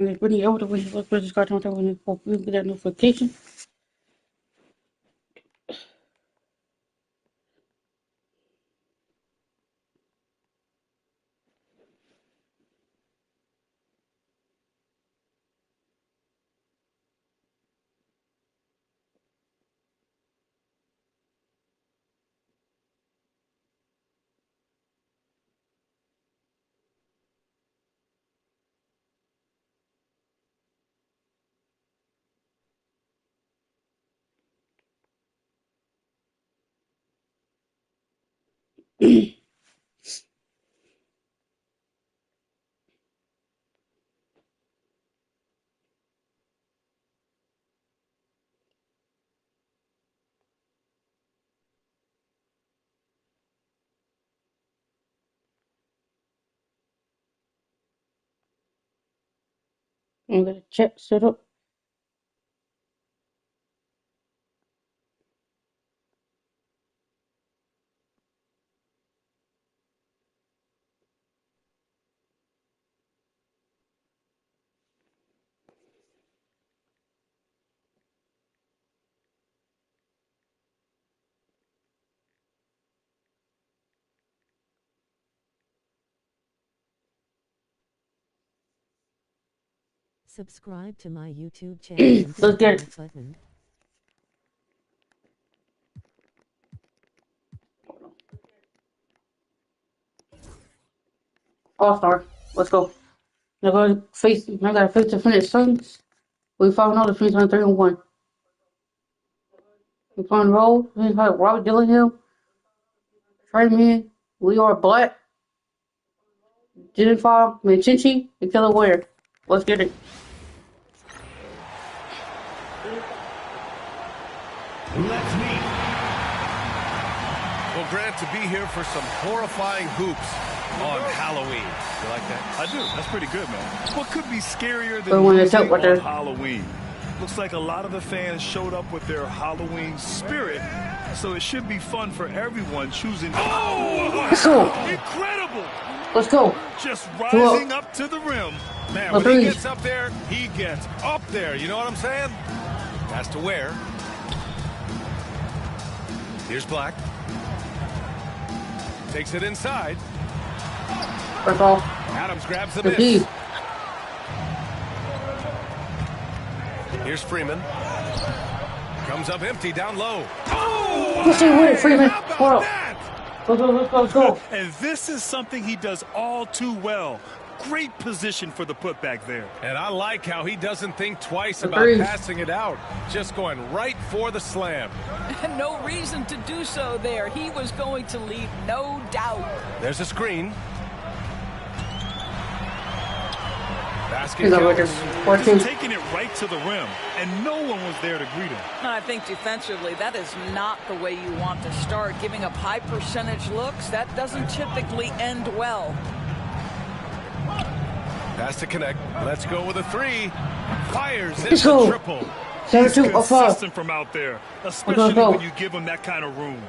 And it's Brittni Edwards when you look for this cartoon when you get that notification. I'm gonna check set up. Subscribe to my YouTube channel and Let's get click it. the button. All star. Let's go. Now go face. I gotta face the Phoenix Suns. We found out the Phoenix on 3-1. We found roll. We have Robert Dillingham. Freeman. We are black. Didn't fall. Chinchy and Killer Ware. Let's get it. Let's meet. Well, Grant, to be here for some horrifying hoops on Halloween. You like that? I do. That's pretty good, man. What could be scarier But than when it's losing up, on Halloween? Looks like a lot of the fans showed up with their Halloween spirit, so it should be fun for everyone choosing. Oh! Let's go. Incredible! Let's go. Just rising up to the rim. Man, when he gets up there, he gets up there. You know what I'm saying? Has to wear. Here's Black. Takes it inside. First off. Adams grabs the The miss. D. Here's Freeman. Comes up empty down low. Let's see with it, Freeman. Hold up. Let's go. And this is something he does all too well. Great position for the putback there. And I like how he doesn't think twice Agreed. about passing it out. Just going right for the slam. No reason to do so there. He was going to leave no doubt. There's a screen. Basket He's over counts. there. 14. He's taking it right to the rim, and no one was there to greet him. I think defensively, that is not the way you want to start. Giving up high percentage looks, that doesn't typically end well. Has to connect. Let's go with a three. Fires Let's into go. triple. He's 7-2 or 5. consistent from out there, especially go. when you give him that kind of room.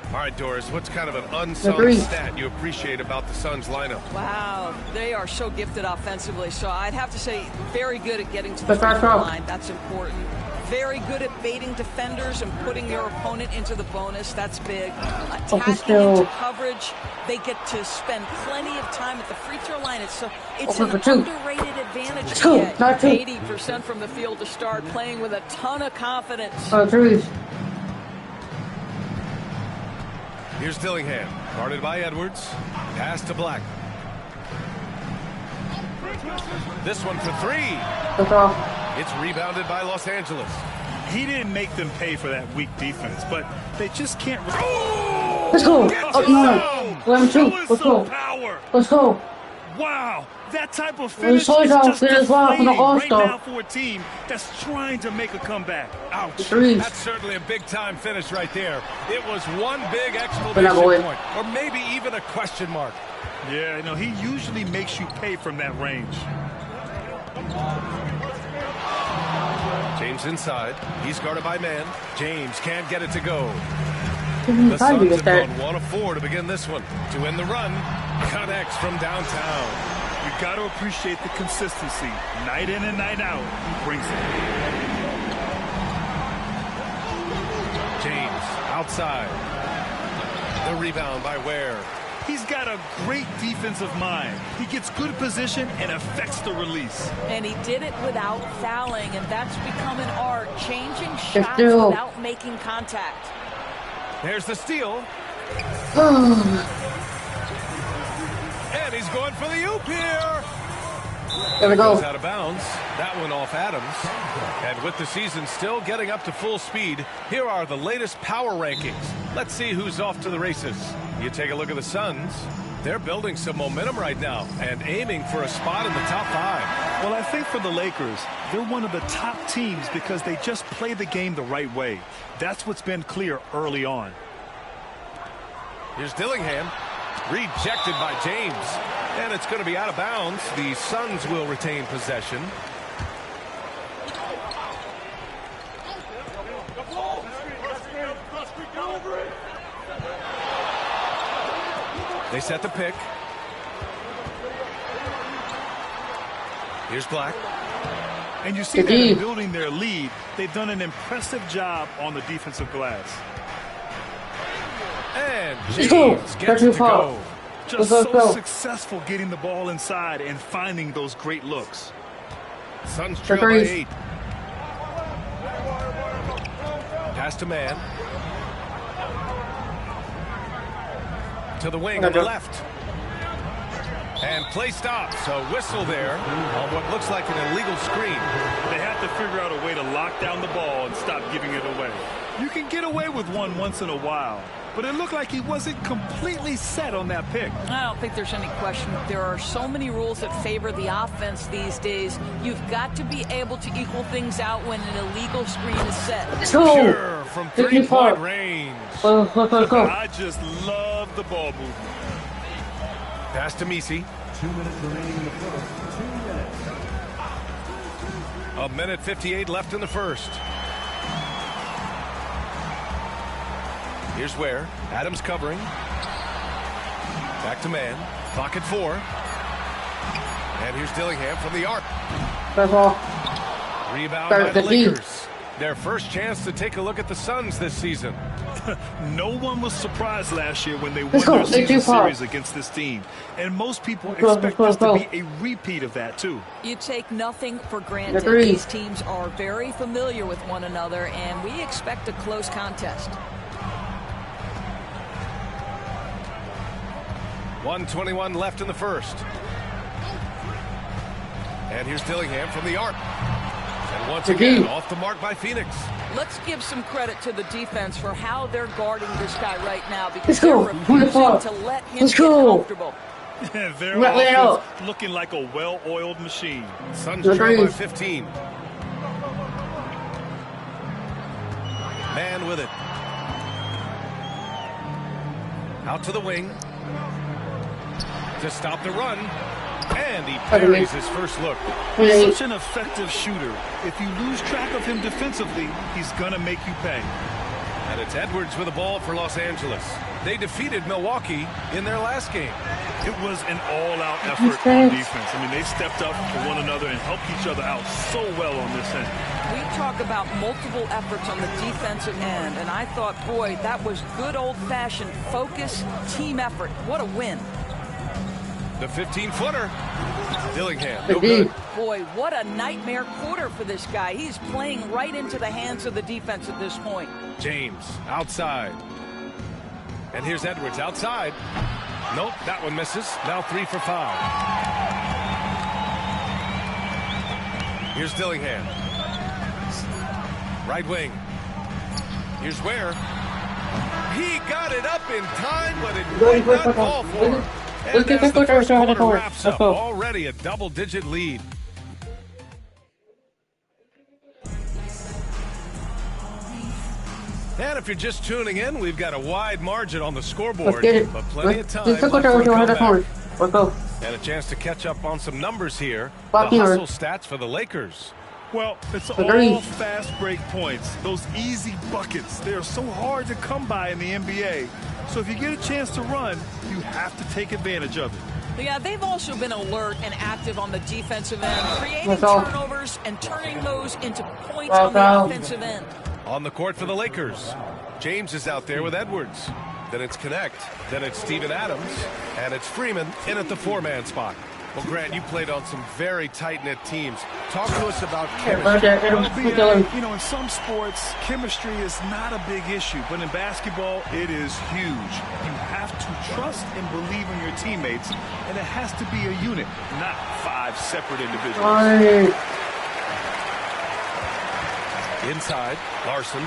All right, Doris, what's kind of an unsung Agreed. stat you appreciate about the Suns lineup? Wow, they are so gifted offensively. So I'd have to say very good at getting to the But free that's throw wrong. line. That's important. Very good at baiting defenders and putting your opponent into the bonus. That's big. Attacking still. into coverage. They get to spend plenty of time at the free throw line. It's Open an for two. underrated advantage. Let's go. to Not two. 80% from the field to start, playing with a ton of confidence. Threes. Here's Dillingham, guarded by Edwards. Pass to Black. This one for three. That's all. It's rebounded by Los Angeles. He didn't make them pay for that weak defense, but they just can't. Let's go. Gets Oh, it no. down. 11-2. Showing Let's some go. power. Let's go. Wow, that type of We finish saw is y'all just finish well from the deflating right All-Star. now for a team that's trying to make a comeback. Ouch. Threes. That's certainly a big-time finish right there. It was one big But exclamation not going. point, or maybe even a question mark. Yeah, you know, he usually makes you pay from that range. James inside. He's guarded by man. James can't get it to go. Time The to Suns get have that. gone 1 of 4 to begin this one. To end the run, connects from downtown. You got to appreciate the consistency. Night in and night out, he brings it. James outside. The rebound by Ware. He's got a great defensive mind. He gets good position and affects the release. And he did it without fouling, and that's become an art, changing shots without making contact. There's the steal. And he's going for the oop here. There we go. Goes out of bounds. That one off Adams. And with the season still getting up to full speed, here are the latest power rankings. Let's see who's off to the races. You take a look at the Suns. They're building some momentum right now and aiming for a spot in the top 5. Well, I think for the Lakers, they're one of the top teams because they just play the game the right way. That's what's been clear early on. Here's Dillingham. Rejected by James. And it's going to be out of bounds. The Suns will retain possession. They set the pick. Here's Black. And you see that in building their lead, they've done an impressive job on the defensive glass. And James gets to go. Just so successful getting the ball inside and finding those great looks. Suns trail by 8. Pass to man. To the wing on the left. And play stops. So whistle there on what looks like an illegal screen. They have to figure out a way to lock down the ball and stop giving it away. You can get away with one once in a while, but it looked like he wasn't completely set on that pick. I don't think there's any question. There are so many rules that favor the offense these days. You've got to be able to equal things out when an illegal screen is set. Pure from 3-point range. I just love the ball movement. Pass to Misi. 2 minutes remaining in the first. 2 minutes. 1:58 left in the first. Here's Ware. Adams covering. Back to man. Clock at 4. And here's Dillingham from the arc. Rebound by the Lakers. Their first chance to take a look at the Suns this season. No one was surprised last year when they won their season series against this team. And most people expect this to be a repeat of that, too. You take nothing for granted. These teams are very familiar with one another, and we expect a close contest. 1:21 left in the first. And here's Dillingham from the arc. And once again, off the mark by Phoenix. Let's give some credit to the defense for how they're guarding this guy right now, because they're refusing to let him get comfortable. Their offense looking like a well-oiled machine. Suns trail by 15. Man with it. Out to the wing. To stop the run. And he parries his first look. Such an effective shooter. If you lose track of him defensively, he's going to make you pay. And it's Edwards with the ball for Los Angeles. They defeated Milwaukee in their last game. It was an all-out effort on defense. I mean, they stepped up for one another and helped each other out so well on this end. We talk about multiple efforts on the defensive end, and I thought, boy, that was good old-fashioned focus, team effort. What a win. The 15-footer. Dillingham, no good. Boy, what a nightmare quarter for this guy. He's playing right into the hands of the defense at this point. James, outside. And here's Edwards, outside. Nope, that one misses. Now 3 for 5. Here's Dillingham. Right wing. Here's Ware. He got it up in time, but it did not fall for him. And as the first quarter wraps up, already a double-digit lead. And if you're just tuning in, we've got a wide margin on the scoreboard, but plenty of time left for a comeback. Let's go. And a chance to catch up on some numbers here. The hustle stats for the Lakers. Well, it's all fast break points. Those easy buckets. They are so hard to come by in the NBA. So if you get a chance to run, you have to take advantage of it. Yeah, they've also been alert and active on the defensive end, creating Let's go. turnovers and turning those into points Let's on the go. offensive end. On the court for the Lakers, James is out there with Edwards. Then it's Connect. Then it's Steven Adams. And it's Freeman in at the 4-man spot. Well, Grant, you played on some very tight-knit teams. Talk to us about chemistry. You know, in some sports, chemistry is not a big issue, but in basketball, it is huge. You have to trust and believe in your teammates, and it has to be a unit, not 5 separate individuals. Inside, Larson.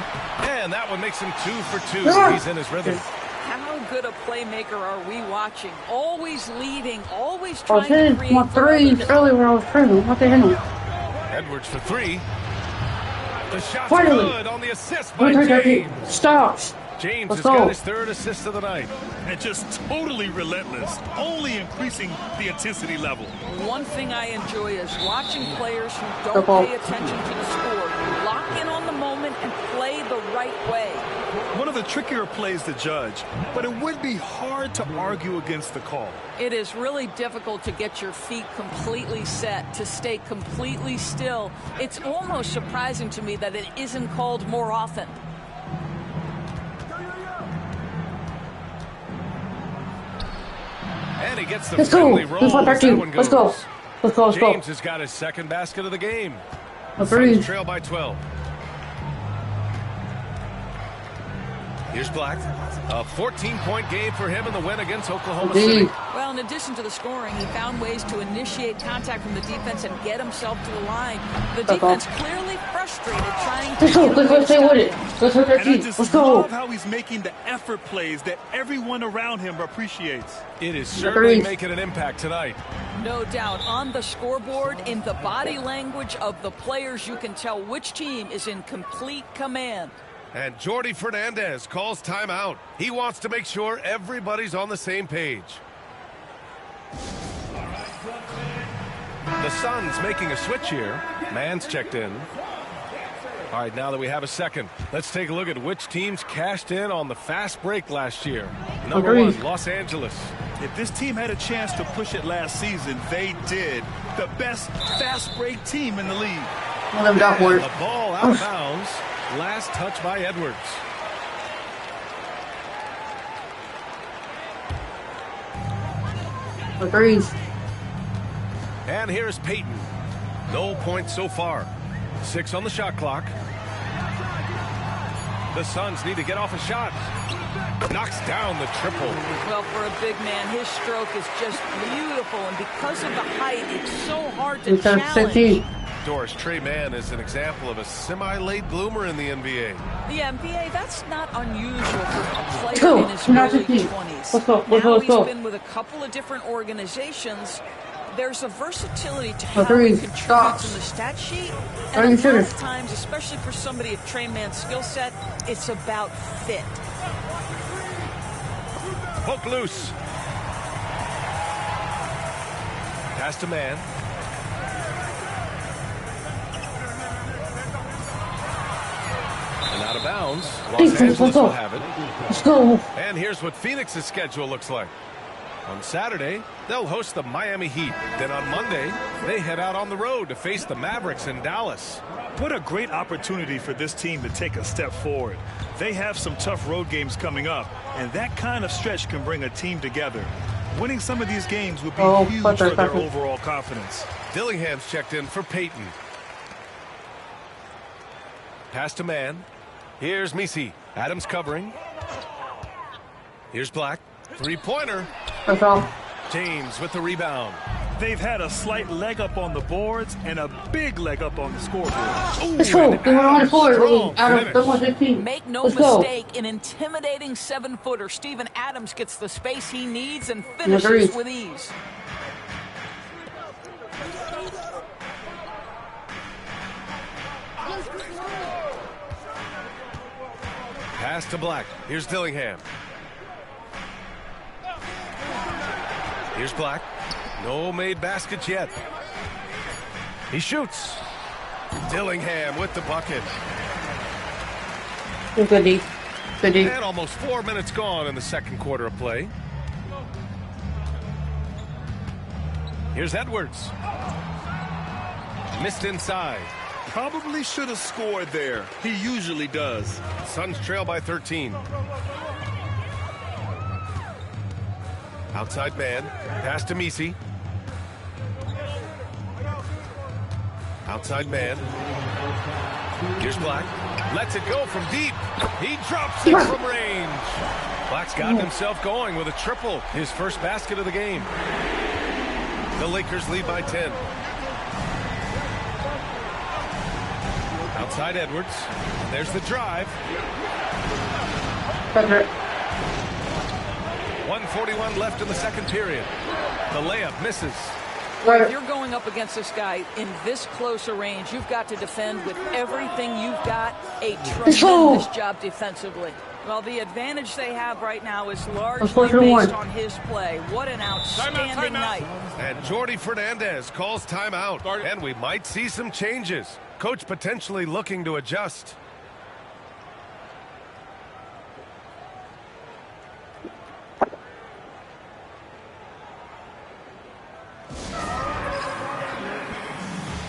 And that one makes him 2 for 2. He's in his rhythm. How good a playmaker are we watching? Always leading, always I was trying to hitting create my for threes others. earlier when I was training. What the hell? Edwards for 3. The shot's Finally. good on the assist by What James. Stops. James Let's has got go. his 3rd assist of the night. And just totally relentless, only increasing the intensity level. One thing I enjoy is watching players who don't Football. pay attention to the score, lock in on the moment and play the right way. One of the trickier plays to judge, but it would be hard to argue against the call. It is really difficult to get your feet completely set, to stay completely still. It's almost surprising to me that it isn't called more often. And he gets the Let's go. friendly roll. Let's go. as that one Let's go. goes. Let's go. Let's go. James has got his 2nd basket of the game. Agreed. Suns trail by 12. Here's Black. A 14-point game for him in the win against Oklahoma City. Well, in addition to the scoring, he found ways to initiate contact from the defense and get himself to the line. The defense clearly frustrated trying to Let's go. get away Let's stay with with it. Let's hurt their And I team. just Let's go. love how he's making the effort plays that everyone around him appreciates. It is certainly Agreed. making an impact tonight. No doubt. On the scoreboard, in the body language of the players, you can tell which team is in complete command. And Jordi Fernandez calls timeout. He wants to make sure everybody's on the same page. The Suns making a switch here. Mann's checked in. All right, now that we have a second, let's take a look at which teams cashed in on the fast break last year. Number Agreed. 1, Los Angeles. If this team had a chance to push it last season, they did. The best fast break team in the league. Let him down for it. The ball out of bounds. Last touch by Edwards. Agreed. And here's Peyton. No points so far. 6 on the shot clock. The Suns need to get off a shot. Knocks down the triple. Well, for a big man, his stroke is just beautiful, and because of the height, it's so hard to It's a challenge. 15. Doris, Trey Mann is an example of a semi-late bloomer in the NBA. The NBA, that's not unusual for a player Go. in his Not early 15. 20s. Let's go. Let's go. Now Let's he's go. been with a couple of different organizations. There's a versatility to how Agreed. he contributes Stops. in the stat sheet. Are And you a lot serious? of times, especially for somebody of Trey Mann's skill set, it's about fit. Poke loose. Pass to Mann. And out of bounds. Los Let's Angeles go. will have it. Let's go. And here's what Phoenix's schedule looks like. On Saturday, they'll host the Miami Heat. Then on Monday, they head out on the road to face the Mavericks in Dallas. What a great opportunity for this team to take a step forward. They have some tough road games coming up, and that kind of stretch can bring a team together. Winning some of these games would be huge for their overall confidence. Dillingham's checked in for Peyton. Pass to Mann. Here's Misi. Adams covering. Here's Black. Three-pointer. That's all. James with the rebound. They've had a slight leg up on the boards and a big leg up on the scoreboard. Let's go. and They were on the floor. strong Out of finish. 115. Make no Let's go. mistake, an intimidating 7-footer. Steven Adams gets the space he needs and Agreed. finishes with ease. Pass to Black. Here's Dillingham. Here's Black. No made baskets yet. He shoots. Dillingham with the bucket. Good D. Good D. And almost 4 minutes gone in the second quarter of play. Here's Edwards. Missed inside. Probably should have scored there. He usually does. Suns trail by 13. Outside man. Pass to Misi. Outside man. Here's Black. Lets it go from deep. He drops it from range. Black's gotten himself going with a triple. His first basket of the game. The Lakers lead by 10. Outside Edwards. There's the drive. 1:41 left in the second period. The layup misses. If you're going up against this guy in this close a range, you've got to defend with everything you've got. A tremendous job defensively. Well, the advantage they have right now is largely based on his play. What an outstanding night. And Jordi Fernandez calls timeout. And we might see some changes. Coach potentially looking to adjust.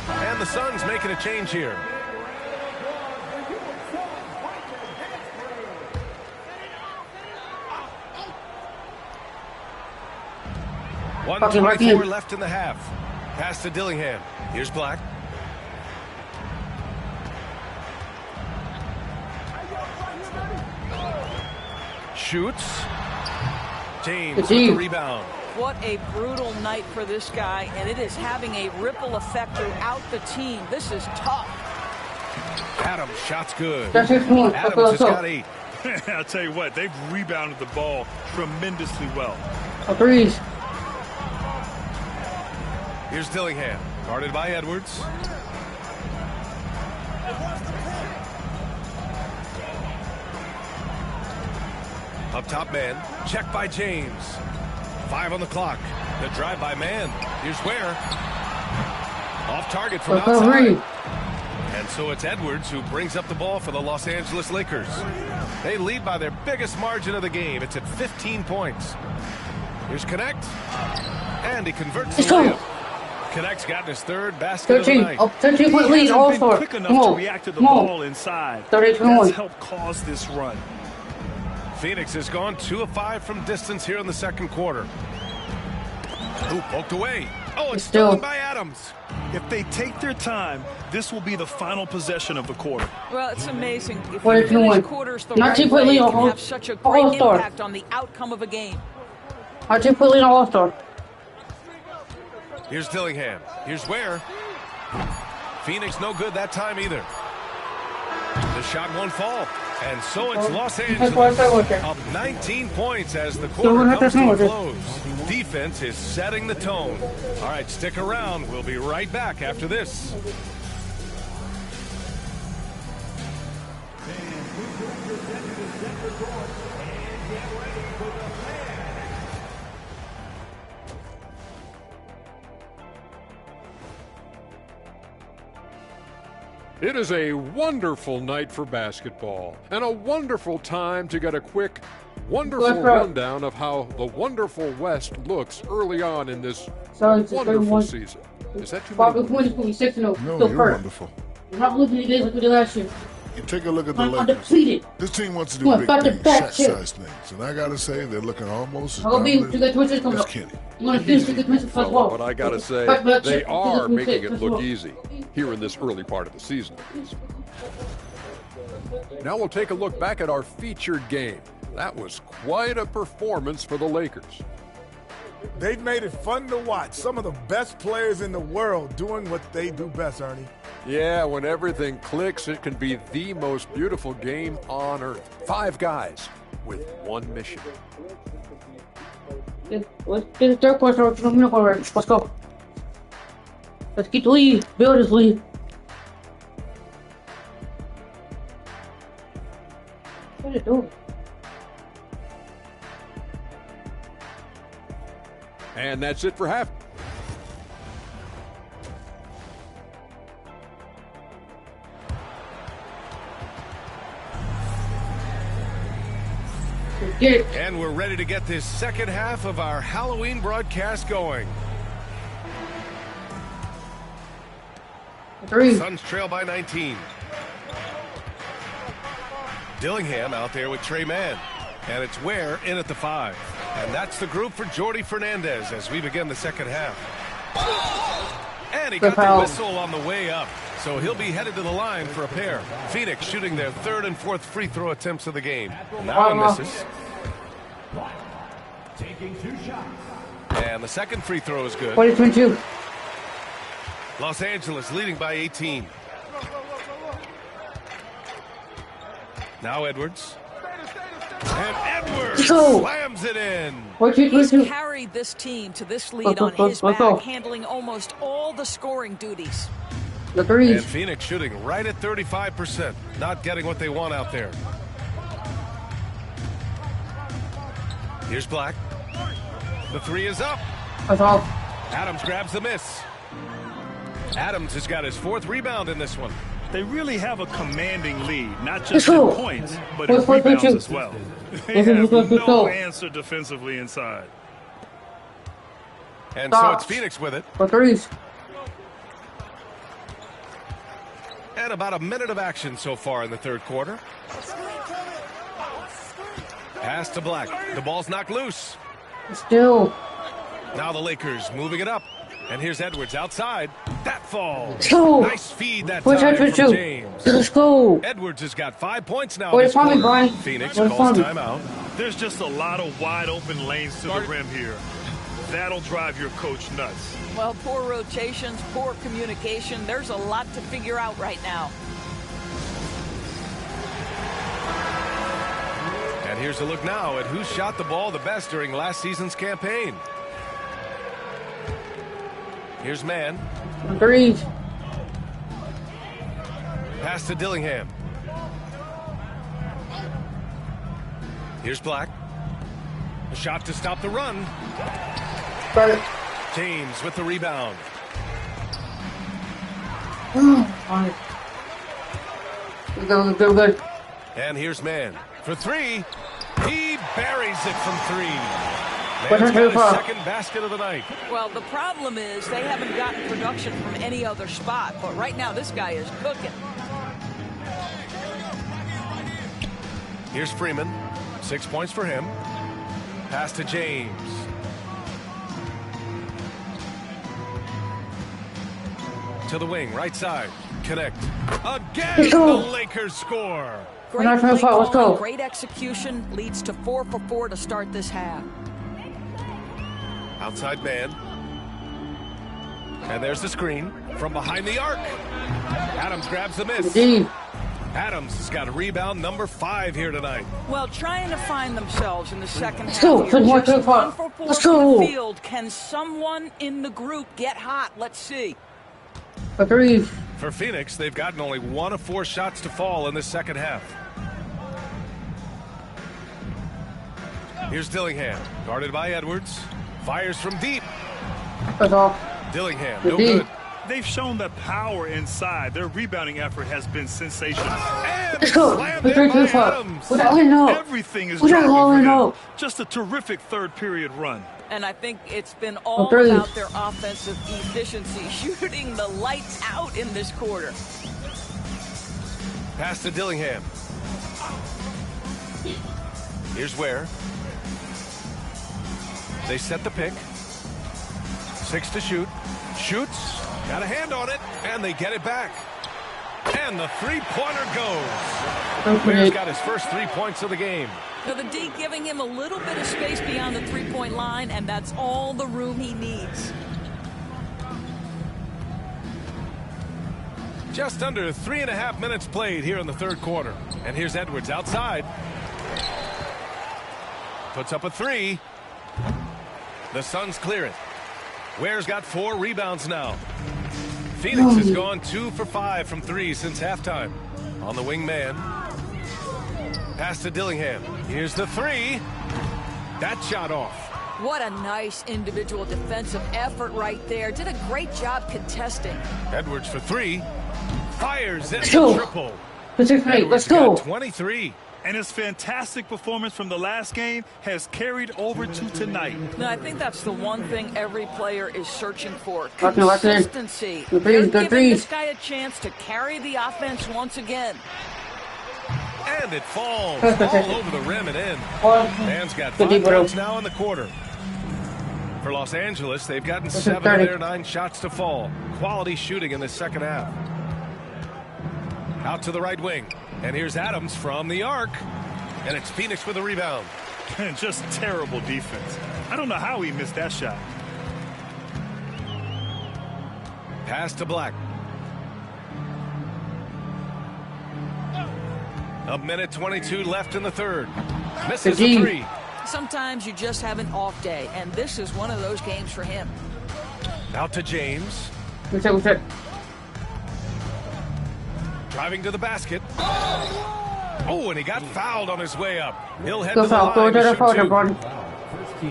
And the Suns making a change here. .124 left in the half. Pass to Dillingham. Here's Black. Shoots. James with the rebound. What a brutal night for this guy, and it is having a ripple effect throughout the team. This is tough. Adams, shot's good. Adams has got 8. I'll tell you what, they've rebounded the ball tremendously well. Agrees. Here's Dillingham, guarded by Edwards. Up top man, checked by James. 5 on the clock. The drive by man. Here's Ware. Off target from outside. And so it's Edwards who brings up the ball for the Los Angeles Lakers. They lead by their biggest margin of the game. It's at 15 points. Here's Connect. And he converts the layup. Connect's gotten his third basket of the night. 13-point lead, all-star. Quick enough to react to the ball inside. That's helped cause this run. Phoenix has gone 2 of 5 from distance here in the second quarter. Ooh, poked away. Oh, it's stolen by Adams. If they take their time, this will be the final possession of the quarter. Well, it's amazing. If you finish quarters the right way, it can have such a great impact on the outcome of a game. 13-point lead, all-star. Here's Dillingham. Here's Ware. Phoenix no good that time either. The shot won't fall. And so it's Los Angeles up 19 points as the quarter comes to a close. Defense is setting the tone. All right, stick around. We'll be right back after this. It is a wonderful night for basketball and a wonderful time to get a quick, wonderful rundown of how the wonderful West looks early on in this wonderful season. Is that too many? No, you're wonderful. You're not looking at this like we did last year. You take a look at the Lakers. Depleted. This team wants to do big things, shot-sized things. And I got to say, they're looking almost as dominant as Kenny. But I got to say, they are making it look easy here in this early part of the season. Now we'll take a look back at our featured game. That was quite a performance for the Lakers. They've made it fun to watch. Some of the best players in the world doing what they do best, Ernie. Yeah, when everything clicks, it can be the most beautiful game on earth. 5 guys with one mission. Let's get the third quarter. Let's go. Let's keep the lead. Build this lead. What are you doing? And that's it for half. And we're ready to get this second half of our Halloween broadcast going. 3. Suns trail by 19. Dillingham out there with Trey Mann. And it's Ware in at the 5. And that's the group for Jordi Fernandez as we begin the second half. And he got the whistle on the way up. So he'll be headed to the line for a pair. Phoenix shooting their 3rd and 4th free throw attempts of the game. Now he misses. Taking 2 shots. And the second free throw is good. 42. Los Angeles leading by 18. Now Edwards. And Edwards slams it in. He's carried this team to this lead on his back, handling almost all the scoring duties. And Phoenix shooting right at 35%. Not getting what they want out there. Here's Black. The 3 is up. That's all. Adams grabs the miss. Adams has got his 4th rebound in this one. They really have a commanding lead, not just in points, but in rebounds as well. They have no answer defensively inside. And so it's Phoenix with it. For 3s. And about a minute of action so far in the 3rd quarter. Pass to Black. The ball's knocked loose. Still. Now the Lakers moving it up. And here's Edwards outside. That falls. Nice feed that time from James. Let's go. Edwards has got 5 points now. Wait, Brian. Phoenix calls timeout. There's just a lot of wide open lanes to the rim here. That'll drive your coach nuts. Well, poor rotations, poor communication. There's a lot to figure out right now. And here's a look now at who shot the ball the best during last season's campaign. Here's Mann. 3. Pass to Dillingham. Here's Black. A shot to stop the run. James with the rebound. Good. And here's Mann for 3. He buries it from 3. Mann's got his 2nd basket of the night. Well, the problem is they haven't gotten production from any other spot, but right now this guy is cooking. Here's Freeman. 6 points for him. Pass to James. To the wing, right side. Connect. Again, the Lakers score. Great play calling, great execution, leads to 4 for 4 to start this half. Outside man. And there's the screen from behind the arc. Adams grabs the miss. Adams has got a rebound number 5 here tonight. Well, trying to find themselves in the second half. Let's go. Field. Can someone in the group get hot? Let's see. For 3. For Phoenix, they've gotten only 1 of 4 shots to fall in this second half. Here's Dillingham, guarded by Edwards. Fires from deep. That's all. Dillingham, no good. They've shown the power inside. Their rebounding effort has been sensational. And let's go. slammed in by Adams. Everything is driving for them. Just a terrific 3rd period run. And I think it's been all about their offensive efficiency, shooting the lights out in this quarter. Pass to Dillingham. Here's Ware. They set the pick. 6 to shoot. Shoots. Got a hand on it. And they get it back. And the 3-pointer goes. Ware's got his first 3 points of the game. So the D giving him a little bit of space beyond the 3-point line, and that's all the room he needs. Just under 3.5 minutes played here in the 3rd quarter. And here's Edwards outside. Puts up a 3. The Suns clear it. Ware's got 4 rebounds now. Phoenix has gone 2 for 5 from 3 since halftime. On the wing man. Pass to Dillingham. Here's the 3. That shot off. What a nice individual defensive effort right there. Did a great job contesting. Edwards for 3. Fires in the triple. Let's go. 23. And his fantastic performance from the last game has carried over to tonight. No, I think that's the one thing every player is searching for. Watch it. Consistency. Good They're threes, good giving this threes. guy a chance to carry the offense once again. And it falls all over the rim and in. Man's got 5 points now in the quarter. For Los Angeles, they've gotten 7 of their 9 shots to fall. Quality shooting in the second half. Out to the right wing. And here's Adams from the arc. And it's Phoenix with a rebound. Just terrible defense. I don't know how he missed that shot. Pass to Black. A minute 22 left in the third. Misses the 3. Sometimes you just have an off day, and this is one of those games for him. Out to James. What's it? Driving to the basket. Oh, and he got fouled on his way up. He'll head to the line to shoot 2.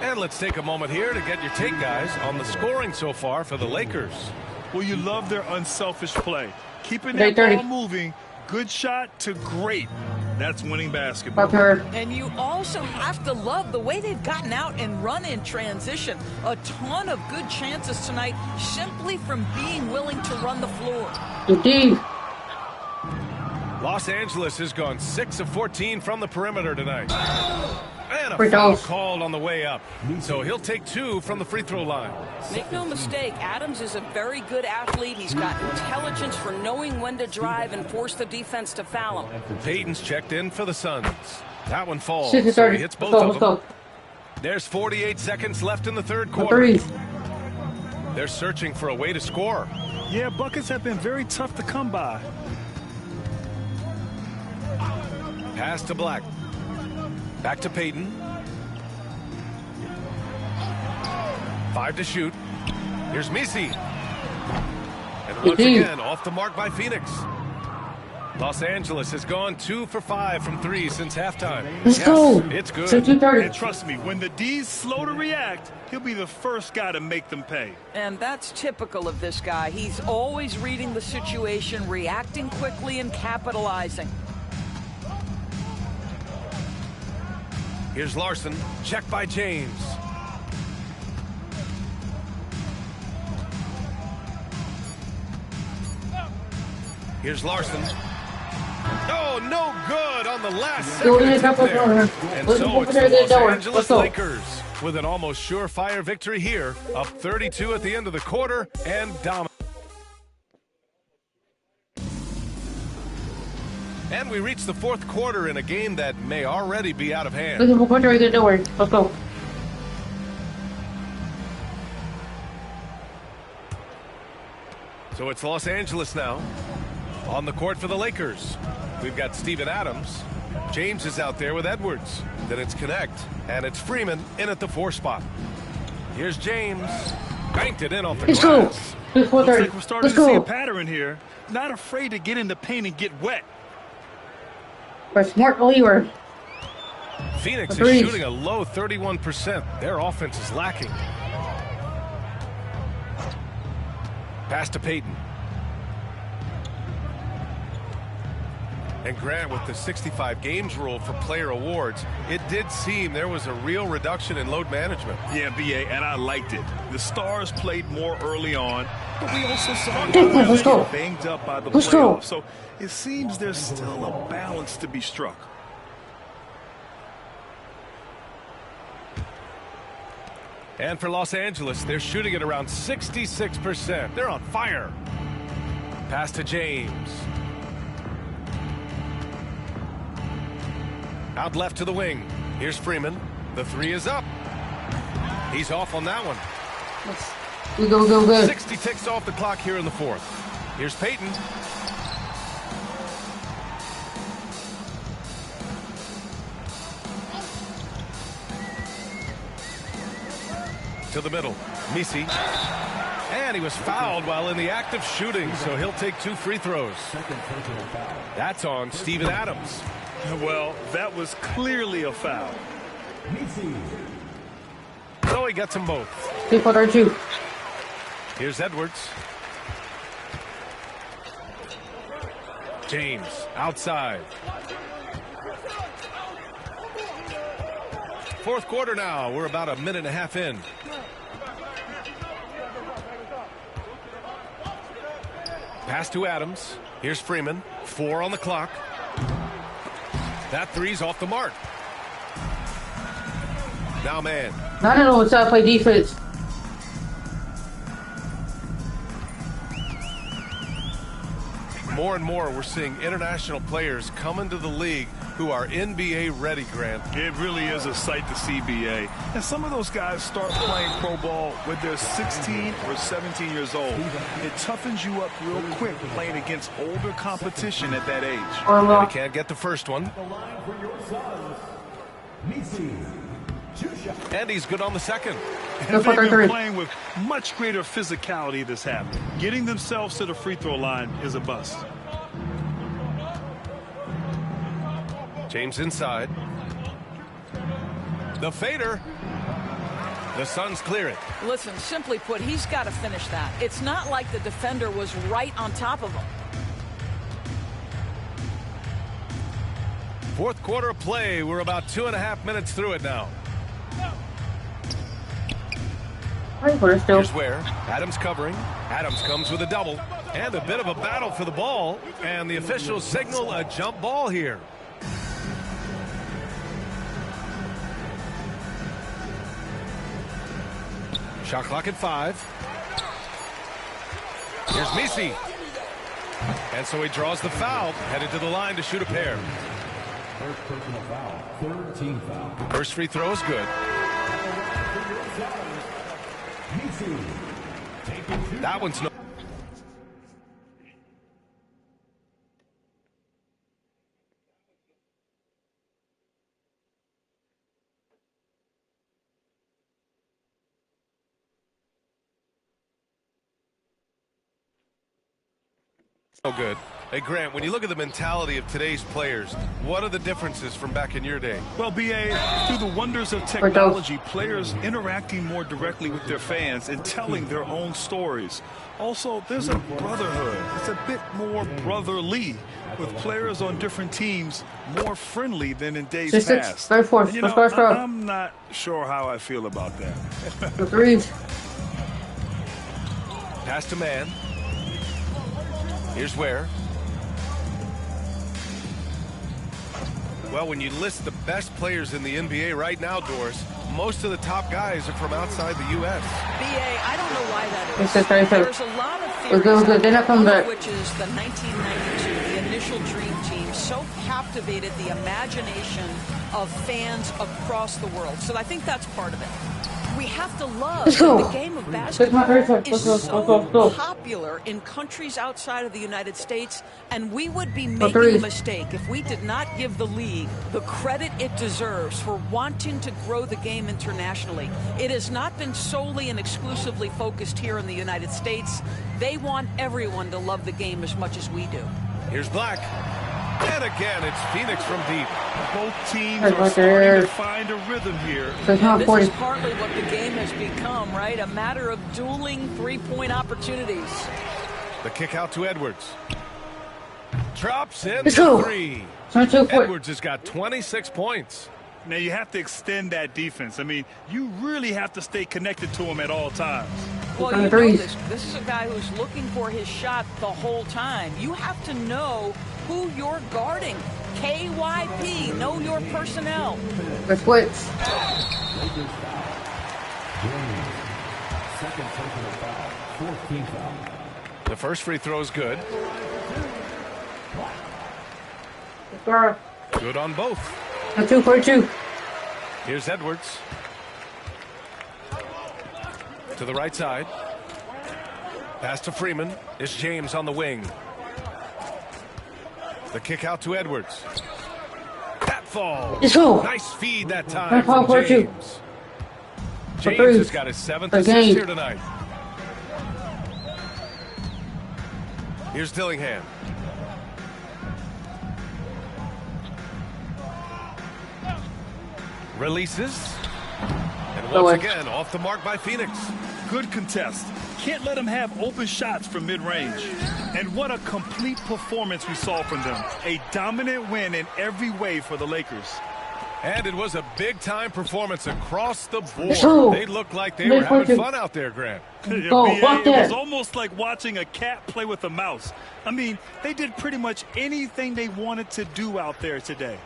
And let's take a moment here to get your take, guys, on the scoring so far for the Lakers. Well, you love their unselfish play. Keeping that ball moving, good shot to great. That's winning basketball. And you also have to love the way they've gotten out and run in transition. A ton of good chances tonight simply from being willing to run the floor. Indeed. Los Angeles has gone 6 of 14 from the perimeter tonight. And a foul called on the way up. So he'll take 2 from the free throw line. Make no mistake, Adams is a very good athlete. He's got intelligence for knowing when to drive and force the defense to foul him. Payton's checked in for the Suns. That one falls. So he hits both of them. There's 48 seconds left in the third quarter. They're searching for a way to score. Yeah, buckets have been very tough to come by. Pass to Black. Back to Payton. 5 to shoot. Here's Misi. And once again, off the mark by Phoenix. Los Angeles has gone 2 for 5 from 3 since halftime. Let's go. It's good. And trust me, when the D's slow to react, he'll be the first guy to make them pay. And that's typical of this guy. He's always reading the situation, reacting quickly, and capitalizing. Here's Larson. Check by James. Here's Larson. Oh, no good on the last second attempt there. And so it's the Los Angeles Lakers with an almost surefire victory here, up 32 at the end of the quarter and dominant. And we reach the fourth quarter in a game that may already be out of hand. Let's go. So it's Los Angeles now. On the court for the Lakers. We've got Steven Adams. James is out there with Edwards. Then it's Connect. And it's Freeman in at the 4 spot. Here's James. Banked it in off the glass. Looks like we're starting to see a pattern here. Not afraid to get in the paint and get wet. For smart believer. Phoenix is shooting a low 31%. Their offense is lacking. Pass to Payton. And Grant, with the 65 games rule for player awards, it did seem there was a real reduction in load management. Yeah, BA, and I liked it. The stars played more early on, but we also saw guys get banged up by the playoffs. So it seems there's still a balance to be struck. And for Los Angeles, they're shooting at around 66%. They're on fire. Pass to James. Out left to the wing. Here's Freeman. The 3 is up. He's off on that one. Go. 60 ticks off the clock here in the fourth. Here's Payton. To the middle. Misi. And he was fouled while in the act of shooting, so he'll take 2 free throws. That's on Steven Adams. Well, that was clearly a foul. So he gets them both. Here's Edwards. James outside. Fourth quarter now. We're about a minute and a half in. Pass to Adams. Here's Freeman. 4 on the clock. That three's off the mark. Now man. I don't know what's how to play defense. More and more, we're seeing international players come into the league who are NBA ready, Grant. It really is a sight to see, BA. And some of those guys start playing pro ball when they're 16 or 17 years old. It toughens you up real quick playing against older competition at that age. And he can't get the first one. And he's good on the second. And they've been playing with much greater physicality this half. Getting themselves to the free throw line is a bust. James inside. The fader. The Suns clear it. Listen, simply put, he's got to finish that. It's not like the defender was right on top of him. Fourth quarter of play. We're about 2.5 minutes through it now. Here's where Adams covering. Adams comes with a double. And a bit of a battle for the ball. And the officials signal a jump ball here. Shot clock at 5. Here's Misi. And so he draws the foul. Headed to the line to shoot a pair. First personal foul. Third team foul. First free throw is good. That one's no. So good. Hey, Grant, when you look at the mentality of today's players, what are the differences from back in your day? Well, BA, through the wonders of technology, players interacting more directly with their fans and telling their own stories. Also, there's a brotherhood. It's a bit more brotherly, with players on different teams more friendly than in days past. You know, I'm not sure how I feel about that. Agreed. Pass to man. Here's where. Well, when you list the best players in the NBA right now, Doris, most of the top guys are from outside the U.S. BA, I don't know why that is. There's a lot of theories, which is the 1992, the initial Dream Team, so captivated the imagination of fans across the world. So I think that's part of it. We have to love that the game of basketball is so popular in countries outside of the United States, and we would be making a mistake if we did not give the league the credit it deserves for wanting to grow the game internationally. It has not been solely and exclusively focused here in the United States. They want everyone to love the game as much as we do. Here's Black. And again, it's Phoenix from deep. Both teams are starting to find a rhythm here. This is partly what the game has become, right? A matter of dueling three-point opportunities. The kick out to Edwards. Drops in the three. Edwards has got 26 points. Now, you have to extend that defense. I mean, you really have to stay connected to him at all times. Well, you know this is a guy who's looking for his shot the whole time. You have to know who you're guarding. KYP, know your personnel. The splits. Second personal foul. Fourth team foul. The first free throw is good. Good on both. A 2 for 2. Here's Edwards. To the right side. Pass to Freeman. It's James on the wing. The kick out to Edwards. That falls. Nice feed that time from James. James has got his 7th assist here tonight. Here's Dillingham. Releases. And once again, off the mark by Phoenix. Good contest. Can't let them have open shots from mid-range. And what a complete performance we saw from them. A dominant win in every way for the Lakers. And it was a big-time performance across the board. They looked like they were having fun out there, Grant. It was almost like watching a cat play with a mouse. I mean, they did pretty much anything they wanted to do out there today.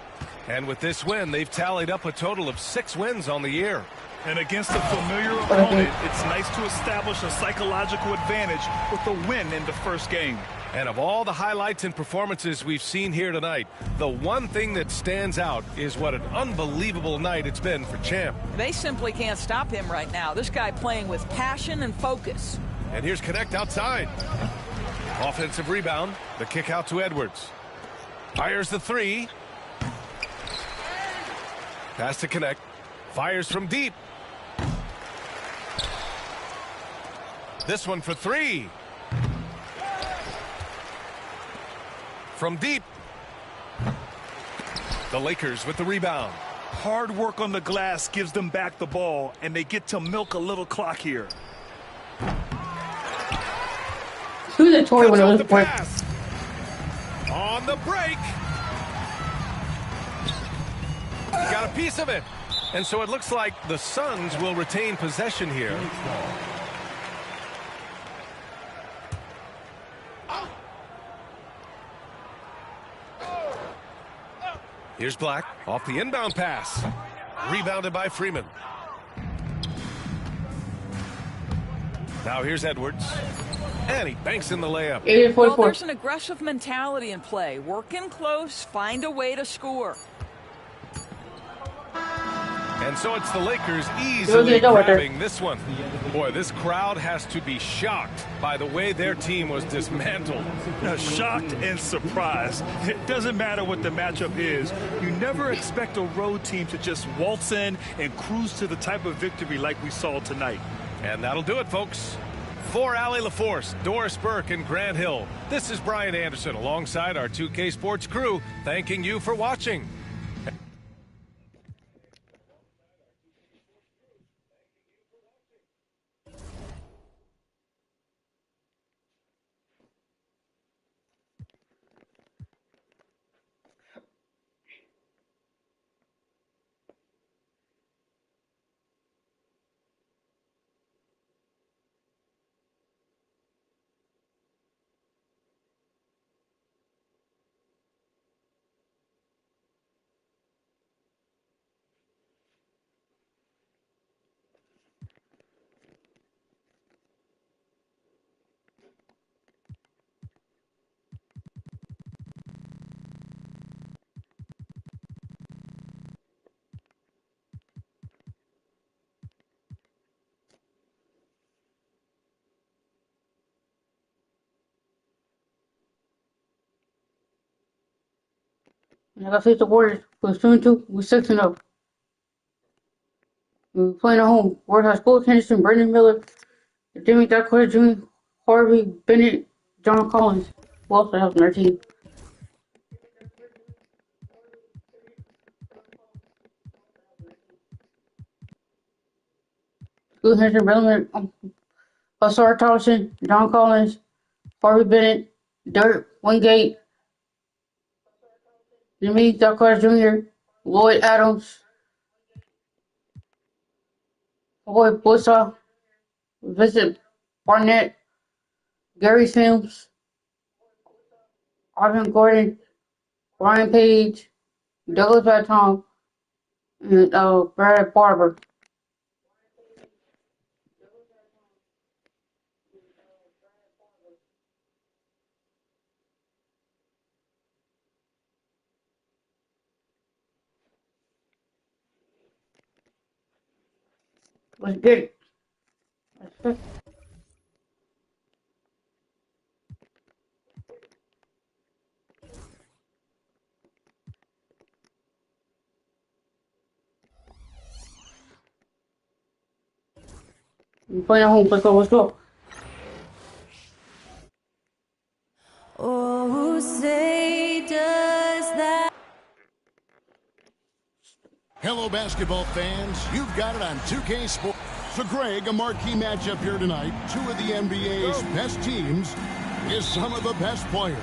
And with this win, they've tallied up a total of 6 wins on the year. And against a familiar opponent, it's nice to establish a psychological advantage with a win in the first game. And of all the highlights and performances we've seen here tonight, the one thing that stands out is what an unbelievable night it's been for Champ. They simply can't stop him right now. This guy playing with passion and focus. And here's Connect outside. Offensive rebound. The kick out to Edwards. Fires the 3. Pass to Connect. Fires from deep. This one for 3. From deep. The Lakers with the rebound. Hard work on the glass gives them back the ball, and they get to milk a little clock here. Who's the toy when it was pass. On the break. Got a piece of it. And so it looks like the Suns will retain possession here. Here's Black off the inbound pass. Rebounded by Freeman. Now here's Edwards. And he banks in the layup. Well, there's an aggressive mentality in play. Work in close, find a way to score. And so it's the Lakers easily grabbing this one. Boy, this crowd has to be shocked by the way their team was dismantled. Shocked and surprised. It doesn't matter what the matchup is. You never expect a road team to just waltz in and cruise to the type of victory like we saw tonight. And that'll do it, folks. For Allie LaForce, Doris Burke, and Grant Hill, this is Brian Anderson alongside our 2K Sports crew, thanking you for watching. I gotta face the Warriors. We're 2-2. We're 6-0. We're playing at home. Warriors has Cole Henderson, Brandon Miller, Jimmy Duckworth, Jimmy Harvey, Bennett, John Collins. Who else I have on their team? Cole Henderson, Brandon Miller, Basar Thompson, John Collins, Harvey Bennett, Dirk Wingate, Jimmy Duckworth Jr., Lloyd Adams, Boy Bosa, Vincent Barnett, Gary Sims, Ivan Gordon, Brian Page, Douglas Baton, and Brad Barber. Let's get it. We're playing at home. Let's go. Let's go. Oh, say does that. Hello, basketball fans. You've got it on 2K Sports. So, Greg, a marquee matchup here tonight. Two of the NBA's best teams is some of the best players.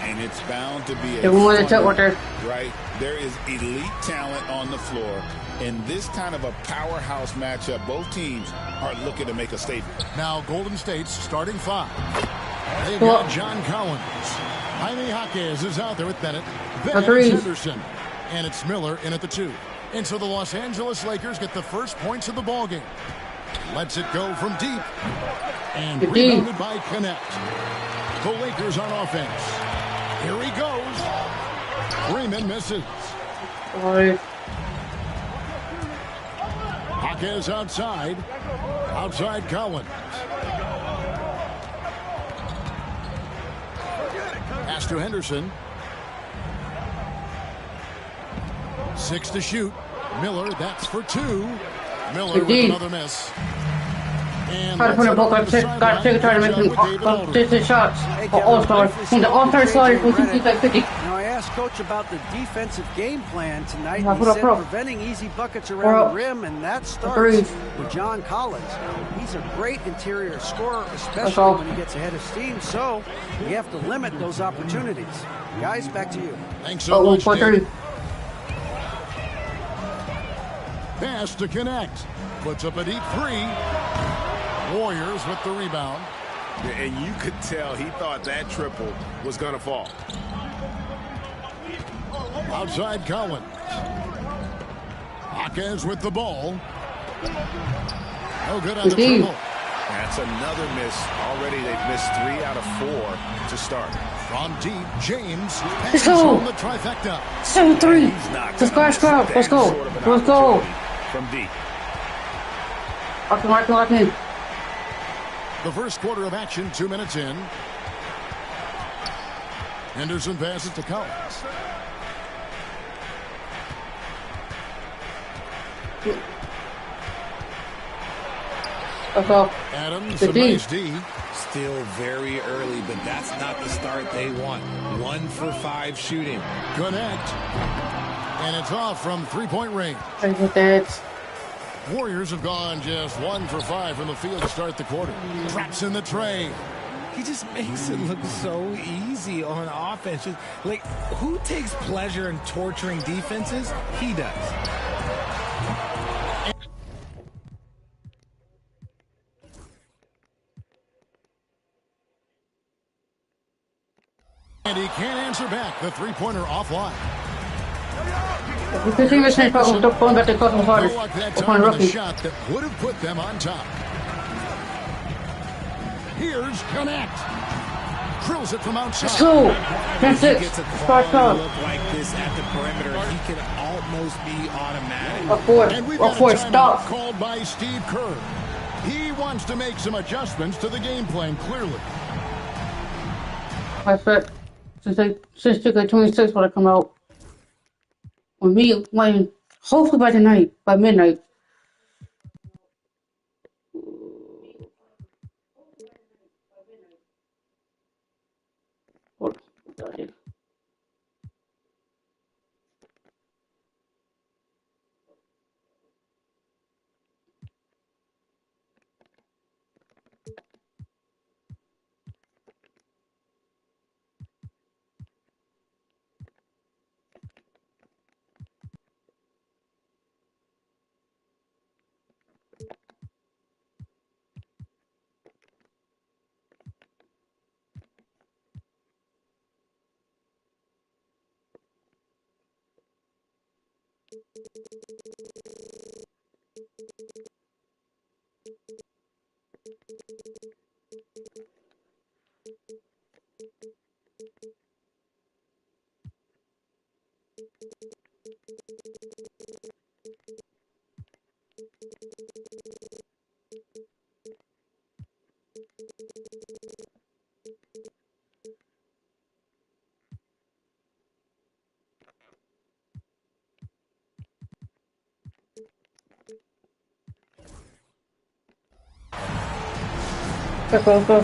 And it's bound to be a fun, right? There is elite talent on the floor. In this kind of a powerhouse matchup, both teams are looking to make a statement. Now Golden State's starting five. They've got John Collins. Jaime Jaquez is out there with Bennett. Henderson. And it's Miller in at the 2. And so the Los Angeles Lakers get the first points of the ballgame. Lets it go from deep. And rebounded by Connect. The Lakers on offense. Here he goes. Freeman misses. Jaquez outside. Outside Collins. Pass to Henderson. 6 to shoot. Miller, that's for 2. Miller with another miss. And try to put a ball up, got to try to make him distance shots for All-Star. From the All-Star slide, we can keep that 50. Now, I asked Coach about the defensive game plan tonight. He said preventing easy buckets around the rim, and that starts with John Collins. He's a great interior scorer, especially when he gets ahead of steam, so you have to limit those opportunities. Guys, back to you. Thanks so much, Dave. Pass to Connect. Puts up a deep 3. Warriors with the rebound. And you could tell he thought that triple was going to fall. Outside Collins. Jaquez with the ball. No good on the triple. That's another miss. Already they've missed 3 out of 4 to start. From deep, James. Let's go. The trifecta. 7-3. Let's go. Let's go. Let's go. From deep. Lock in. The first quarter of action, 2 minutes in. Henderson passes to Collins. Adams, a nice D. Still very early, but that's not the start they want. 1 for 5 shooting. Connect. And it's off from 3-point range. Warriors have gone just 1 for 5 from the field to start the quarter. Traps in the tray. He just makes it look so easy on offense. Like, who takes pleasure in torturing defenses? He does. And he can't answer back. The 3-pointer offline. Because he was saying going back to Cosmos Hardest. The shot that would have put them on top. Here's Connect. Drills it from outside. Let's go. That's it. Start look like this at the perimeter. He can almost be automatic. And we've got a timeout called by Steve Kerr. He wants to make some adjustments to the game plan, clearly. I said, since 2K26 when I come out, with me playing, hopefully by tonight, by midnight.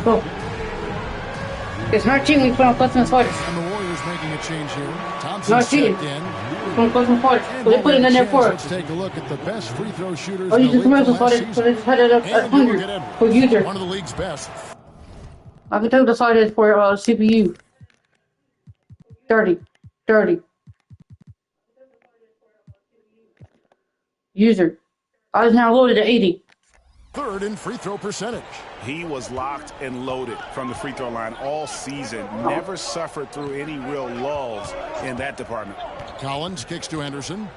Go. It's not cheating, we put on Cosmos Hardest. And the Warriors making a change here. Thompson not cheating. From Cosmos Hardest. So they put it in there for us. Let's take a look at the best free throw shooters. Oh, you just Cosmos Hardest, so they just had it up at 100 for user. One of the league's best. I can tell the side is for CPU. 30. 30. User. I was now loaded to 80. Third in free throw percentage. He was locked and loaded from the free throw line all season. Never suffered through any real lulls in that department. Collins kicks to Henderson.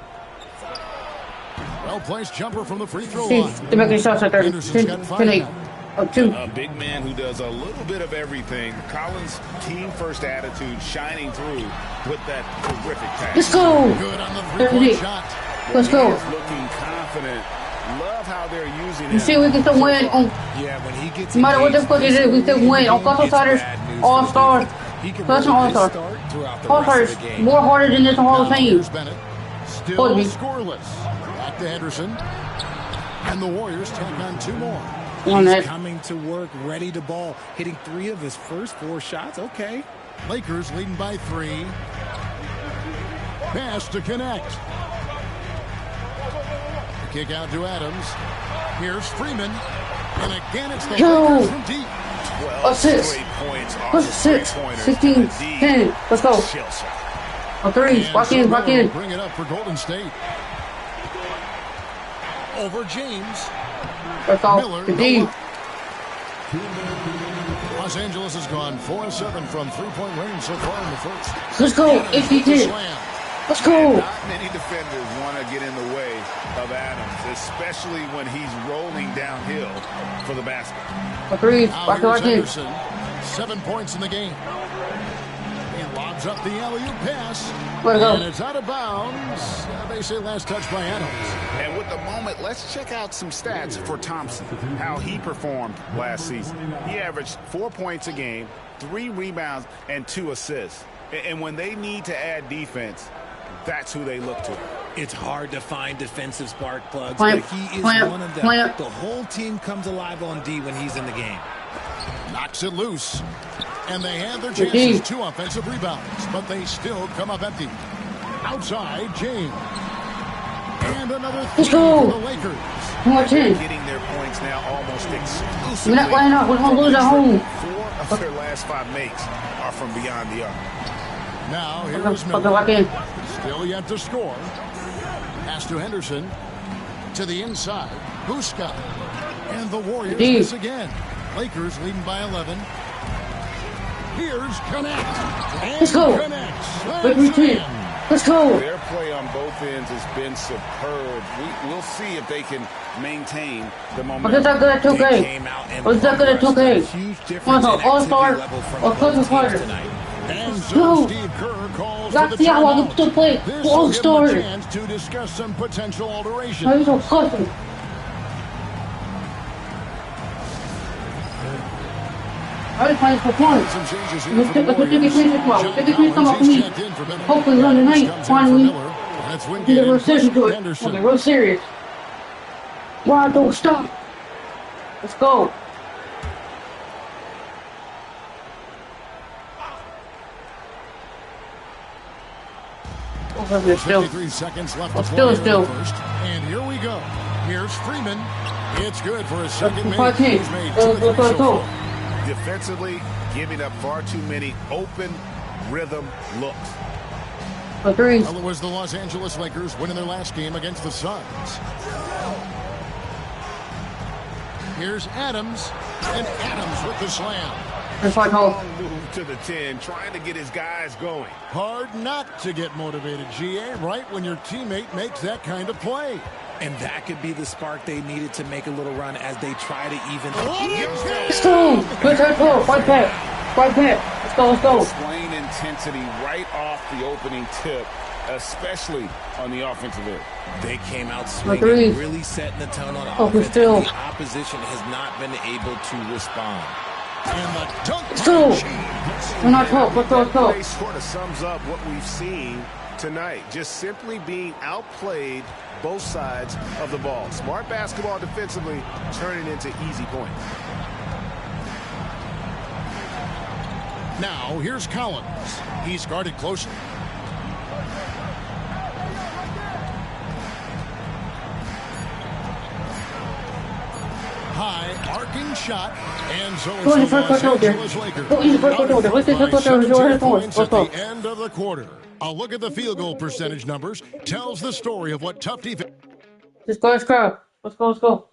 Well-placed jumper from the free throw line. They're making shots right there. 10-8. Oh, 2. A big man who does a little bit of everything. Collins' team-first attitude shining through with that terrific pass. Let's go. Good on the three-point shot. Let's go. He's looking confident. Love how they're using him. You see, we can still win on. Yeah, when he gets no matter what the fuck it is, we still win on Custom Siders, All-Star, Custom All-Star. All-Star is more harder than this Hall of Fame. Still scoreless. Back to Henderson. And the Warriors take on 2 more. He's coming to work, ready to ball, hitting 3 of his first 4 shots. Okay. Lakers leading by 3. Pass to connect. The kick out to Adams. Here's Freeman. And again, it's the Lakers from deep. 6. 16, 10. Let's go. A 3. Walk in, walk in. Bring it up for Golden State. Over James. Let's go. Miller. Los Angeles has gone 4 of 7 from three-point range so far in the first. Let's go. Let's go. Not many defenders want to get in the way of Adams, especially when he's rolling downhill for the basket. A 3. Walk in. 7 points in the game. He lobs up the alley-oop pass. And it's out of bounds. They say last touch by Adams. And with the moment, let's check out some stats for Thompson, how he performed last season. He averaged 4 points a game, 3 rebounds, and 2 assists. And when they need to add defense, that's who they look to. It's hard to find defensive spark plugs, but he is one of them. The whole team comes alive on D when he's in the game. Knocks it loose. And they had their chances, 2 offensive rebounds, but they still come up empty. Outside, James. And another 3 for the Lakers. Getting their points now almost exclusively. We're not playing up. We're going to lose at home. 4 of their last 5 makes are from beyond the arc. Now, here's Miller. Still yet to score. Pass to Henderson. To the inside. Huska. And the Warriors miss again. Lakers leading by 11. Here's Connect. Let's go. Let's go. Their play on both ends has been superb. We'll see if they can maintain the momentum. What's that good at 2K? What's that good at 2K? What's an All-Star or Custom Fighter? No. Steve Kerr calls for the timeout. To play All-Star. To discuss some potential alteration. He's so custom. I was playing for points. Let's take a change tomorrow. Take a change tomorrow for me. Hopefully on the night, finally, get a real serious to it. Okay, real serious. Why don't stop? Let's go. Oh, 53 seconds left to play in the first. And here we go. Here's Freeman. It's good for a second make. He's made 2 so far. Defensively, giving up far too many open rhythm looks. A 3. Well, it was the Los Angeles Lakers winning their last game against the Suns. Here's Adams, and Adams with the slam. Long move to the 10, trying to get his guys going. Hard not to get motivated, GA, right when your teammate makes that kind of play. And that could be the spark they needed to make a little run as they try to even. Let's go. Right back. Let's go. Displaying intensity right off the opening tip, especially on the offensive end. They came out swinging, really setting the tone on offense. The opposition has not been able to respond. And the dunk. Let's go. We're not top. Let's go. Play sort of sums up what we've seen tonight. Just simply being outplayed both sides of the ball. Smart basketball defensively, turning into easy points. Now, here's Collins. He's guarded closely. High arcing shot, and so Go in the it's the first Los quarter. Angeles Lakers. Go in the first quarter. Let's take the quarter. 17 points Let's at go. the end of the quarter. A look at the field goal percentage numbers tells the story of what tough defense. Let's go, let's go. Let's go, let's go.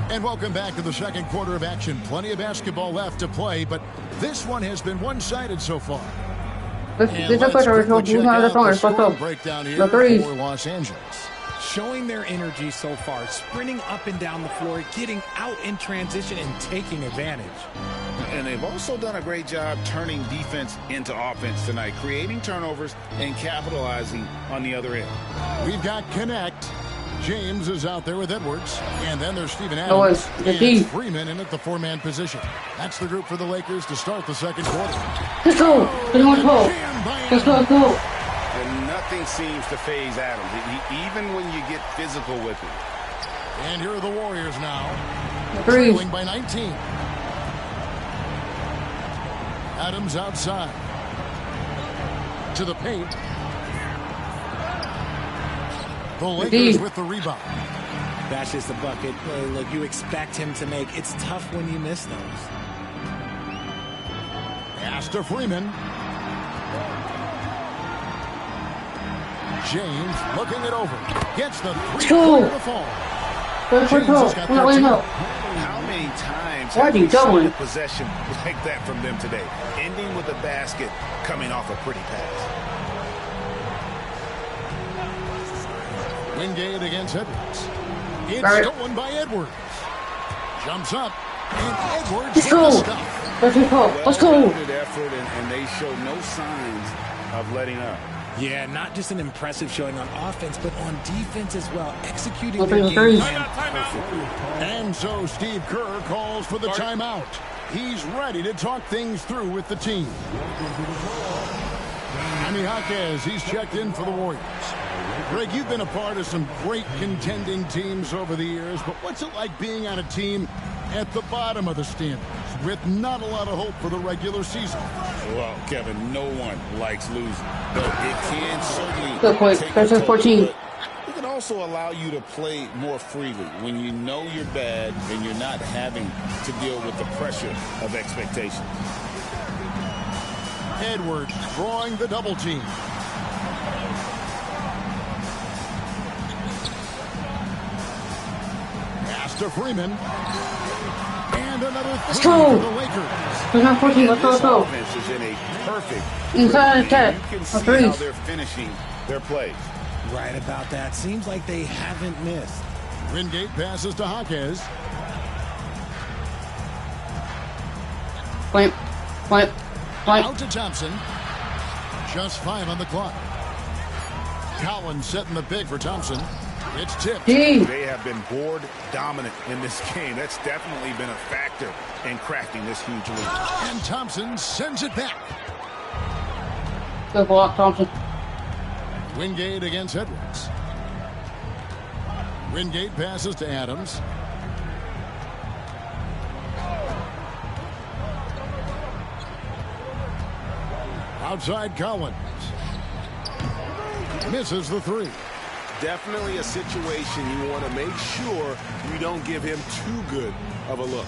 And welcome back to the second quarter of action. Plenty of basketball left to play, but this one has been one-sided so far. Let's quickly check out the scoring breakdown here the threes. for Los Angeles. Showing their energy so far, sprinting up and down the floor, getting out in transition and taking advantage. And they've also done a great job turning defense into offense tonight, creating turnovers and capitalizing on the other end. We've got Connect. James is out there with Edwards. And then there's Steven Adams and Freeman in at the four-man position. That's the group for the Lakers to start the second quarter. Let's go. Let's go, let's go. And nothing seems to faze Adams, even when you get physical with him. And here are the Warriors now. Trailing by 19. Adams outside. To the paint. The Lakers with the rebound. That's just a bucket. Look, you expect him to make. It's tough when you miss those. Pass to Freeman. James looking it over. Gets the three-pointer to fall. James has got 13. How many times have we seen a possession like that from them today? Ending with a basket, coming off a pretty pass. Wingate against Edwards. It's stolen by Edwards. Jumps up. And Edwards Let's go. Let's go. Effort, and they show no signs of letting up. Yeah, not just an impressive showing on offense, but on defense as well. Executing their game plan perfectly. And so Steve Kerr calls for the timeout. He's ready to talk things through with the team. Jaime Jaquez, he's checked in for the Warriors. Greg, you've been a part of some great contending teams over the years, but what's it like being on a team at the bottom of the standings with not a lot of hope for the regular season? Well, Kevin, no one likes losing, but it can certainly take a toll, 14. It can also allow you to play more freely when you know you're bad and you're not having to deal with the pressure of expectations. Edwards drawing the double team. Pass to Freeman. And another three for the Lakers. Let's go, 14. Let's go, let's go. Offense is in a perfect inside attack. You can see how they're finishing their plays. Right about that. Seems like they haven't missed. Wingate passes to Jaquez. Point. Out to Thompson. Just 5 on the clock. Collins setting the pick for Thompson. It's tipped. They have been board dominant in this game. That's definitely been a factor in cracking this huge lead. And Thompson sends it back. Good block, Thompson. Wingate against Edwards. Wingate passes to Adams. Outside Collins. Misses the three. Definitely a situation you want to make sure you don't give him too good of a look.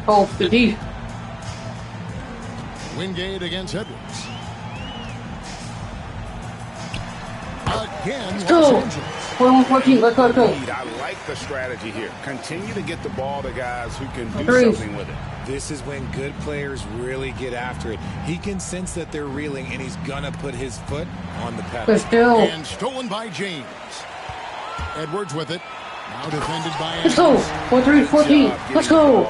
Oh, the D. Wingate against Edwards. Again, let's go. 14, let's go. I like the strategy here. Continue to get the ball to guys who can do something with it. This is when good players really get after it. He can sense that they're reeling, and he's going to put his foot on the pedal. And stolen by James. Edwards with it. Now defended by Adams. Let's go. 14. Let's go.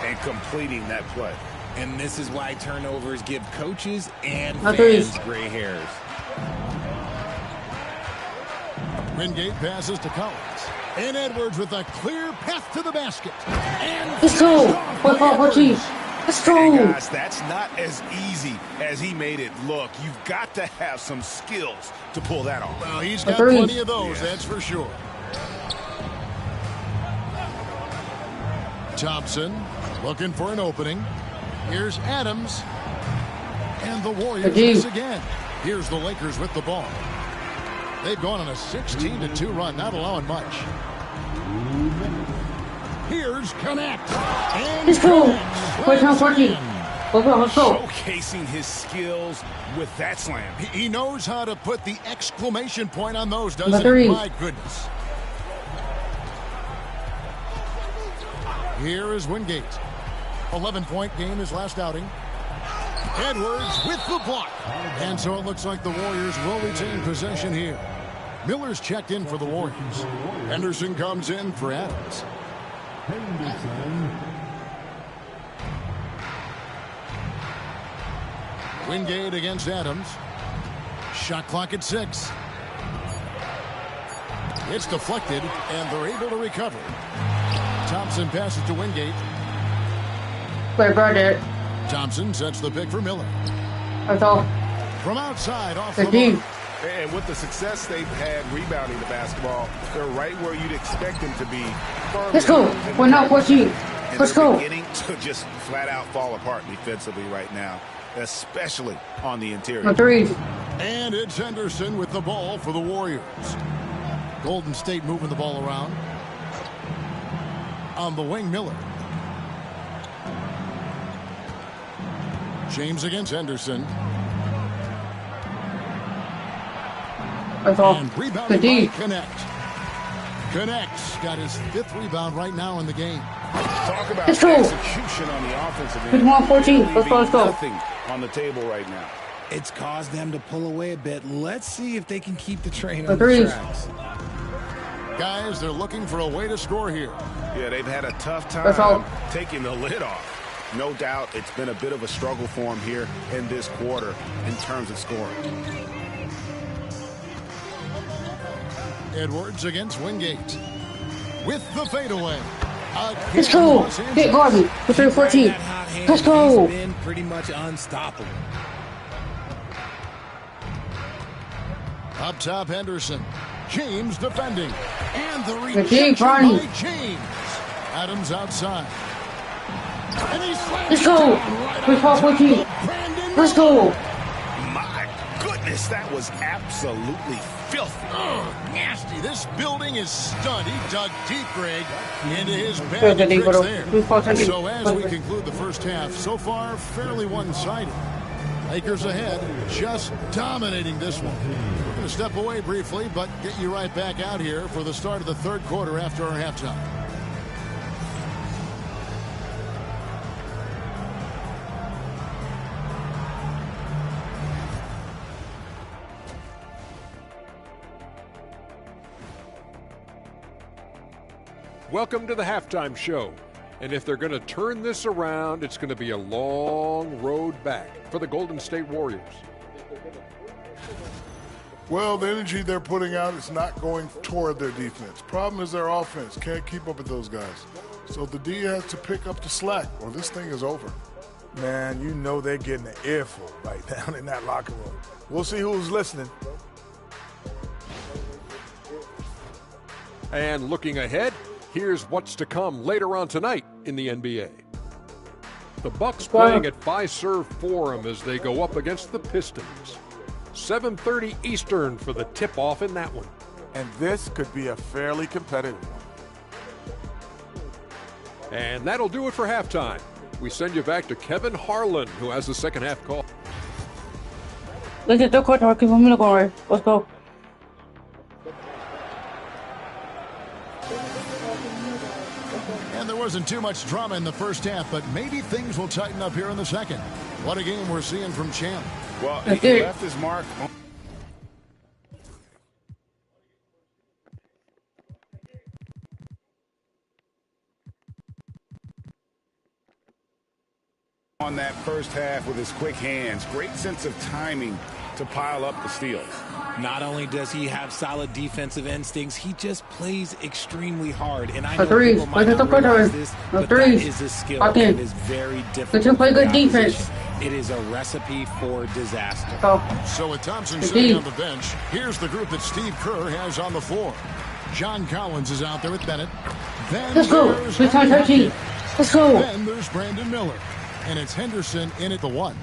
And completing that play. And this is why turnovers give coaches and fans gray hairs. Wingate passes to Collins. And Edwards with a clear path to the basket. And let's go. 14. Let's go. And guys, that's not as easy as he made it look. You've got to have some skills to pull that off. Well, he's got plenty of those, that's for sure. Thompson looking for an opening. Here's Adams. And the Warriors miss again. Here's the Lakers with the ball. They've gone on a 16-2 run, not allowing much. Here's Connect. Let's go. First down 14. Let's go. Showcasing his skills with that slam. He knows how to put the exclamation point on those, doesn't he? My goodness. Here is Wingate. 11-point game his last outing. Edwards with the block. And so it looks like the Warriors will retain possession here. Miller's checked in for the Warriors. Henderson comes in for Adams. Wingate against Adams. Shot clock at 6. It's deflected, and they're able to recover. Thompson passes to Wingate. Where brought it? Thompson sets the pick for Miller. That's all. From outside, off the mark. And with the success they've had rebounding the basketball, they're right where you'd expect them to be. Let's go. We're not 14. Let's go. Beginning to just flat out fall apart defensively right now, especially on the interior. And it's Henderson with the ball for the Warriors. Golden State moving the ball around. On the wing, Miller. James against Henderson. And rebounded by Connect. Connect's got his 5th rebound right now in the game. Talk about execution on the offensive end. 14. Let's go. Nothing on the table right now. It's caused them to pull away a bit. Let's see if they can keep the train on the tracks. Guys, they're looking for a way to score here. Yeah, they've had a tough time taking the lid off. No doubt it's been a bit of a struggle for them here in this quarter in terms of scoring. Edwards against Wingate. With the fadeaway. Let's go. Hit Garvey for 3-14. Let's go. He's been pretty much unstoppable. Up top, Henderson. James defending. And the rejection by James. Adams outside. And he slams Let's go. Right 14. Let's go. My goodness, that was absolutely filthy. Nasty. This building is stunned. He dug deep, Greg, into his bag of tricks there. So as we conclude the first half, so far fairly one-sided. Lakers ahead, just dominating this one. We're going to step away briefly, but get you right back out here for the start of the third quarter after our halftime. Welcome to the halftime show. And if they're going to turn this around, it's going to be a long road back for the Golden State Warriors. Well, the energy they're putting out is not going toward their defense. Problem is their offense can't keep up with those guys. So the D has to pick up the slack or this thing is over. Man, you know they're getting an earful right down in that locker room. We'll see who's listening. And looking ahead, here's what's to come later on tonight in the NBA. The Bucks playing at Fiserv Forum as they go up against the Pistons. 7:30 Eastern for the tip-off in that one. And this could be a fairly competitive one. And that'll do it for halftime. We send you back to Kevin Harlan, who has the second half call. Let's get the court. Let's go. And there wasn't too much drama in the first half, but maybe things will tighten up here in the second. What a game we're seeing from Champ. Well, he left his mark on that first half with his quick hands. Great sense of timing to pile up the steals. Not only does he have solid defensive instincts, he just plays extremely hard. And I know people might not realize this, but that is a skill that is very difficult. But play good defense. It is a recipe for disaster. So with Thompson sitting on the bench, here's the group that Steve Kerr has on the floor. John Collins is out there with Bennett. Then let's go. Let's go. Then there's Brandon Miller. And it's Henderson in at the 1.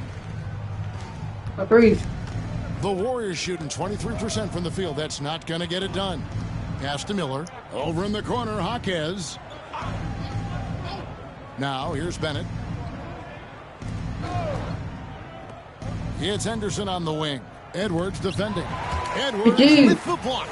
The Warriors shooting 23% from the field. That's not going to get it done. Pass to Miller. Over in the corner, Jaquez. Now, here's Bennett. It's Henderson on the wing. Edwards defending. Edwards with the block.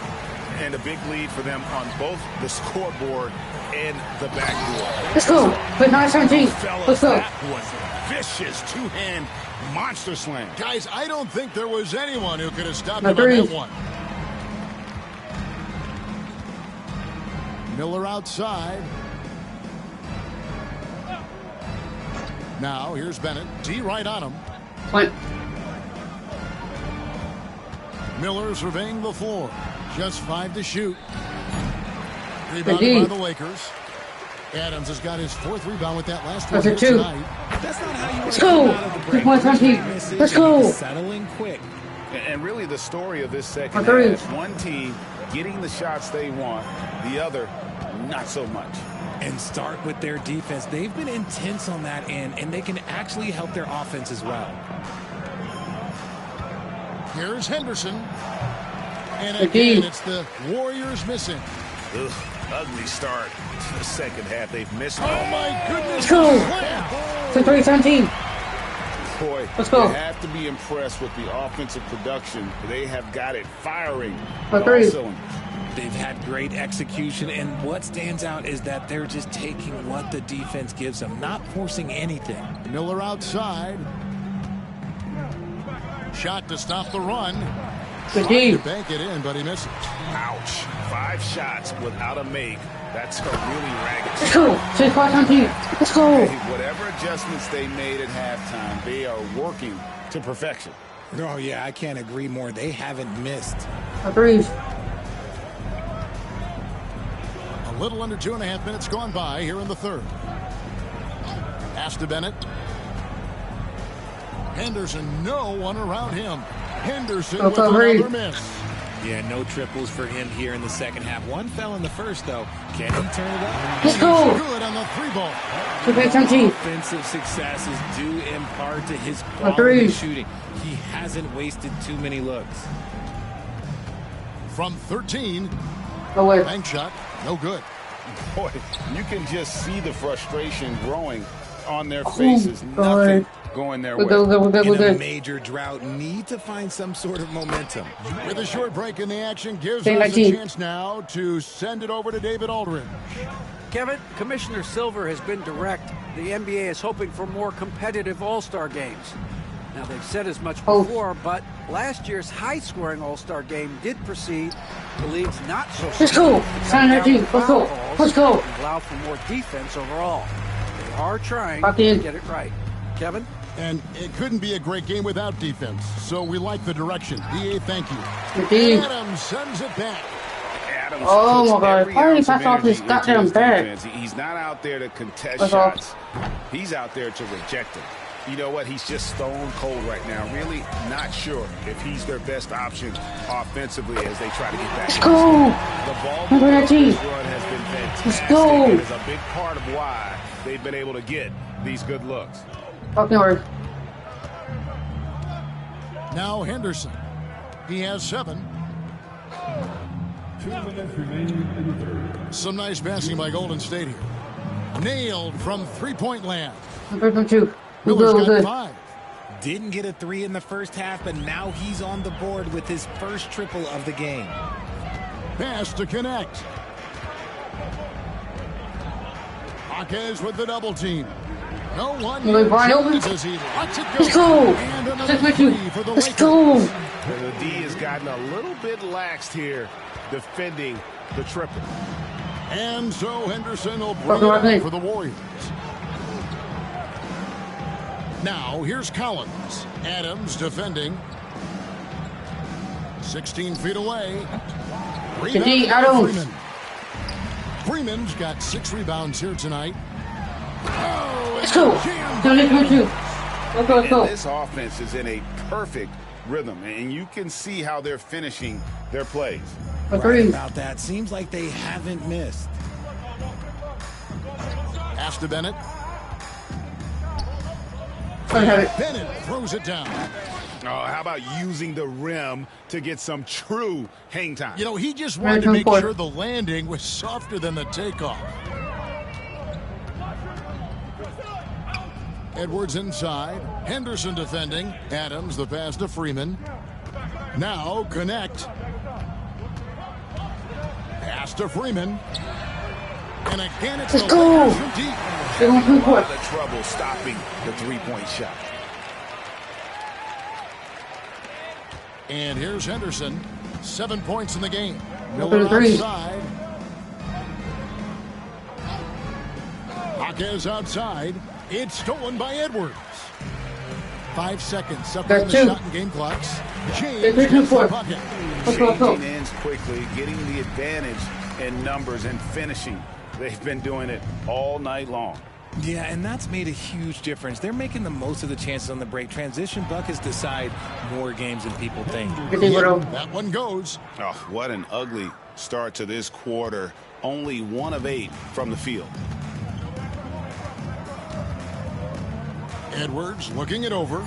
And a big lead for them on both the scoreboard and the backboard. Let's go. But 9-17. Let's go. That was a vicious two-hand monster slam. Guys, I don't think there was anyone who could have stopped him on that one. Miller outside. Now, here's Bennett. D right on him. What? Miller surveying the floor. Just 5 to shoot. Rebounded by the Lakers. Adams has got his 4th rebound with that last one tonight. That's not how you Let's go. Let's go. Settling quick. And really the story of this second half, one team getting the shots they want, the other not so much. And start with their defense. They've been intense on that end, and they can actually help their offense as well. Here's Henderson. And again, it's the Warriors missing. Ugh, ugly start to the second half. They've missed. Oh, my goodness. Let's go. 3-17. Boy, let's go. They have to be impressed with the offensive production. They have got it firing. They've had great execution, and what stands out is that they're just taking what the defense gives them, not forcing anything. Miller outside. Shot to stop the run. Trying to bank it in, but he misses. Ouch. 5 shots without a make. That's a really ragged. Let's go. 6-5-17. Let's go. Whatever adjustments they made at halftime, they are working to perfection. Oh, yeah, I can't agree more. They haven't missed. Agreed. A little under 2.5 minutes gone by here in the third. Pass to Bennett. Henderson, no one around him. Henderson with another miss. Yeah, no triples for him here in the second half. One fell in the first, though. Can he turn it up? Let's go. Good on the 3-ball. Offensive success is due in part to his quality shooting. He hasn't wasted too many looks. From 13. No way. Bank shot. No good. Boy, you can just see the frustration growing on their faces. Nothing going their way. In a major drought, need to find some sort of momentum. With a short break in the action, gives us a chance now to send it over to David Aldridge. Kevin, Commissioner Silver has been direct. The NBA is hoping for more competitive All-Star games. Now, they've said as much before, but last year's high-scoring All-Star game did proceed. The league's not so Let's go. Let's go. Let's go. Allow for more defense overall. They are trying to get it right. Kevin? And it couldn't be a great game without defense, so we like the direction. DA, thank you. Adams sends it back. Adams oh my God! Why did he pass off this goddamn bag? He's not out there to contest shots. He's out there to reject them. You know what? He's just stone cold right now. Really not sure if he's their best option offensively as they try to get back. Let's go. The ball run has been fantastic. Let's go. It is a big part of why they've been able to get these good looks. Fucking word. Now Henderson. He has 7. 2 minutes remaining in the third. Some nice passing by Golden State here. Nailed from 3-point land. 3-2. Miller's got 5. Didn't get a 3 in the first half, but now he's on the board with his first triple of the game. Pass to connect. Jaquez with the double team. No one as he lets it go. Let's go. And another 3 for the Lakers. Let's go. The D has gotten a little bit laxed here defending the triple. And so Henderson will bring it up for the Warriors. Now, here's Collins. Adams defending. 16 feet away. Adams. Freeman's got 6 rebounds here tonight. Oh, let's go. Let's go. This offense is in a perfect rhythm, and you can see how they're finishing their plays. Right about that. Seems like they haven't missed. Pass to Bennett. Bennett throws it down. Oh, how about using the rim to get some true hang time? You know, he just wanted to make sure the landing was softer than the takeoff. Edwards inside. Henderson defending. Adams, the pass to Freeman. Now connect. Pass to Freeman. And again, it's Let's go. From deep. A lot of trouble stopping the three-point shot. And here's Henderson. 7 points in the game. Miller outside. Jaquez outside. It's stolen by Edwards. 5 seconds separating the shot and game clocks. James gets the bucket. Changing ends quickly, getting the advantage in numbers and finishing. They've been doing it all night long. Yeah, and that's made a huge difference. They're making the most of the chances on the break. Transition buckets decide more games than people think. That one goes. Oh, what an ugly start to this quarter. Only 1 of 8 from the field. Edwards looking it over.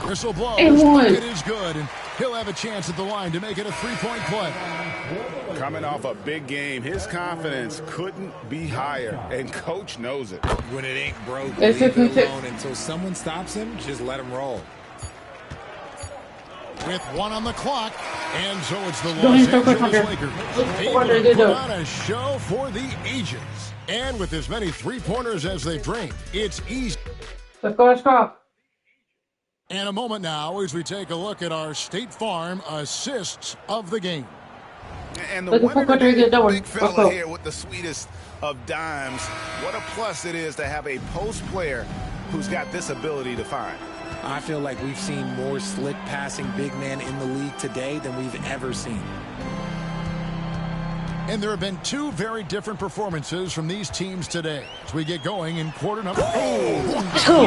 Whistle blows. It is good, and he'll have a chance at the line to make it a 3-point play. Coming off a big game, his confidence couldn't be higher, and coach knows it. When it ain't broke, leave it alone until someone stops him. Just let him roll. With 1 on the clock, and so it's the Los Angeles Lakers. Able to put on a show for the ages, and with as many three-pointers as they've drained, it's easy. Let's go, let's go. And a moment now as we take a look at our State Farm assists of the game. And the winner today, big fella here with the sweetest of dimes. What a plus it is to have a post player who's got this ability to find. I feel like we've seen more slick passing big man in the league today than we've ever seen. And there have been 2 very different performances from these teams today as we get going in quarter number. Let's go.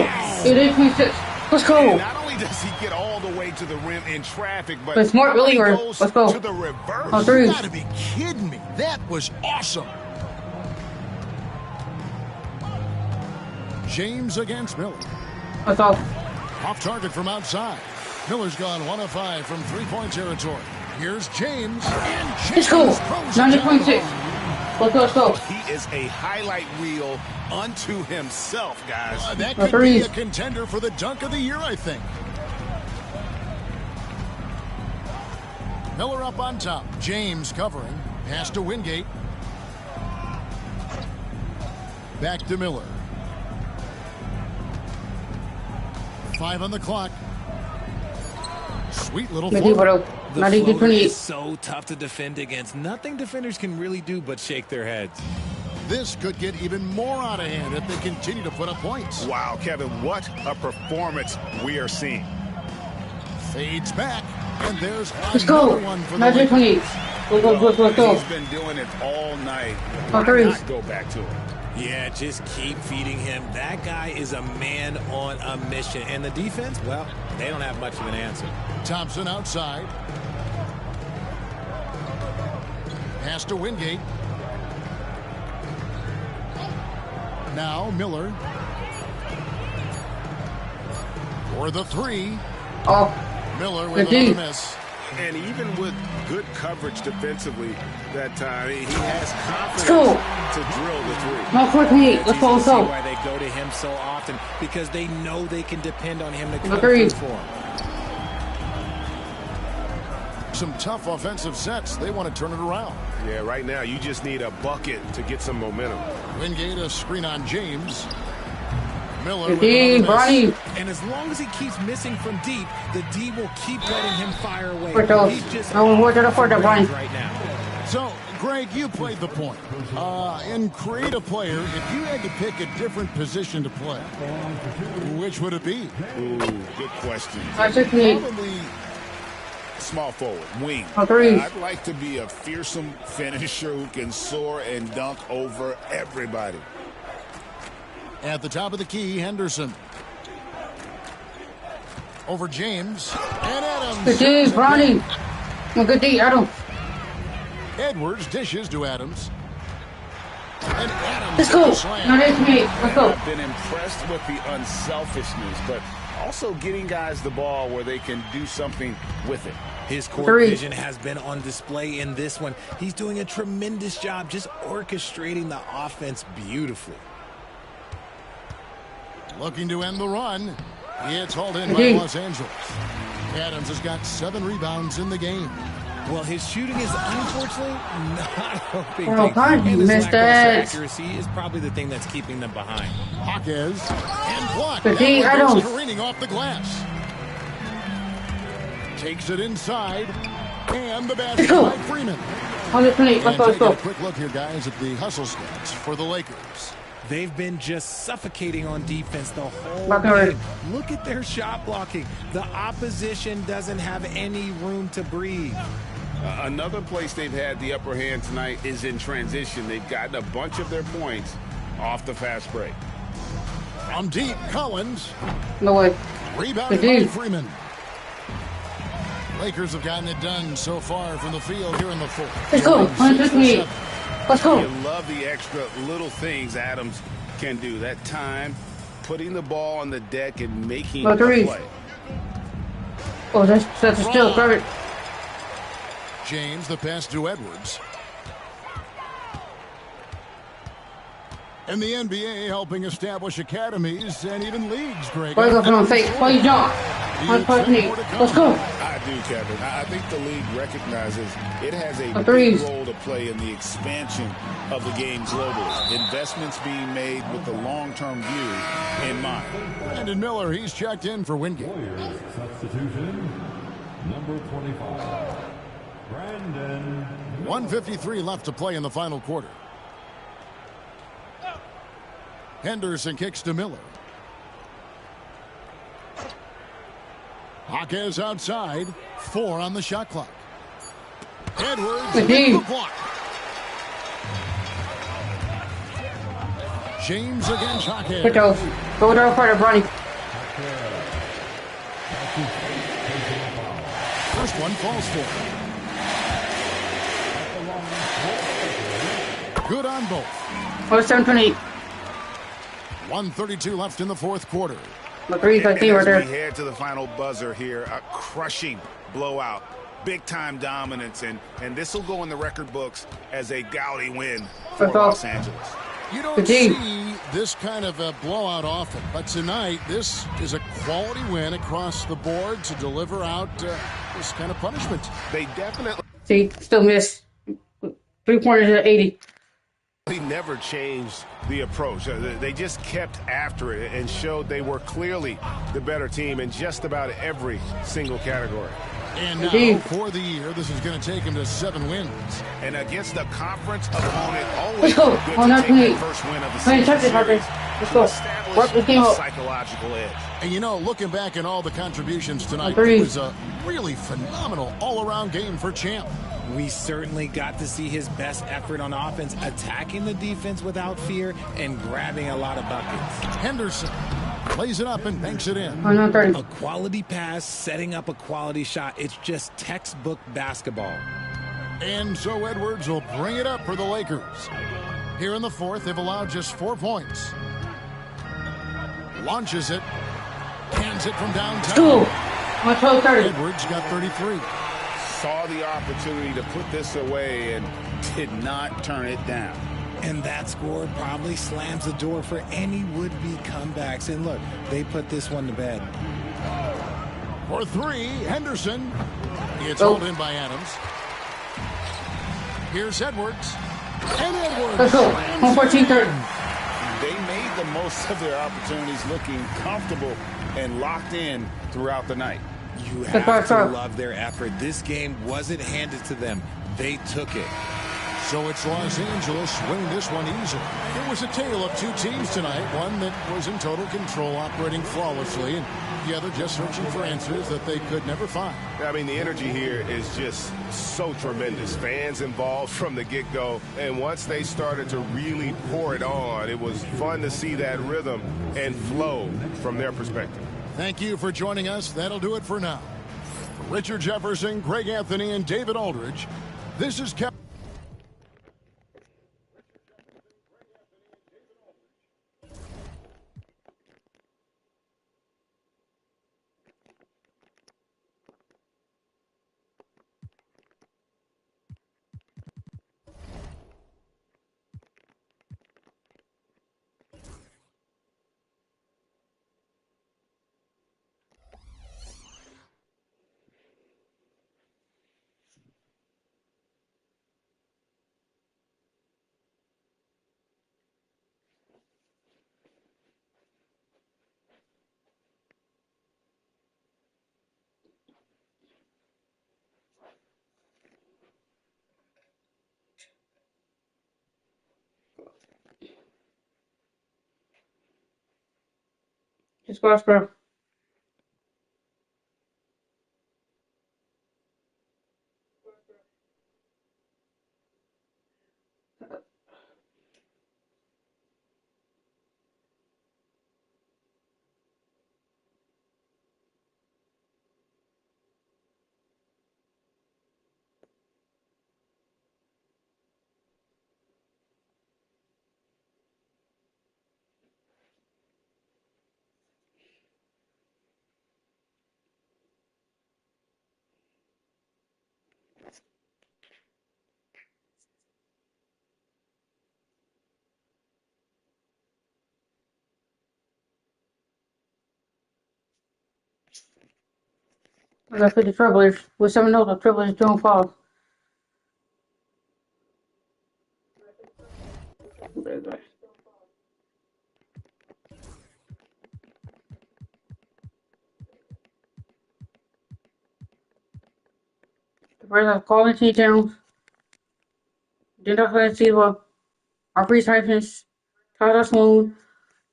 Let's go. And not only does he get all the way to the rim in traffic, but smart really goes let's go. to the reverse. You gotta be kidding me. That was awesome. James against Miller. Let's go. Off target from outside. Miller's gone 1 of 5 from 3-point territory. Here's James. And James let's go. 90.6. Let's go. He is a highlight reel unto himself, guys. That could be a contender for the dunk of the year, I think. Miller up on top. James covering. Pass to Wingate. Back to Miller. 5 on the clock. Sweet little float. The float is so tough to defend against. Nothing defenders can really do but shake their heads. This could get even more out of hand if they continue to put up points. Wow, Kevin, what a performance we are seeing. Fades back, and there's another one for the Lakers. Let's go. He's been doing it all night. Why not go back to it? Yeah, just keep feeding him. That guy is a man on a mission. And the defense, well, they don't have much of an answer. Thompson outside. Pass to Wingate. Now Miller. For the 3. Oh. Miller with another miss. And even with good coverage defensively that time, he has confidence to drill the 3. Not quick me. Let's go. See why they go to him so often, because they know they can depend on him to come through for him. Some tough offensive sets. They want to turn it around. Yeah, right now you just need a bucket to get some momentum. Wingate a screen on James. Miller and as long as he keeps missing from deep, the D will keep letting him fire away. He's just right now. So, Greg, you played the point. In creative player, if you had to pick a different position to play, which would it be? Ooh, good question. Probably small forward, wing. I'd like to be a fearsome finisher who can soar and dunk over everybody. At the top of the key, Henderson. Over James. And Adams. Good D, Bronny. Good D, Adams. Edwards dishes to Adams. And Adams Let's go. slam. No, that's me. Let's go. I've been impressed with the unselfishness, but also getting guys the ball where they can do something with it. His court vision has been on display in this one. He's doing a tremendous job just orchestrating the offense beautifully. Looking to end the run. It's hauled in by Los Angeles. Adams has got 7 rebounds in the game. Well, his shooting is unfortunately not a big thing. And his missed lackluster accuracy is probably the thing that's keeping them behind. Jaquez and blocked. Adams careening off the glass. Takes it inside. And the basket by Freeman. Let's go. A quick look here, guys, at the hustle stats for the Lakers. They've been just suffocating on defense the whole game. Look at their shot blocking. The opposition doesn't have any room to breathe. Another place they've had the upper hand tonight is in transition. They've gotten a bunch of their points off the fast break. From deep, Collins. No way. Rebounded by Freeman. Lakers have gotten it done so far from the field here in the fourth. Let's go. Let's go. You love the extra little things Adams can do. That time, putting the ball on the deck and making a play. Oh, that's a steal. Grab it. James, the pass to Edwards. And the NBA helping establish academies and even leagues, Greg. Let's go. I do, Kevin. I think the league recognizes it has a big role to play in the expansion of the game globally. Investments being made with the long-term view in mind. Brandon Miller, he's checked in for Wingate. Warriors substitution, number 25, Brandon. 1:53 left to play in the final quarter. Henderson kicks to Miller. Jaquez outside. 4 on the shot clock. Edwards with the block. James against Jaquez. Go down for the Bronny. First one falls for. Good on both. 7:28. 1:32 left in the fourth quarter. As we head to the final buzzer here, a crushing blowout, big-time dominance, and this will go in the record books as a gaudy win for Los Angeles. You don't see this kind of a blowout often, but tonight this is a quality win across the board to deliver out this kind of punishment. They definitely still missed 3 pointers at 80. They never changed the approach. They just kept after it and showed they were clearly the better team in just about every single category. And now, for the year, this is going to take him to 7 wins. And against a conference opponent, always good to take that first win of the season. Let's go. Work this game up. Psychological edge. And you know, looking back at all the contributions tonight, it was a really phenomenal all-around game for Champ. We certainly got to see his best effort on offense, attacking the defense without fear and grabbing a lot of buckets. Henderson plays it up and banks it in. A quality pass, setting up a quality shot. It's just textbook basketball. And so Edwards will bring it up for the Lakers. Here in the fourth, they've allowed just 4 points. Launches it. Hands it from downtown. Edwards got 33. Saw the opportunity to put this away and did not turn it down. And that score probably slams the door for any would-be comebacks. And look, they put this one to bed. For 3, Henderson. It's held in by Adams. Here's Edwards. And Edwards. Let's go. 1:14. They made the most of their opportunities, looking comfortable and locked in throughout the night. You have to love their effort. This game wasn't handed to them. They took it. So it's Los Angeles winning this one easily. It was a tale of 2 teams tonight. One that was in total control, operating flawlessly, and the other just searching for answers that they could never find. I mean, the energy here is just so tremendous. Fans involved from the get-go, and once they started to really pour it on, it was fun to see that rhythm and flow from their perspective. Thank you for joining us. That'll do it for now. For Richard Jefferson, Greg Anthony, and David Aldridge, this is Kevin. Just go, bro. I got 50 Trailblazers with 7-0. The Trailblazers don't fall. The first have Colin T. Towns, Denver Silva, Aubrey Typhus, Tyler Sloan,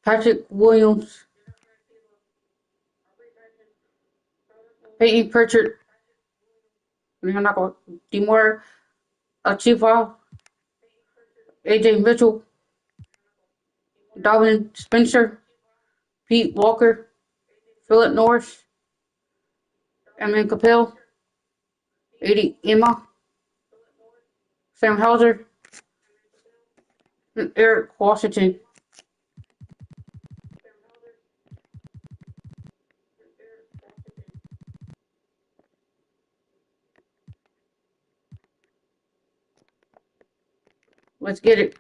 Patrick Williams, Peyton Pritchard, Demore Achieva, AJ Mitchell, Dalvin Spencer, Pete Walker, Philip Norris, Emin Capel, Eddie Emma, Sam Hauser, and Eric Washington. Let's get it.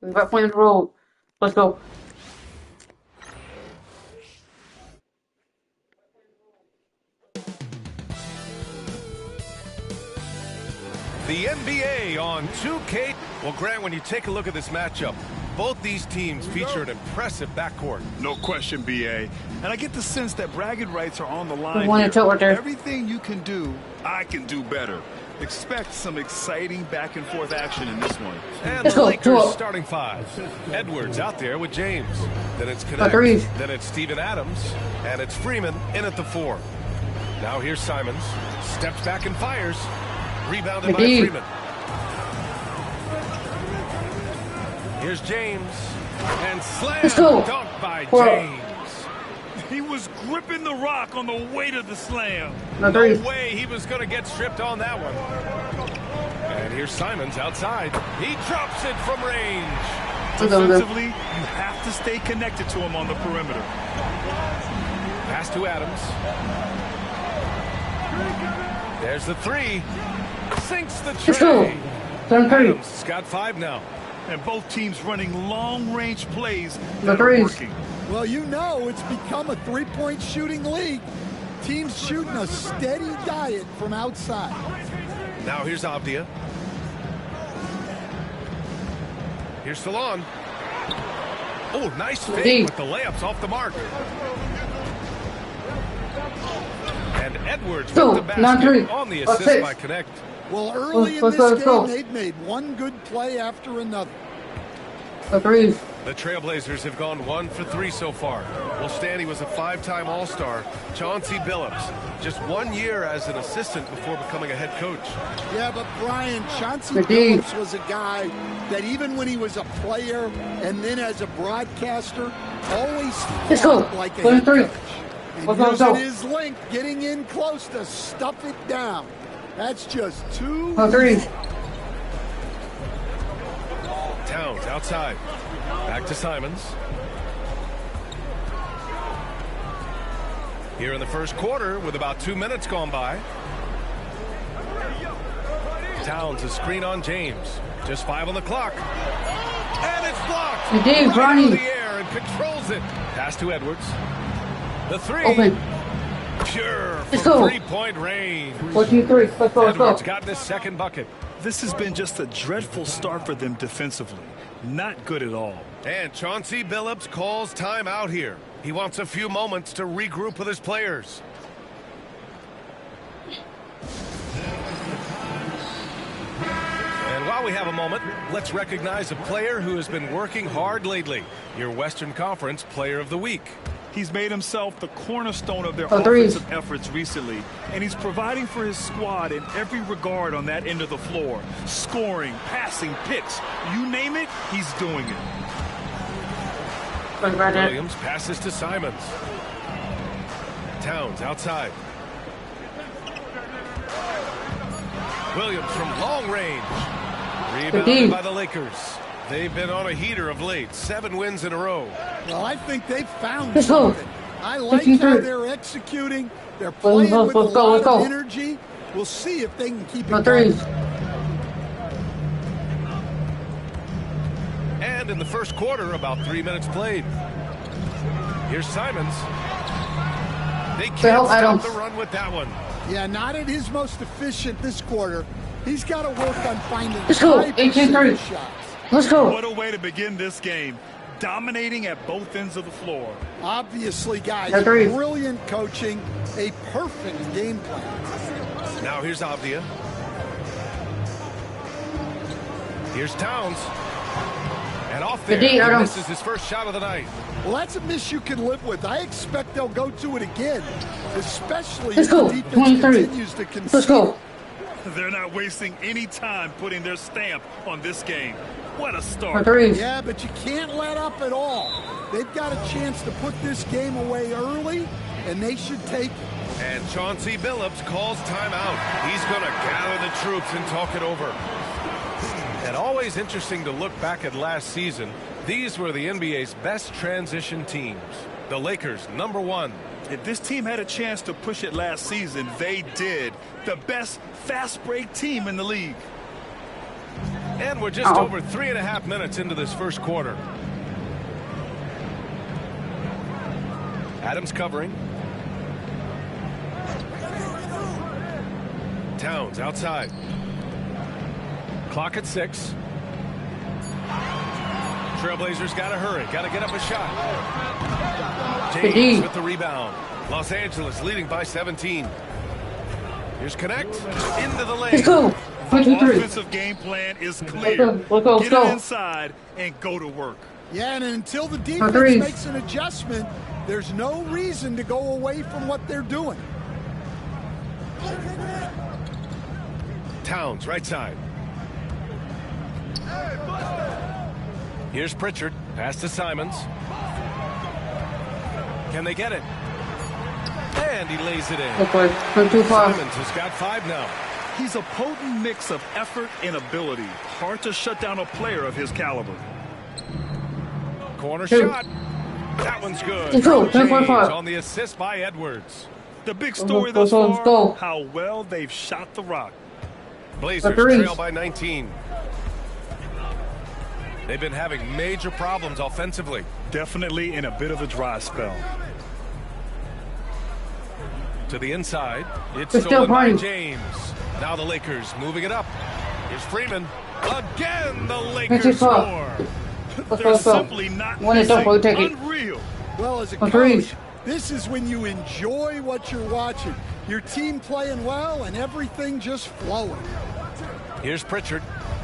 We've got plans to roll. Let's go. The NBA on 2K. Well, Grant, when you take a look at this matchup, both these teams feature an impressive backcourt. No question, BA. And I get the sense that bragging rights are on the line here. Everything you can do, I can do better. Expect some exciting back-and-forth action in this one. And the Lakers starting five. Edwards out there with James. Then it's Connect. Then it's Steven Adams. And it's Freeman in at the 4. Now here's Simons. Steps back and fires. Rebounded by Freeman. Here's James. And slam dunk by James. He was gripping the rock on the weight of the slam. No way he was going to get stripped on that one. And here's Simons outside. He drops it from range. Defensively, you have to stay connected to him on the perimeter. Pass to Adams. There's the 3. Sinks the tray. Adams has got 5 now. And both teams running long-range plays that are working. Well, you know it's become a three-point shooting league. Teams shooting a steady diet from outside. Now here's Avdia. Here's Salon. Oh, nice fake with the layups off the mark. And Edwards with the basket on the assist by Connect. Well, early in this game, they've made one good play after another. The Trailblazers have gone 1 for 3 so far. Well, Stanley was a 5-time All-Star. Chauncey Billups, just 1 year as an assistant before becoming a head coach. Yeah, but Brian, Chauncey Billups was a guy that even when he was a player and then as a broadcaster, always felt like a head coach. And using his length, getting in close to stuff it down. That's just too easy. Towns outside. Back to Simons. Here in the first quarter with about 2 minutes gone by. Towns a screen on James. Just 5 on the clock. And it's blocked. Right into the air and controls it. Pass to Edwards. The 3. Open. Pure from 3-point range. 4-2-3. Let's go. Edwards got his second bucket. This has been just a dreadful start for them defensively. Not good at all. And Chauncey Billups calls time out here. He wants a few moments to regroup with his players. And while we have a moment, let's recognize a player who has been working hard lately. your Western Conference Player of the Week. He's made himself the cornerstone of their offensive efforts recently, and he's providing for his squad in every regard on that end of the floor. Scoring, passing, picks, you name it, he's doing it. Williams passes to Simons. Towns outside. Williams from long range. Rebounded by the Lakers. They've been on a heater of late. 7 wins in a row. Well, I think they've found something. I like how they're executing. They're playing with a lot of energy. We'll see if they can keep it going. And in the first quarter, about 3 minutes played. Here's Simons. They can't stop the run with that one. Yeah, not at his most efficient this quarter. He's got to work on finding Let's go. 18-3. shots. Let's go. What a way to begin this game. Dominating at both ends of the floor. Obviously, guys, brilliant coaching, a perfect game plan. Now here's Avdia. Here's Towns. And off there, he misses his first shot of the night. Well, that's a miss you can live with. I expect they'll go to it again, especially if the defense continues to concede. Let's go. They're not wasting any time putting their stamp on this game. What a start. Yeah, but you can't let up at all. They've got a chance to put this game away early, and they should take it. And Chauncey Billups calls timeout. He's going to gather the troops and talk it over. And always interesting to look back at last season. These were the NBA's best transition teams. The Lakers, #1. If this team had a chance to push it last season, they did. The best fast break team in the league. And we're just over 3.5 minutes into this first quarter. Adams covering. Towns outside. Clock at 6. Trailblazers got to hurry. Got to get up a shot. James with the rebound. Los Angeles leading by 17. Here's Connect. Into the lane. Let's go. The offensive game plan is clear. Get it inside and go to work. Yeah, and until the defense makes an adjustment, there's no reason to go away from what they're doing. Towns, right side. Here's Pritchard. Pass to Simons. Can they get it? And he lays it in. Simons has got 5 now. He's a potent mix of effort and ability. Hard to shut down a player of his caliber. Corner shot. That one's good. James on the assist by Edwards. The big story thus far, how well they've shot the rock. Blazers trail by 19. They've been having major problems offensively. Definitely in a bit of a dry spell. To the inside. It's stolen by James. Now the Lakers moving it up. Here's Freeman. Again, the Lakers score. They're simply not missing. Unreal. Well, as a coach, this is when you enjoy what you're watching. Your team playing well and everything just flowing. Here's Pritchard.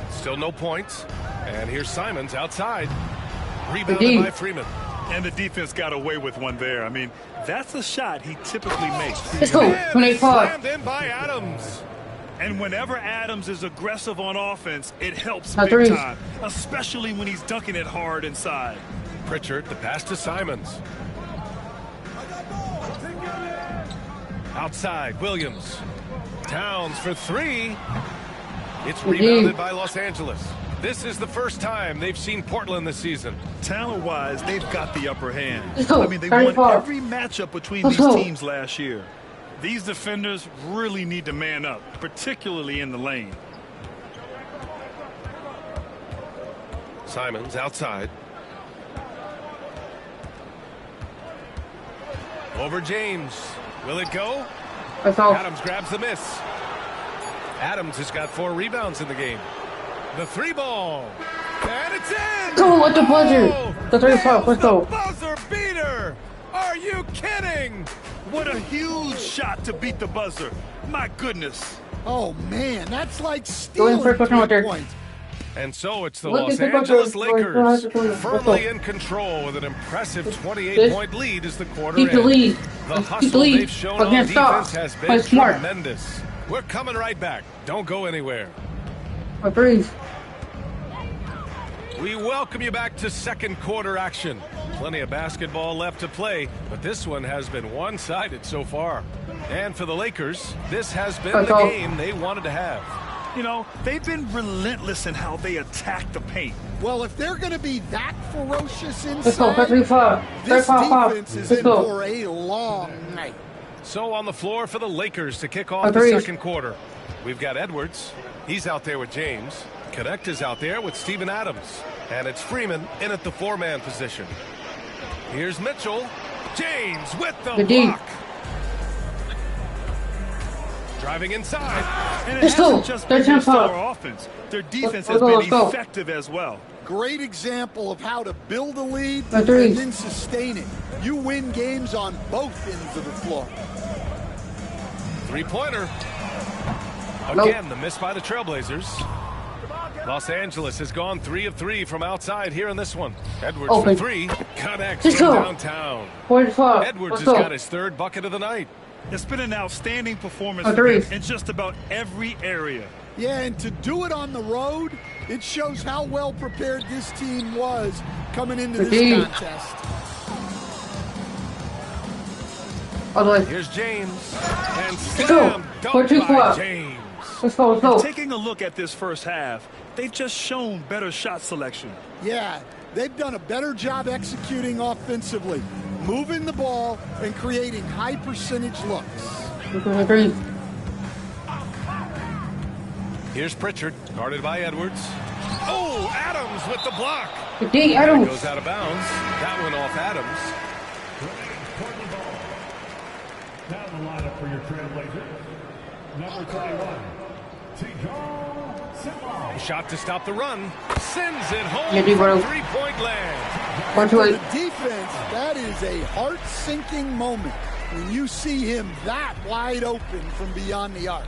Still no points. And here's Simons outside. Rebounded by Freeman. And the defense got away with one there. I mean, that's a shot he typically makes. Let's go. 25. Slammed in by Adams. And whenever Adams is aggressive on offense, it helps big time, especially when he's dunking it hard inside. Pritchard, the pass to Simons. Outside, Williams. Towns for 3. It's rebounded by Los Angeles. This is the first time they've seen Portland this season. Talent-wise, they've got the upper hand. I mean, they won every matchup between these teams last year. These defenders really need to man up, particularly in the lane. Simons outside. Over James. Will it go? Adams grabs the miss. Adams has got 4 rebounds in the game. The 3 ball. And it's in! Go with the buzzer! The 3 pop, let's go. Buzzer beater! Are you kidding? What a huge shot to beat the buzzer. My goodness. Oh, man, that's like stealing 3 points. And so it's the Los Angeles Lakers firmly in control with an impressive 28-point lead as the quarter ends. The hustle they've shown on defense has been tremendous. We're coming right back. Don't go anywhere. We welcome you back to second quarter action. Plenty of basketball left to play, but this one has been one-sided so far. And for the Lakers, this has been the game they wanted to have. You know, they've been relentless in how they attack the paint. Well, if they're going to be that ferocious inside, this defense is in for a long night. So on the floor for the Lakers to kick off the second quarter. We've got Edwards. He's out there with James. Connect is out there with Steven Adams. And it's Freeman in at the four-man position. Here's Mitchell. James with the block. Driving inside. And it hasn't just been their stellar offense. Their defense has been effective as well. Great example of how to build a lead and then sustain it. You win games on both ends of the floor. Three-pointer. Again, the miss by the Trailblazers. Los Angeles has gone 3 of 3 from outside here in this one. Edwards for three. Connects from downtown. Edwards has got his third bucket of the night. It's been an outstanding performance for him in just about every area. Yeah, and to do it on the road, it shows how well prepared this team was coming into this contest. Here's James. And slam dunk by James. And taking a look at this first half, they've just shown better shot selection. Yeah, they've done a better job executing offensively, moving the ball and creating high percentage looks. Here's Pritchard, guarded by Edwards. Oh, Adams with the block. Adams goes out of bounds. That one off Adams. Now the lineup for your Trailblazers. Number 21, shot to stop the run. Sends it home from three-point land. For the defense, that is a heart-sinking moment when you see him that wide open from beyond the arc.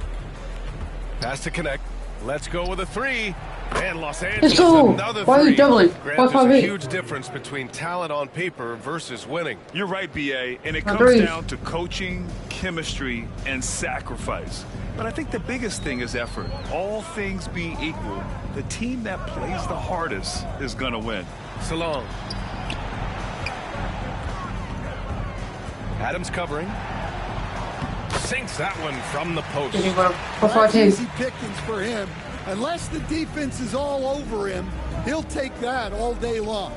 Pass to Connect. Let's go with a three. And Los Angeles, another Why are you doubling? Grant, there's a huge difference between talent on paper versus winning. You're right, BA, and it comes down to coaching, chemistry, and sacrifice. But I think the biggest thing is effort. All things being equal, the team that plays the hardest is going to win. Salong. Adams covering. Sinks that one from the post. That's easy pickings for him. Unless the defense is all over him, he'll take that all day long.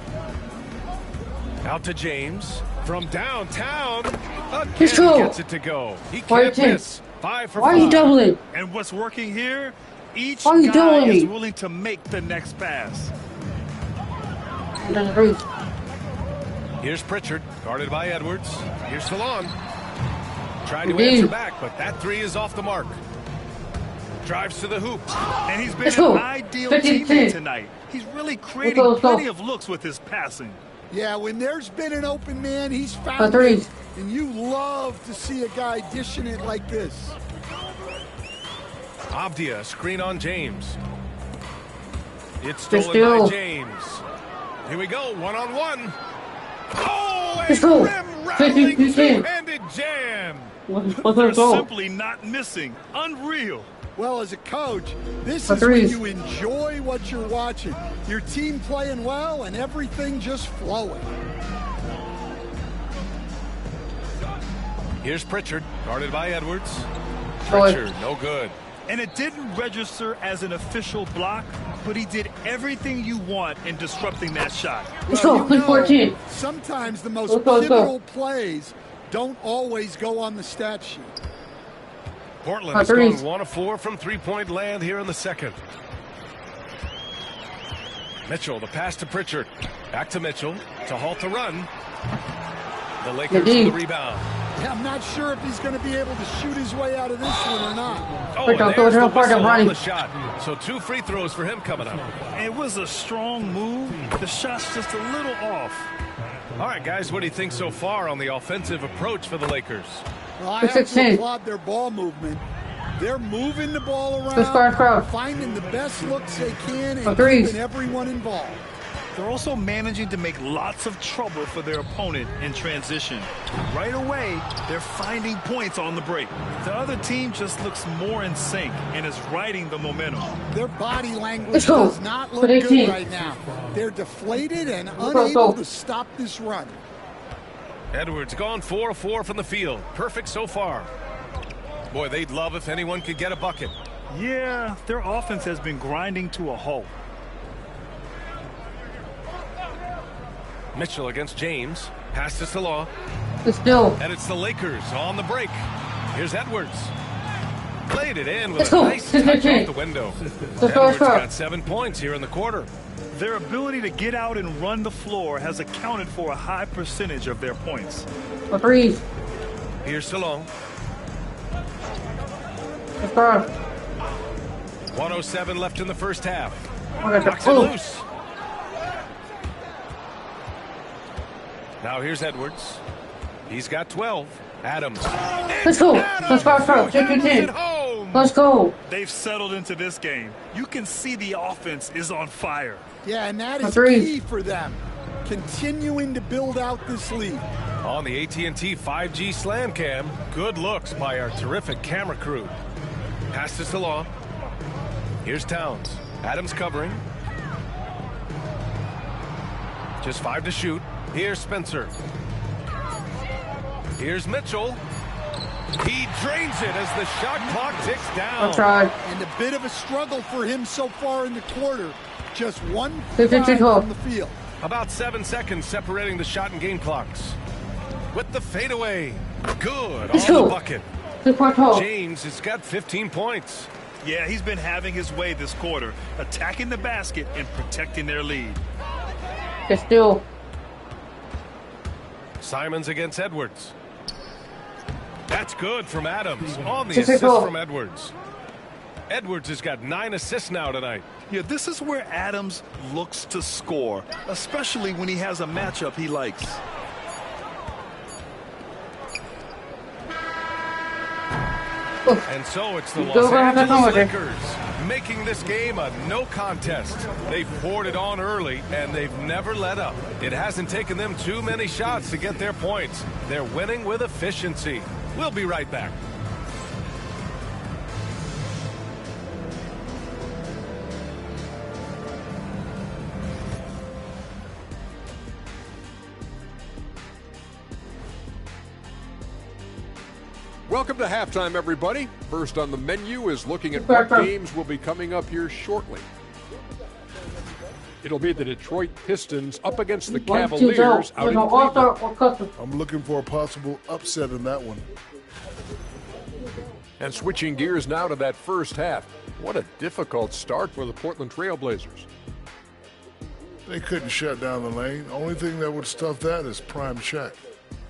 Out to James from downtown. Again gets it to go. He can't miss. 5 for 5. Why are you doubling? And what's working here? Each guy is willing to make the next pass. Here's Pritchard, guarded by Edwards. Here's Salon. Trying to answer back, but that three is off the mark. Drives to the hoop. And he's been an ideal teammate tonight. He's really creating plenty of looks with his passing. Yeah, when there's been an open man, he's found it. And you love to see a guy dishing it like this. Avdia, screen on James. It's stolen by James. Here we go, one-on-one. Oh, a rim-rattling two-handed jam. They're simply not missing. Unreal. Well, as a coach, this is when you enjoy what you're watching. Your team playing well and everything just flowing. Here's Pritchard, guarded by Edwards. Pritchard, no good. And it didn't register as an official block, but he did everything you want in disrupting that shot. Well, sometimes the most pivotal plays don't always go on the stat sheet. Portland has gone 1 of 4 from three-point land here in the second. Mitchell, the pass to Pritchard. Back to Mitchell to halt the run. The Lakers with the rebound. Yeah, I'm not sure if he's going to be able to shoot his way out of this one or not. Oh, and there's the whistle on the shot. So 2 free throws for him coming up. It was a strong move. The shot's just a little off. All right, guys, what do you think so far on the offensive approach for the Lakers? Well, I have to applaud their ball movement. They're moving the ball around, finding the best looks they can, and keeping everyone involved. They're also managing to make lots of trouble for their opponent in transition. Right away, they're finding points on the break. The other team just looks more in sync and is riding the momentum. Their body language does not look good right now. They're deflated and unable to stop this run. Edwards gone 4 of 4 from the field. Perfect so far. Boy, they'd love if anyone could get a bucket. Yeah, their offense has been grinding to a halt. Mitchell against James. Pass to Salah. And it's the Lakers on the break. Here's Edwards. Played it in with a nice touch off the window. Edwards got 7 points here in the quarter. Their ability to get out and run the floor has accounted for a high percentage of their points. Here's Salon. 1:07 left in the first half. Knocks it loose. Now here's Edwards. He's got 12. Adams. Let's go. Let's go. They've settled into this game. You can see the offense is on fire. Yeah, and that is key for them. Continuing to build out this lead. On the AT&T 5G Slam Cam, good looks by our terrific camera crew. Pass to Salah. Here's Towns. Adams covering. Just 5 to shoot. Here's Spencer. Here's Mitchell. He drains it as the shot clock ticks down. And a bit of a struggle for him so far in the quarter. Just 1 foul on the field. About 7 seconds separating the shot and game clocks. With the fadeaway. Good on the bucket. James has got 15 points. Yeah, he's been having his way this quarter, attacking the basket and protecting their lead. Simons against Edwards. That's good from Adams on the assist from Edwards. Edwards has got 9 assists now tonight. Yeah, this is where Adams looks to score, especially when he has a matchup he likes. And so it's the Los Angeles Lakers making this game a no contest. They poured it on early, and they've never let up. It hasn't taken them too many shots to get their points. They're winning with efficiency. We'll be right back. Welcome to halftime, everybody. First on the menu is looking at what games will be coming up here shortly. It'll be the Detroit Pistons up against the Cavaliers out in Cleveland. I'm looking for a possible upset in that one. And switching gears now to that first half. What a difficult start for the Portland Trail Blazers. They couldn't shut down the lane. Only thing that would stuff that is prime Shaq.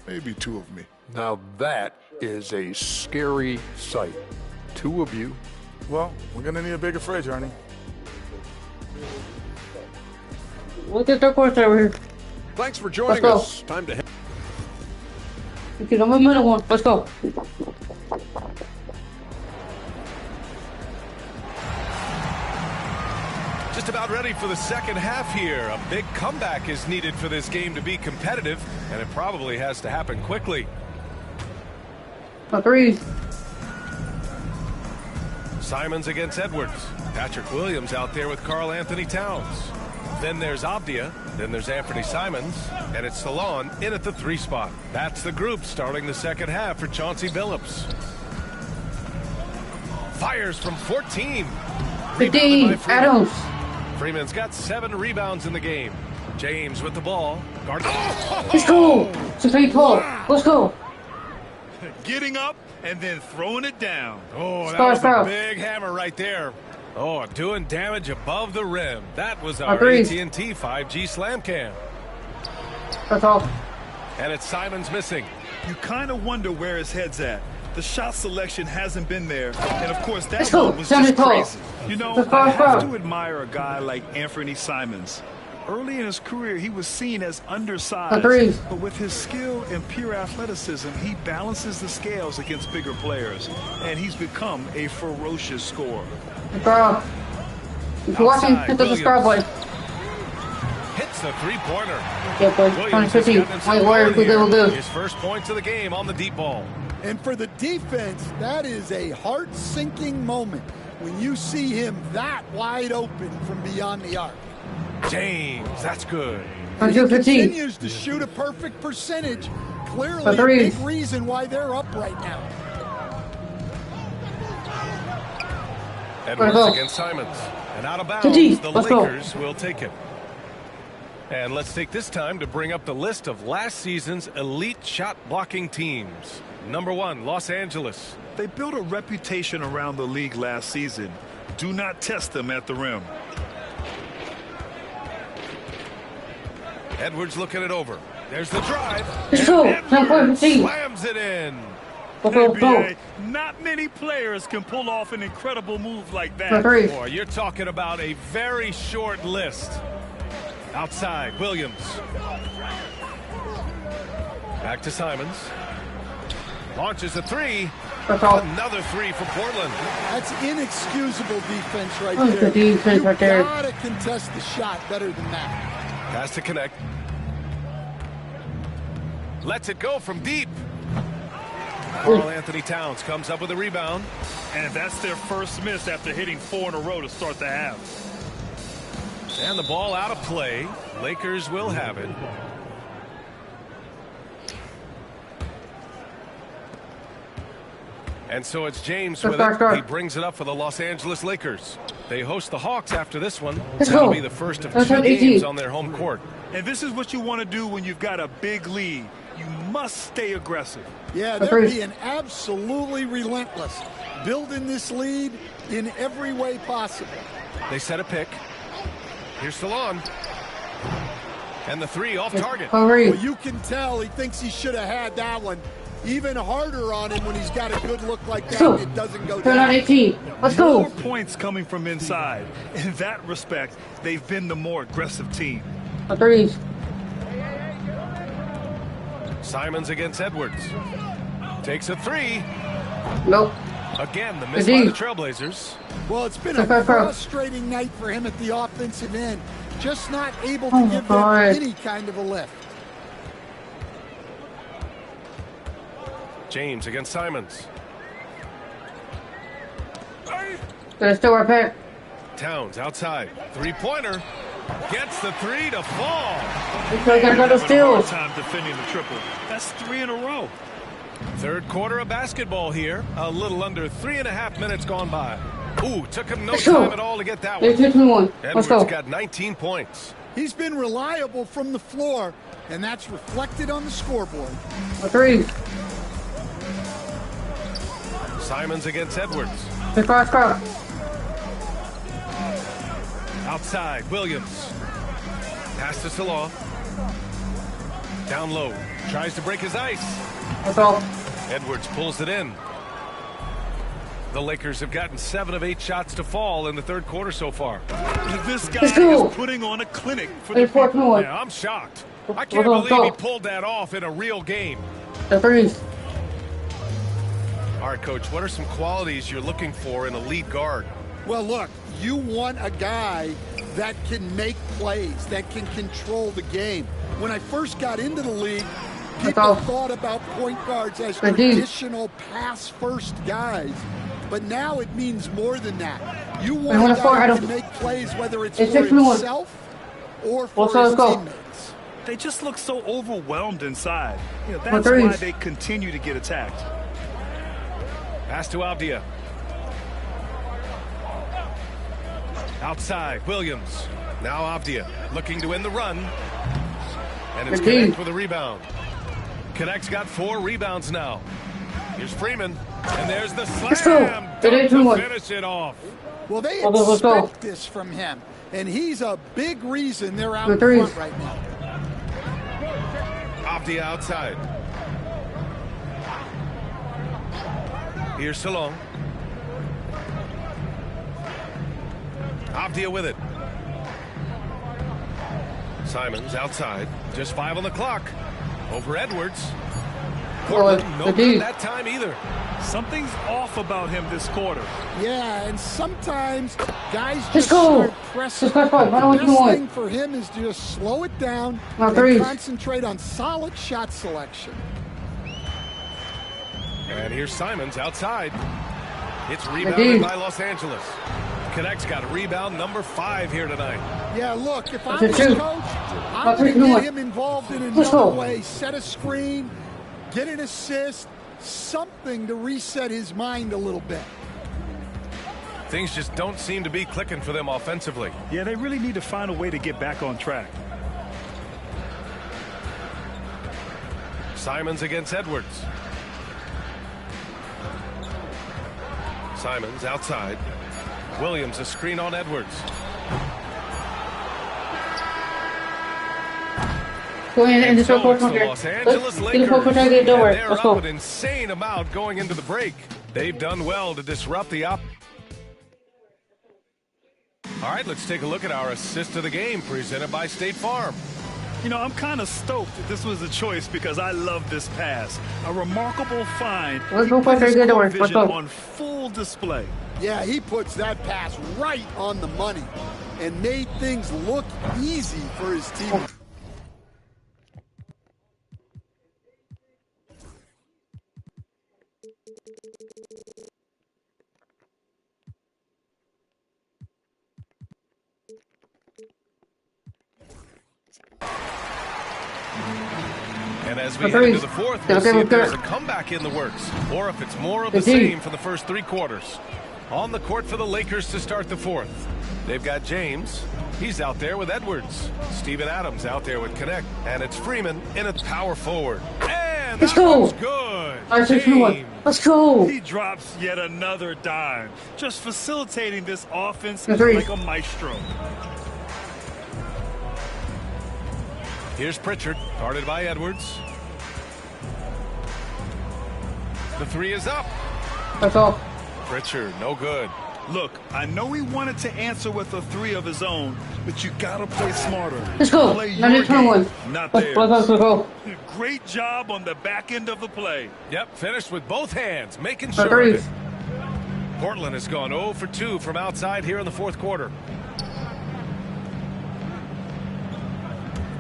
Maybe 2 of me. Now that is a scary sight. 2 of you. Well, we're going to need a bigger fridge, Arnie. Look at the course over here. Thanks for joining us. Time to head. Okay, I'm in the middle one. Let's go. Just about ready for the second half here. A big comeback is needed for this game to be competitive, and it probably has to happen quickly. Simons against Edwards. Patrick Williams out there with Karl Anthony Towns. Then there's Abdia. Then there's Anthony Simons. And it's Salon in at the 3 spot. That's the group starting the second half for Chauncey Billups. Fires from 14. Adams. Freeman's got 7 rebounds in the game. James with the ball. Let's go. Let's go. Getting up and then throwing it down. Oh, that was a big hammer right there. Oh, doing damage above the rim. That was our AT&T 5G Slam Cam. That's all. And it's Simons missing. You kind of wonder where his head's at. The shot selection hasn't been there. And, of course, that one was just crazy. You know, I have to admire a guy like Anthony Simons. Early in his career, he was seen as undersized. But with his skill and pure athleticism, he balances the scales against bigger players. And he's become a ferocious scorer. Bro, if you're watching, hit the subscribe button. Hits the three-pointer. Yeah, boys. 2015. Wait, where we do. His first points of the game on the deep ball. And for the defense, that is a heart-sinking moment when you see him that wide open from beyond the arc. James, that's good. He continues to shoot a perfect percentage. Clearly a big reason why they're up right now. Edwards against Simons. And out of bounds, the Lakers will take it. And let's take this time to bring up the list of last season's elite shot blocking teams. Number 1, Los Angeles. They built a reputation around the league last season. Do not test them at the rim. Edwards looking it over. There's the drive. Edwards slams it in. NBA, not many players can pull off an incredible move like that. Boy, you're talking about a very short list. Outside, Williams. Back to Simons. Launches a three. Another three for Portland. That's inexcusable defense right there. You gotta contest the shot better than that. Has to connect. Lets it go from deep. Karl Anthony Towns comes up with a rebound. And that's their first miss after hitting 4 in a row to start the half. And the ball out of play. Lakers will have it. And so it's James with it. He brings it up for the Los Angeles Lakers. They host the Hawks after this one. That'll be the first of 2 games on their home court. And this is what you want to do when you've got a big lead. You must stay aggressive. Yeah, they're being absolutely relentless. Building this lead in every way possible. They set a pick. Here's Salon. And the three off target. Well, you can tell he thinks he should have had that one. Even harder on him when he's got a good look like that. It doesn't go down. 18. Let's go. More points coming from inside. In that respect, they've been the more aggressive team. Agreed. Simons against Edwards. Takes a three. Nope. Again, the miss by the Trailblazers. Well, it's been a frustrating night for him at the offensive end. Just not able to give them any kind of a lift. James against Simons. There's still a pick. Towns outside. Three-pointer. Gets the three to fall. Time defending the triple. That's 3 in a row. Third quarter of basketball here. A little under 3.5 minutes gone by. Ooh, took him no time at all to get that one. Edwards got 19 points. He's been reliable from the floor, and that's reflected on the scoreboard. Agreed. Simons against Edwards. Outside, Williams. Pass to Salah. Down low. Tries to break his ice. That's all. Edwards pulls it in. The Lakers have gotten 7 of 8 shots to fall in the third quarter so far. This guy is putting on a clinic for the people. Yeah, I'm shocked. I can't believe he pulled that off in a real game. Agreed. All right, Coach, what are some qualities you're looking for in a lead guard? Well, look, you want a guy that can make plays, that can control the game. When I first got into the league, people thought about point guards as traditional pass-first guys. But now it means more than that. You want a guy who can make plays, whether it's for himself or for his teammates. They just look so overwhelmed inside. You know, that's why they continue to get attacked. Pass to Avdia. Outside, Williams. Now Avdia looking to win the run. And it's Connect for the rebound. Connect's got 4 rebounds now. Here's Freeman. And there's the slam. To finish it off. Well, they expect this from him. And he's a big reason they're out in front right now. Avdia outside. Here's Salon. Avdia with it. Simons outside. Just 5 on the clock. Over Edwards. Portland, no good that time either. Something's off about him this quarter. Yeah, and sometimes guys just start pressing. The best thing for him is to just slow it down and concentrate on solid shot selection. And here's Simons outside. It's rebounded by Los Angeles. Connect's got a rebound number 5 here tonight. Yeah, look, if I was coach, I would get him involved in another way. Set a screen, get an assist, something to reset his mind a little bit. Things just don't seem to be clicking for them offensively. Yeah, they really need to find a way to get back on track. Simons against Edwards. Simons outside. Williams a screen on Edwards. Go in and just the Los Angeles Lakers. They're up an insane amount going into the break. They've done well to disrupt the All right, let's take a look at our assist of the game presented by State Farm. You know, I'm kind of stoked that this was a choice because I love this pass. A remarkable find. Let's go for good vision on full display. Yeah, he puts that pass right on the money and made things look easy for his team. And as we head into the fourth, we'll see if there's a comeback in the works, or if it's more of the same for the first 3 quarters. On the court for the Lakers to start the fourth. They've got James. He's out there with Edwards. Steven Adams out there with Connect. And it's Freeman in at power forward. And let's go. Good. Let's go. He drops yet another dime. Just facilitating this offense like a maestro. Here's Pritchard, guarded by Edwards. The 3 is up. That's all. Pritchard, no good. Look, I know he wanted to answer with a 3 of his own, but you gotta play smarter. Let's go. Play your game, not theirs. Let's go. Great job on the back end of the play. Yep, finished with both hands, making sure of it. Portland has gone 0 for 2 from outside here in the fourth quarter.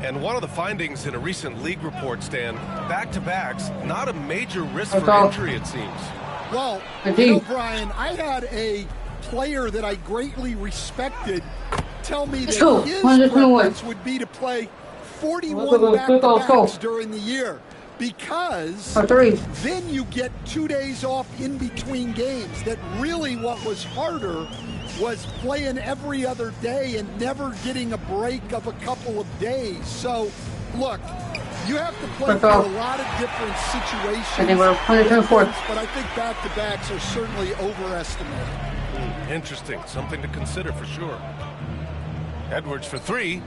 And one of the findings in a recent league report, Stan, back-to-backs, not a major risk for injury, it seems. Well, you know, Brian, I had a player that I greatly respected tell me that his preference would be to play 41 back-to-backs during the year because then you get 2 days off in between games. That really what was harder was playing every other day and never getting a break of a couple of days. So, look, you have to play for a lot of different situations. But I think back-to-backs are certainly overestimated. Interesting. Something to consider for sure. Edwards for 3.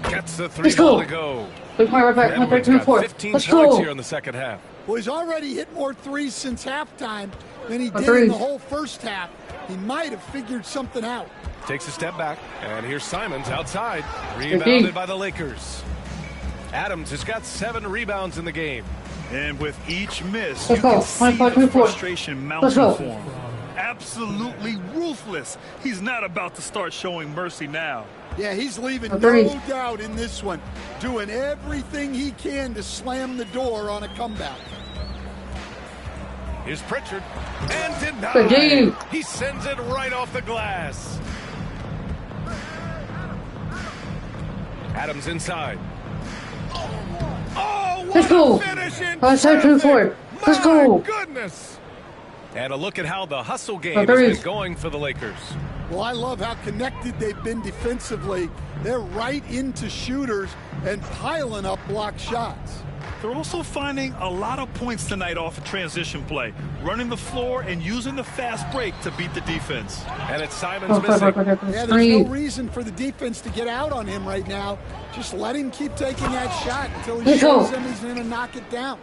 Gets the 3 ball to go. Edwards got 15 points here in the second half. Well, he's already hit more 3s since halftime than he did in the whole first half. He might have figured something out. Takes a step back, and here's Simons outside. Rebounded by the Lakers. Adams has got 7 rebounds in the game. And with each miss, you can see the frustration mounting for him. Absolutely ruthless. He's not about to start showing mercy now. Yeah, he's leaving no doubt in this one. Doing everything he can to slam the door on a comeback. Here's Pritchard. And denied. He sends it right off the glass. Adams inside. Oh, what a finish in traffic. Let's go. Goodness. And a look at how the hustle game has been going for the Lakers. Well, I love how connected they've been defensively. They're right into shooters and piling up block shots. They're also finding a lot of points tonight off of transition play, running the floor and using the fast break to beat the defense. And it's Simons missing. Yeah, there's no reason for the defense to get out on him right now. Just let him keep taking that shot until he shows them he's going to knock it down.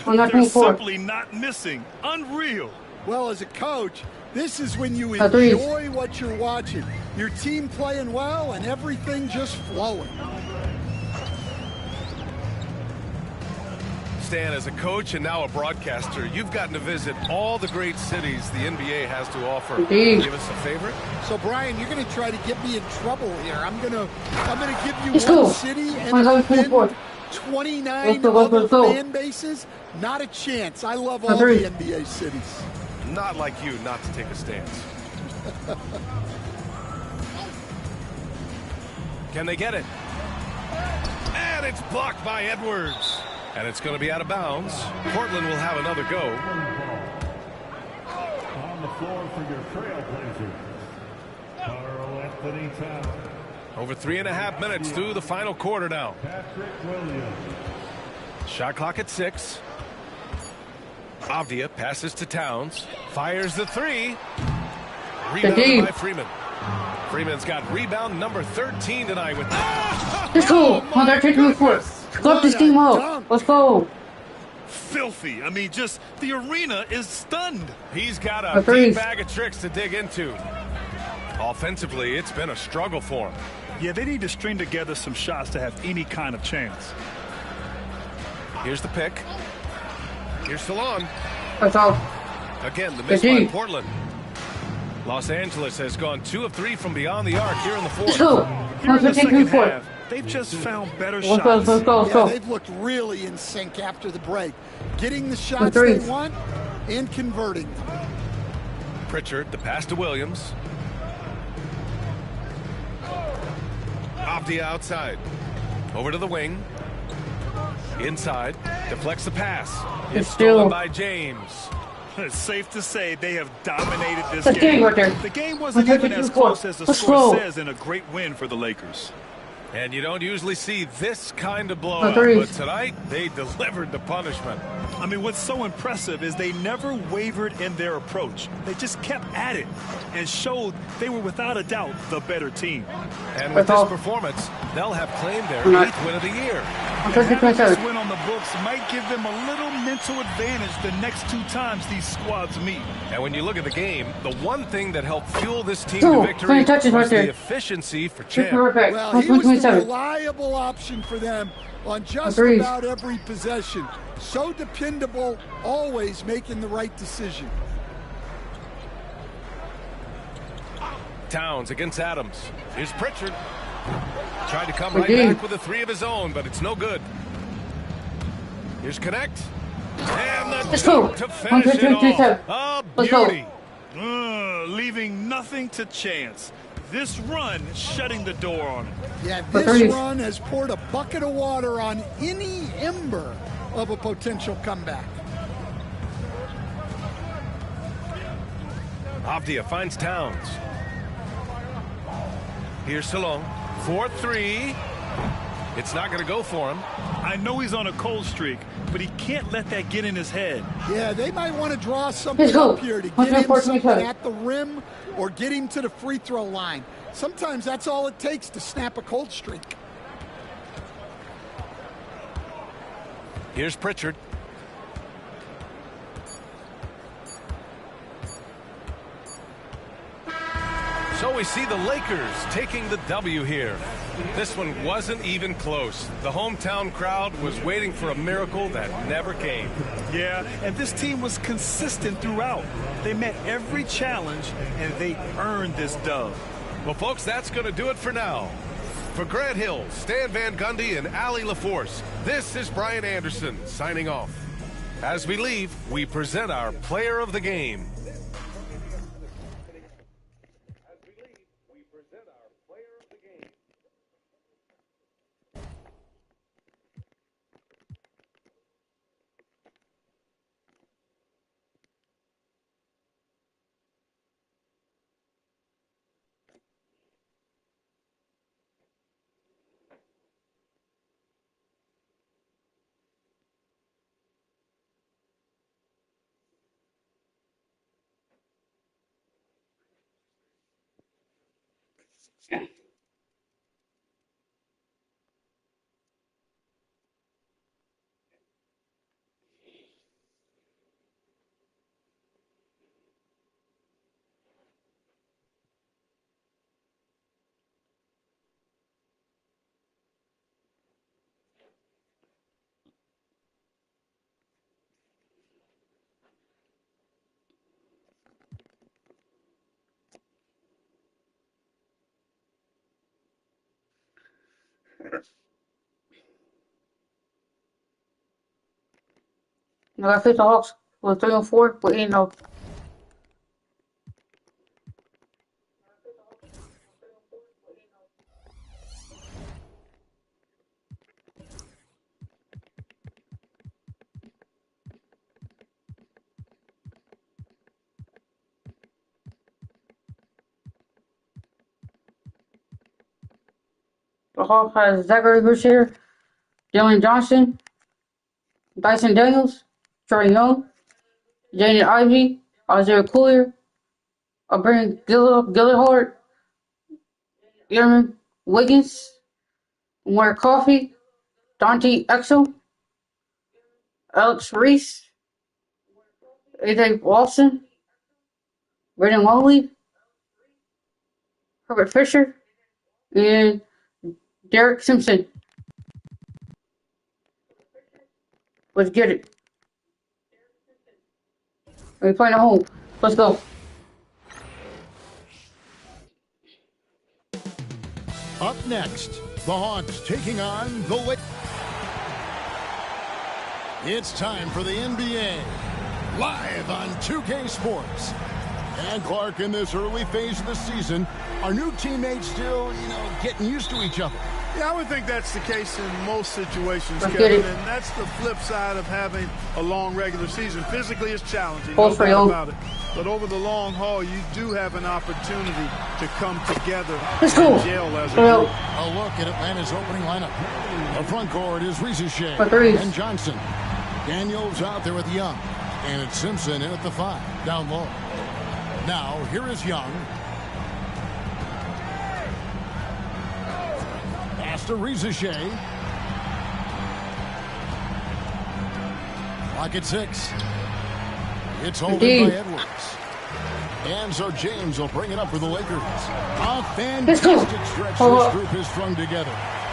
They're simply not missing. Unreal. Well, as a coach, this is when you enjoy what you're watching. Your team playing well and everything just flowing. Stan, as a coach and now a broadcaster, you've gotten to visit all the great cities the NBA has to offer. Give us a favorite? So, Brian, you're going to try to get me in trouble here. I'm going to give you one city and offend 29 other fan bases. Not a chance. I love all the NBA cities. Not like you not to take a stance. Can they get it? And it's blocked by Edwards. And it's going to be out of bounds. Portland will have another go. On the floor for your Trailblazers, Karl-Anthony Towns. Over 3.5 minutes through the final quarter now. Patrick Williams. Shot clock at 6. Avdia passes to Towns. Fires the 3. Rebound by Freeman. Freeman's got rebound number 13 tonight with. Let's go. Oh, they're taking the court. Got this game out. Let's go. Filthy. I mean, just the arena is stunned. He's got a deep bag of tricks to dig into. Offensively, it's been a struggle for him. Yeah, they need to string together some shots to have any kind of chance. Here's the pick. Here's Salon. That's all. Again, the miss by Portland. Los Angeles has gone 2 of 3 from beyond the arc here in the fourth. Here in the second half, they've just found better shots. Yeah, they've looked really in sync after the break. Getting the shots they want and converting. Pritchard, the pass to Williams. Avdia outside. Over to the wing. Inside. Deflects the pass. It's stolen by James. It's safe to say they have dominated this game. The game wasn't even as close as the score says, and a great win for the Lakers. And you don't usually see this kind of blowout, but tonight they delivered the punishment. I mean, what's so impressive is they never wavered in their approach. They just kept at it and showed they were without a doubt the better team. And with this performance, they'll have claimed their 8th win of the year. And having this win on the books might give them a little mental advantage the next 2 times these squads meet. And when you look at the game, the one thing that helped fuel this team to victory was the efficiency for Champ. Well, he was a reliable option for them on just about every possession. So dependable, always making the right decision. Towns against Adams. Here's Pritchard. Tried to come right back with a 3 of his own, but it's no good. Here's Connect. And the dunk to finish it off. A beauty. Leaving nothing to chance. This run shutting the door on it. Yeah, this run has poured a bucket of water on any ember of a potential comeback. Avdia finds Towns. Here's Salon. 4-3. It's not going to go for him. I know he's on a cold streak, but he can't let that get in his head. Yeah, they might want to draw something up here to get him something at the rim or get him to the free throw line. Sometimes that's all it takes to snap a cold streak. Here's Pritchard. So we see the Lakers taking the W here. This one wasn't even close. The hometown crowd was waiting for a miracle that never came. Yeah, and this team was consistent throughout. They met every challenge, and they earned this dub. Well, folks, that's going to do it for now. For Grant Hill, Stan Van Gundy, and Allie LaForce, this is Brian Anderson signing off. As we leave, we present our player of the game. I got 50 Hawks with 3-4 with 8-0. The Hawks has Zachary Boucher, Dylan Johnson, Dyson Daniels, Trey Young, Jaden Ivey, Isaiah Collier, Brandon Gillard, Aaron Wiggins, Mark Coffey, Dante Exel, Alex Reese, AJ Watson, Brandon Longley, Herbert Fisher, and Derek Simpson. Let's get it. We're playing at home. Let's go. Up next, the Hawks taking on the Lakers. It's time for the NBA, live on 2K Sports. And Clark, in this early phase of the season, are new teammates still, getting used to each other? Yeah, I would think that's the case in most situations, Kevin, and that's the flip side of having a long regular season. Physically, it's challenging, no doubt about it. But over the long haul, you do have an opportunity to come together and gel as a group. A look at Atlanta's opening lineup. The front court is Shea and Johnson. Daniels out there with Young. And it's Simpson in at the 5, down low. Now, here is Young. Pass to Shea. Clock at 6. It's holding by Edwards. And so James will bring it up for the Lakers. A fantastic stretch this group has strung together.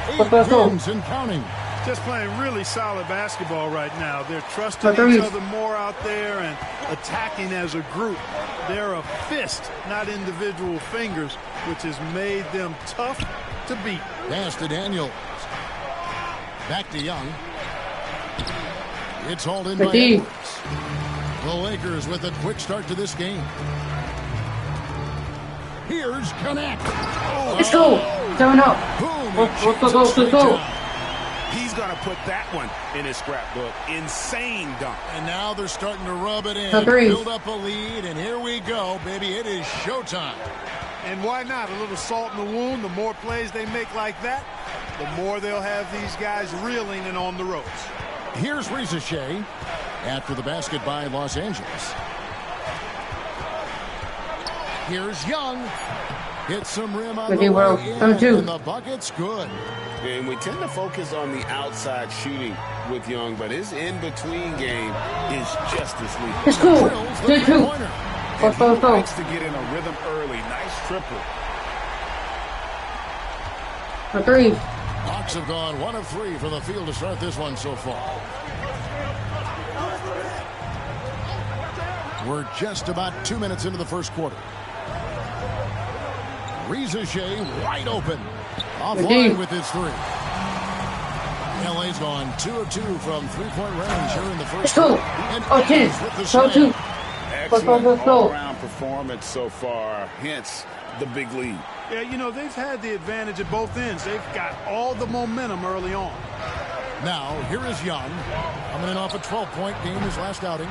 8 wins and counting. Just playing really solid basketball right now. They're trusting each other more out there and attacking as a group. They're a fist, not individual fingers, which has made them tough to beat. Pass to Daniels. Back to Young. It's hauled in by Edwards. The Lakers with a quick start to this game. Here's Connect. Let's go. 7-0. Let's go. He's going to put that one in his scrapbook. Insane dunk. And now they're starting to rub it in. Build up a lead, and here we go, baby. It is showtime. And why not? A little salt in the wound. The more plays they make like that, the more they'll have these guys reeling and on the ropes. Here's Shea after the basket by Los Angeles. Here's Young. Hits some rim on the way in, and the bucket's good. And we tend to focus on the outside shooting with Young, but his in-between game is just as lethal. It's cool. Good too. He likes to get in a rhythm early. Nice triple. For 3. Hawks have gone 1 of 3 from the field to start this one so far. We're just about 2 minutes into the first quarter. Shea wide open. Offline with his 3. LA's gone 2 of 2 from 3-point range here in the first quarter. And with the slam. Excellent all-around performance so far, hence the big lead. Yeah, they've had the advantage at both ends. They've got all the momentum early on. Now, here is Young. Coming in off a 12-point game his last outing.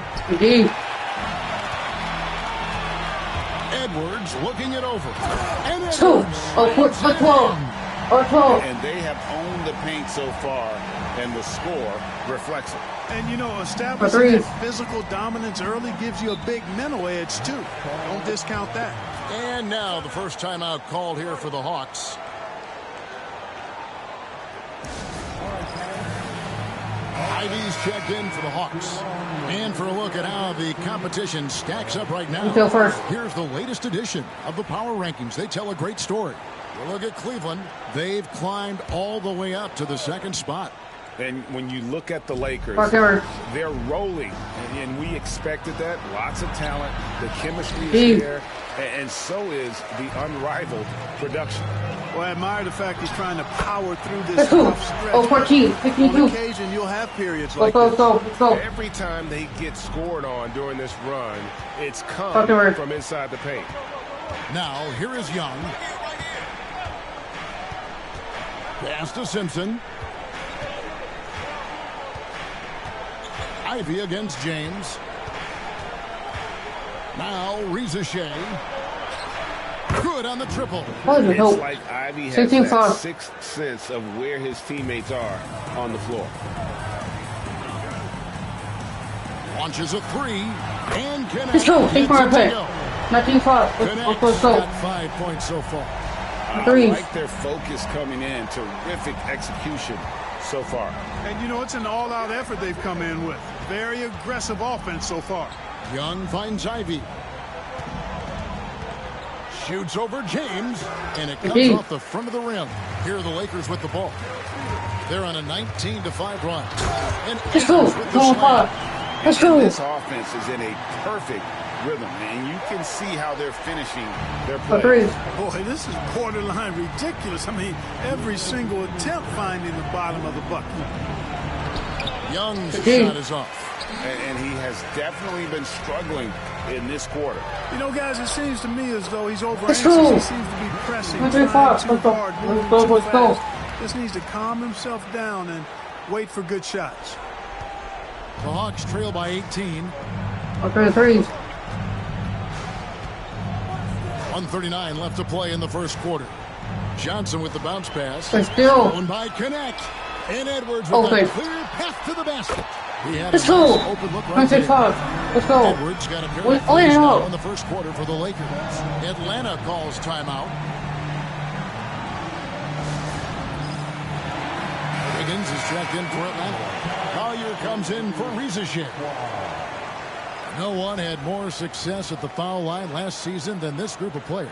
Edwards looking it over. And Edwards. 12. And they have owned the paint so far, and the score reflects it. And, establishing that physical dominance early gives you a big mental edge, too. Don't discount that. And now the first timeout called here for the Hawks. Ivy's checked in for the Hawks. And for a look at how the competition stacks up right now, here's the latest edition of the Power Rankings. They tell a great story. You look at Cleveland. They've climbed all the way up to the 2nd spot. And when you look at the Lakers, they're rolling. And we expected that. Lots of talent. The chemistry is there. And so is the unrivaled production. Well, I admire the fact he's trying to power through this tough stretch. Oh, 14, 52. On occasion, you'll have periods like let's this. go. Every time they get scored on during this run, it's come from inside the paint. Now, here is Young. Pass to Simpson. Ivy against James. Now, Reza-Shea. Good on the triple. It's like Ivy has that sixth sense of where his teammates are on the floor. Launches a three. And connects. Let's go. Take for a pick. 19-5. Let's go. 5 points so far. I like their focus coming in. Terrific execution so far. And, you know, it's an all-out effort they've come in with. Very aggressive offense so far. Young finds Ivy. Shoots over James, and it comes off the front of the rim. Here are the Lakers with the ball. They're on a 19-5 run. And let's go. Let's go. This offense is in a perfect rhythm, and you can see how they're finishing their play. Boy, this is borderline ridiculous. I mean, every single attempt finding the bottom of the bucket. Young's shot is off. And he has definitely been struggling in this quarter. You know, guys, it seems to me as though he's over anxious. He seems to be pressing, trying too hard, moving too fast. Just needs to calm himself down and wait for good shots. The Hawks trail by 18. Okay, three. 1:39 left to play in the first quarter. Johnson with the bounce pass. Still. Owned by Connect. And Edwards with a clear path to the basket. Let's go. Open look right there. Let's go. Edwards got a pair of plays now in the first quarter for the Lakers. Atlanta calls timeout. Wiggins is checked in for Atlanta. Collier comes in for Reza-Shea. No one had more success at the foul line last season than this group of players.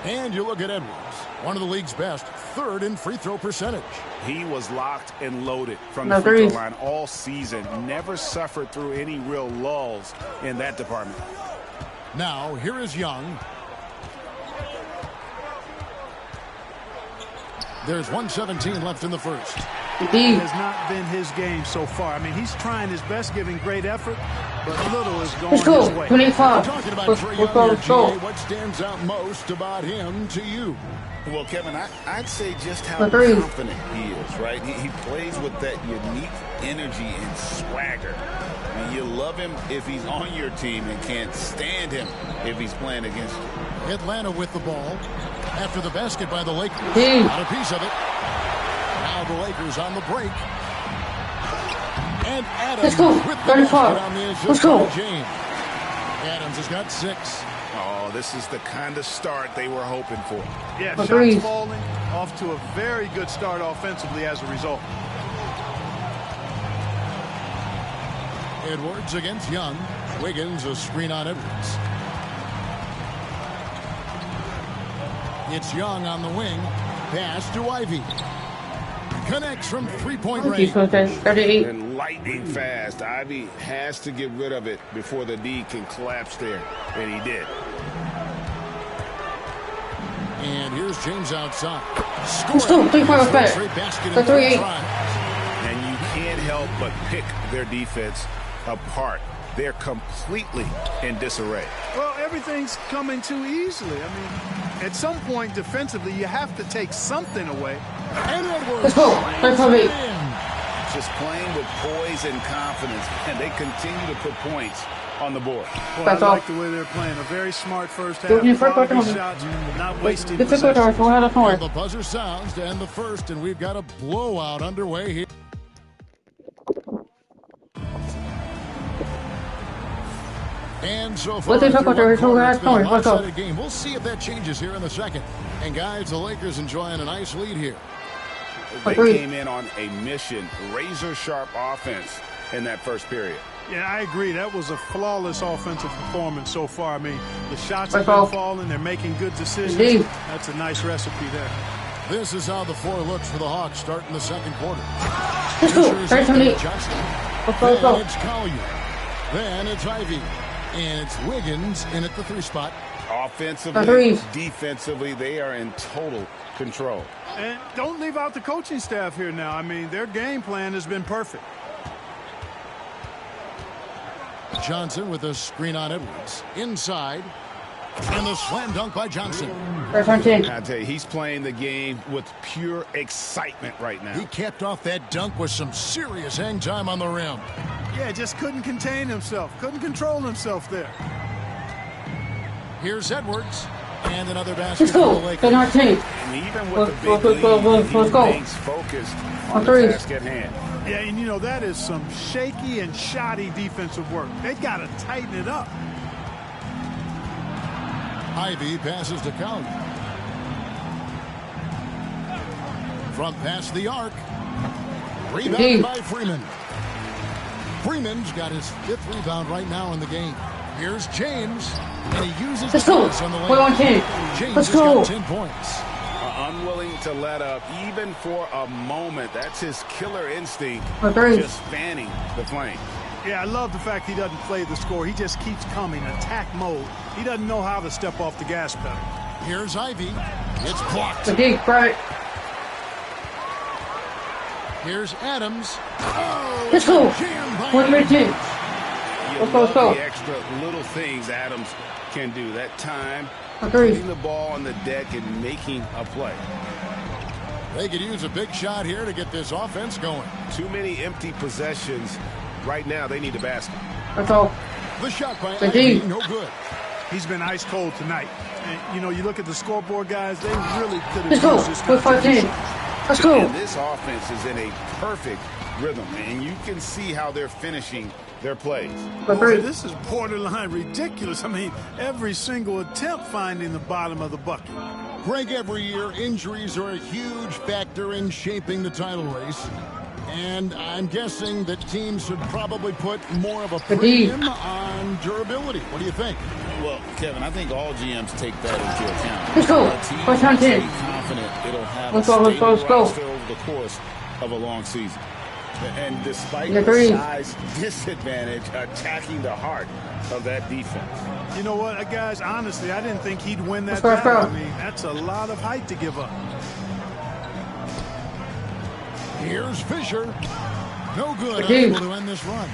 And you look at Edwards, one of the league's best, third in free throw percentage. He was locked and loaded from the free throw line all season. Never suffered through any real lulls in that department. Now, here is Young. There's 1:17 left in the first. It has not been his game so far. I mean, he's trying his best, giving great effort, but little is going his way. 25. Talking about Trae Young, GA, what stands out most about him to you? Well, Kevin, I'd say just how confident he is, right? He plays with that unique energy and swagger. I mean, you love him if he's on your team and can't stand him if he's playing against you. Atlanta with the ball after the basket by the Lakers. Got a piece of it. Now the Lakers on the break. And Adams with the basket on the assist by James. Adams has got 6. Oh, this is the kind of start they were hoping for. Yeah, shots falling, off to a very good start offensively as a result. Edwards against Young. Wiggins a screen on Edwards. It's Young on the wing. Pass to Ivy. Connects from three-point range. And lightning fast. Ivy has to get rid of it before the D can collapse there. And he did. And here's James outside. Score. 3 points back. The 3-8. And you can't help but pick their defense apart. They're completely in disarray. Well, everything's coming too easily. I mean, at some point defensively, you have to take something away. And Edwards. Let's go. Just playing with poise and confidence, and they continue to put points on the board. Well, I like the way they're playing. A very smart first half. Quality shots, not wasting possessions. And the buzzer sounds to end the first, and we've got a blowout underway here. And so far, it's been a lopsided game. We'll see if that changes here in the second. And guys, the Lakers enjoying a nice lead here. They came in on a mission, razor-sharp offense in that first period. Yeah, I agree. That was a flawless offensive performance so far. I mean, the shots have been falling. They're making good decisions. That's a nice recipe there. This is how the floor looks for the Hawks starting the second quarter. Let's go. Then it's Collier. Then it's Ivy. And it's Wiggins in at the 3 spot. Offensively, defensively, they are in total control. And don't leave out the coaching staff here now. I mean, their game plan has been perfect. Johnson with a screen on Edwards. Inside. And the slam dunk by Johnson. I tell you, he's playing the game with pure excitement right now. He capped off that dunk with some serious hang time on the rim. Yeah, just couldn't contain himself. Couldn't control himself there. Here's Edwards. And another basket for the Lakers. And even with the big lead, he remains focused on the task at hand. Yeah, and you know, that is some shaky and shoddy defensive work. They got to tighten it up. Ivy passes to Collier. From past the arc. Rebounded by Freeman. Freeman's got his 5th rebound right now in the game. Here's James. And he uses the pass on the lane. James has got 10 points. Unwilling to let up even for a moment. That's his killer instinct. Just fanning the flame. Yeah, I love the fact he doesn't play the score. He just keeps coming, attack mode. He doesn't know how to step off the gas pedal. Here's Ivy. It's blocked. Here's Adams. Oh, let's go. 1-2. Let's go. The extra little things Adams can do. That time, Agreed. putting the ball on the deck and making a play. They could use a big shot here to get this offense going. Too many empty possessions. Right now, they need a basket. That's all. The shot by Ivy, no good. He's been ice cold tonight. And, you know, you look at the scoreboard, guys, they really could have used this. Let's go. And this offense is in a perfect rhythm, and you can see how they're finishing their plays. Boy, this is borderline ridiculous. I mean, every single attempt finding the bottom of the bucket. Greg, every year, injuries are a huge factor in shaping the title race. And I'm guessing that teams should probably put more of a premium on durability. What do you think? Well, Kevin, I think all GMs take that into account. Let's go. Let's confident it'll have a stable roster over the course of a long season. And despite the size disadvantage, attacking the heart of that defense. You know what, guys, honestly, I didn't think he'd win that battle. I mean, that's a lot of height to give up. Here's Fisher. No good. Unable to end this run.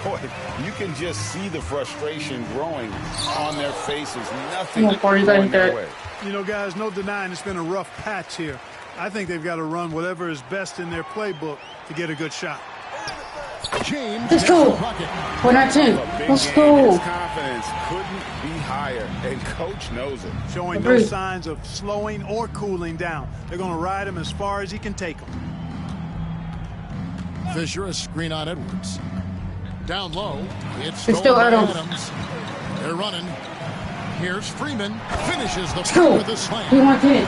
Boy, you can just see the frustration growing on their faces. Nothing going their way. You know, guys, no denying it's been a rough patch here. I think they've got to run whatever is best in their playbook to get a good shot. James, let's go. 1-2. Let's go. His confidence couldn't be higher, and coach knows it. Showing no signs of slowing or cooling down. They're going to ride him as far as he can take him. Fisher, a screen on Edwards. Down low, it's still Adams. They're running. Here's Freeman. Finishes the play with a slam. And I think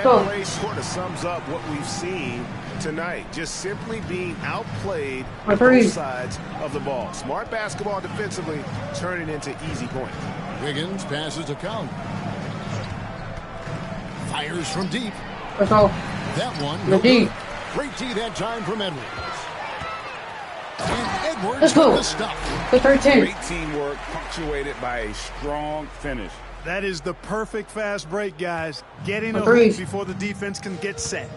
that play sort of sums up what we've seen tonight. Just simply being outplayed on both sides of the ball. Smart basketball defensively, turning into easy points. Wiggins passes to Collier. Fires from deep. That's all. That one, no good. Great D that time from Edwards. And Edwards let's go. The stuff. The 13. Great teamwork punctuated by a strong finish. That is the perfect fast break, guys. Getting a hook before the defense can get set.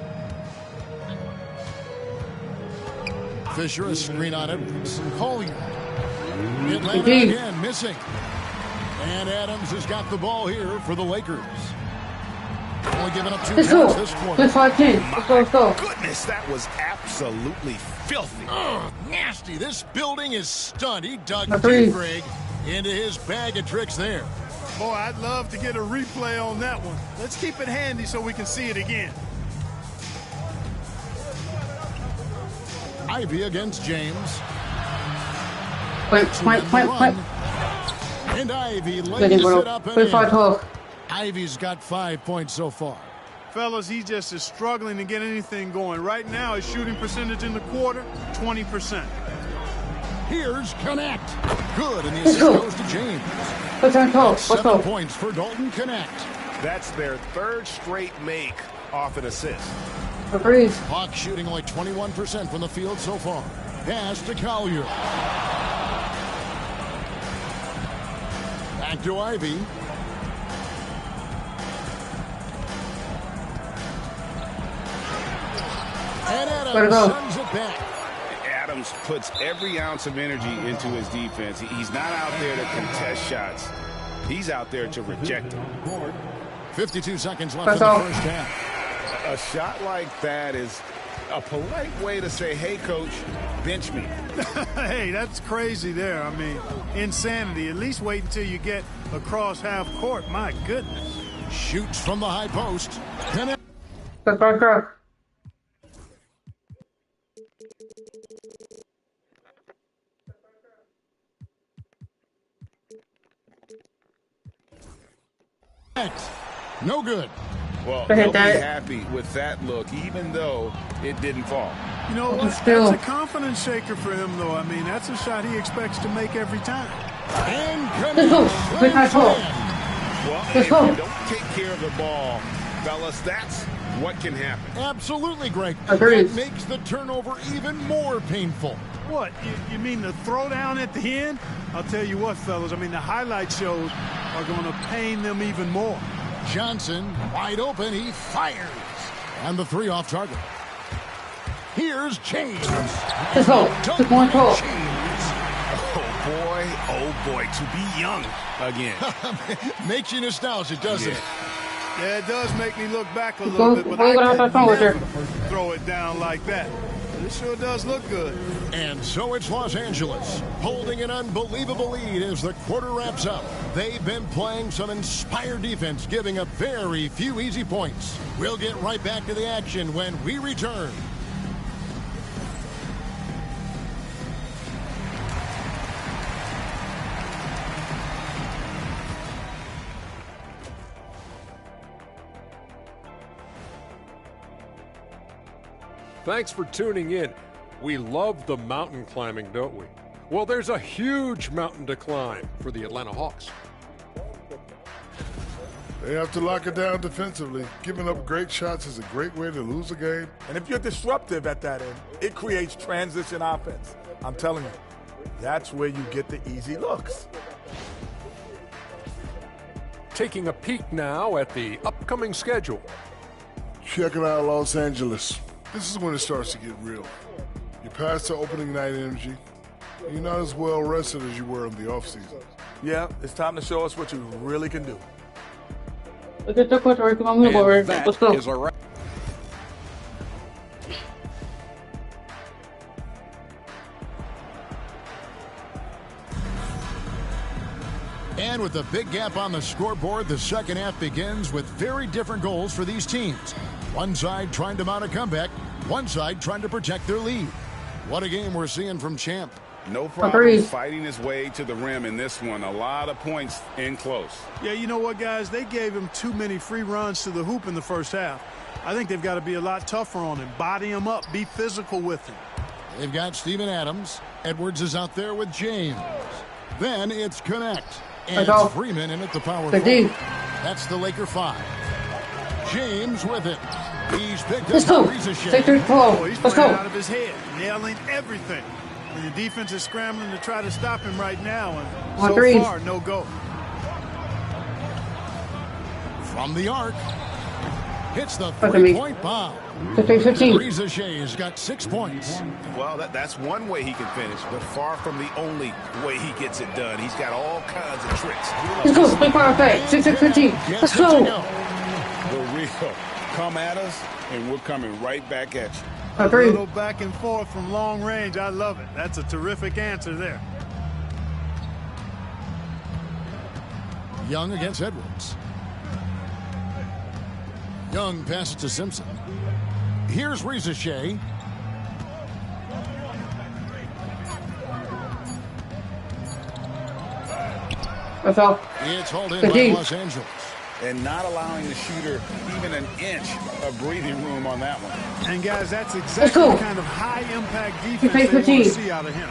Fisher, a screen on Edwards. Collier. It landed again, missing. And Adams has got the ball here for the Lakers. Only giving up 2 points this quarter. Let's go. Goodness, that was absolutely filthy. Ugh, nasty. This building is stunned. He dug deep, Greg, into his bag of tricks there. Boy, I'd love to get a replay on that one. Let's keep it handy so we can see it again. Ivy against James. Point. And Ivy lays it up and in. Ivy's got 5 points so far. Fellas, he just is struggling to get anything going. Right now, his shooting percentage in the quarter, 20%. Here's Connect. Good, and the assist goes to James. Let's 7 points for Dalton Connect. That's their 3rd straight make off an assist. Agreed. Hawks shooting only 21% from the field so far. Pass to Collier. Back to Ivy. And Adams sends it back. Adams puts every ounce of energy into his defense. He's not out there to contest shots. He's out there to reject them. 52 seconds left in the first half. A shot like that is a polite way to say, hey, coach, bench me. Hey, that's crazy there. I mean, insanity. At least wait until you get across half court. My goodness. Shoots from the high post. No good. Well, he'll be happy with that look, even though it didn't fall. You know what? That's a confidence shaker for him, though. I mean, that's a shot he expects to make every time. And well, if you don't take care of the ball, fellas, that's what can happen. Absolutely, Greg. That makes the turnover even more painful. What? You mean the throwdown at the end? I'll tell you what, fellas. I mean, the highlight shows are going to pain them even more. Johnson, wide open, he fires. And the three off target. Here's James. Oh boy, to be young again. Makes you nostalgic, doesn't it? Yeah, it does make me look back a little bit, but I never throw it down like that. It sure does look good. And so it's Los Angeles, holding an unbelievable lead as the quarter wraps up. They've been playing some inspired defense, giving up very few easy points. We'll get right back to the action when we return. Thanks for tuning in. We love the mountain climbing, don't we? Well, there's a huge mountain to climb for the Atlanta Hawks. They have to lock it down defensively. Giving up great shots is a great way to lose a game. And if you're disruptive at that end, it creates transition offense. I'm telling you, that's where you get the easy looks. Taking a peek now at the upcoming schedule. Checking out Los Angeles. This is when it starts to get real. You're past the opening night energy. You're not as well rested as you were in the offseason. Yeah, it's time to show us what you really can do. Let's go. Is a wrap. And with a big gap on the scoreboard, the second half begins with very different goals for these teams. One side trying to mount a comeback, one side trying to protect their lead. What a game we're seeing from Champ. No problem fighting his way to the rim in this one. A lot of points in close. Yeah, you know what, guys? They gave him too many free runs to the hoop in the first half. I think they've got to be a lot tougher on him. Body him up. Be physical with him. They've got Steven Adams. Edwards is out there with James. Then it's Connect. And Freeman in at the power forward. That's the Laker 5. James with it. He's picked up Risa Shea. He's playing out of his head, nailing everything. And the defense is scrambling to try to stop him right now. And so far, no go. From the arc. Hits the three-point bomb. Risa Shea has got 6 points. Well, that's one way he can finish, but far from the only way he gets it done. He's got all kinds of tricks. Let's go. Big fire back. 6-6-15. Let's go. The real. Come at us, and we're coming right back at you. A little back and forth from long range. I love it. That's a terrific answer there. Young against Edwards. Young passes to Simpson. Here's Risa Shea. That's all. It's hauled in by Los Angeles. And not allowing the shooter even an inch of breathing room on that one. And guys, that's exactly the kind of high-impact defense they want to see out of him.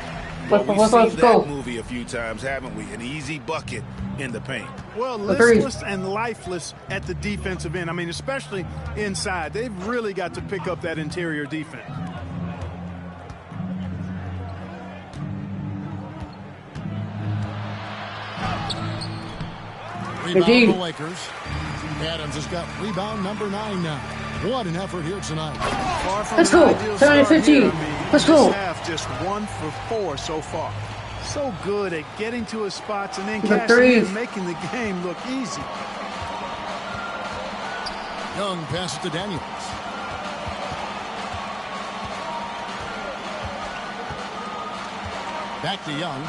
Well, we've seen that movie a few times, haven't we? An easy bucket in the paint. Well, listless and lifeless at the defensive end. I mean, especially inside. They've really got to pick up that interior defense. Rebound for the Lakers. Adams has got rebound number 9 now. What an effort here tonight. Let's go. 7-15. Let's go. Half just 1 for 4 so far. So good at getting to his spots and then cashing in and making the game look easy. Young passes to Daniels. Back to Young.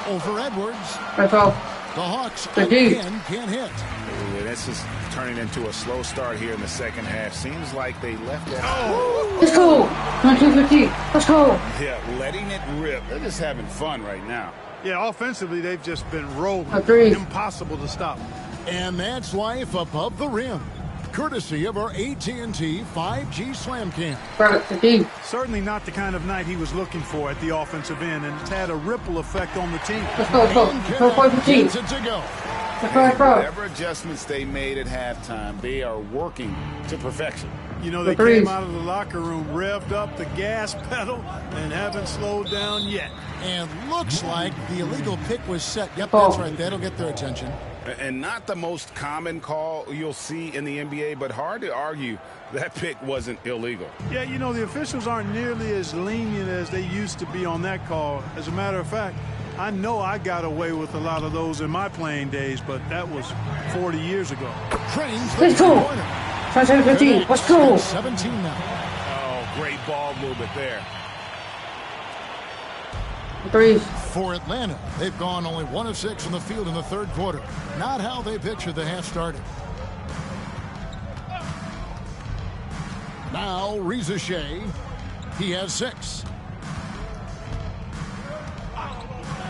Over Edwards. That's all. The Hawks again can't hit. Yeah, this is turning into a slow start here in the second half. Seems like they left it. Let's go. 19-15. Let's go. Yeah, letting it rip. They're just having fun right now. Yeah, offensively, they've just been rolling. Agreed. Impossible to stop. And that's life above the rim. Courtesy of our AT&T 5G Slam Cam. Certainly not the kind of night he was looking for at the offensive end, and it's had a ripple effect on the team. Let's go, Gets it to go. Whatever adjustments they made at halftime, they are working to perfection. You know, they came out of the locker room, revved up the gas pedal, and haven't slowed down yet. And looks like the illegal pick was set. Yep, that's right. That'll get their attention. And not the most common call you'll see in the NBA, but hard to argue that pick wasn't illegal. Yeah, you know, the officials aren't nearly as lenient as they used to be on that call. As a matter of fact, I know I got away with a lot of those in my playing days, but that was 40 years ago. Let's go. 15. Let's go. 17 now. Oh, great ball movement there. Threes. For Atlanta, they've gone only 1 of 6 from the field in the third quarter. Not how they pictured the half started. Now, Reza Shea. He has 6.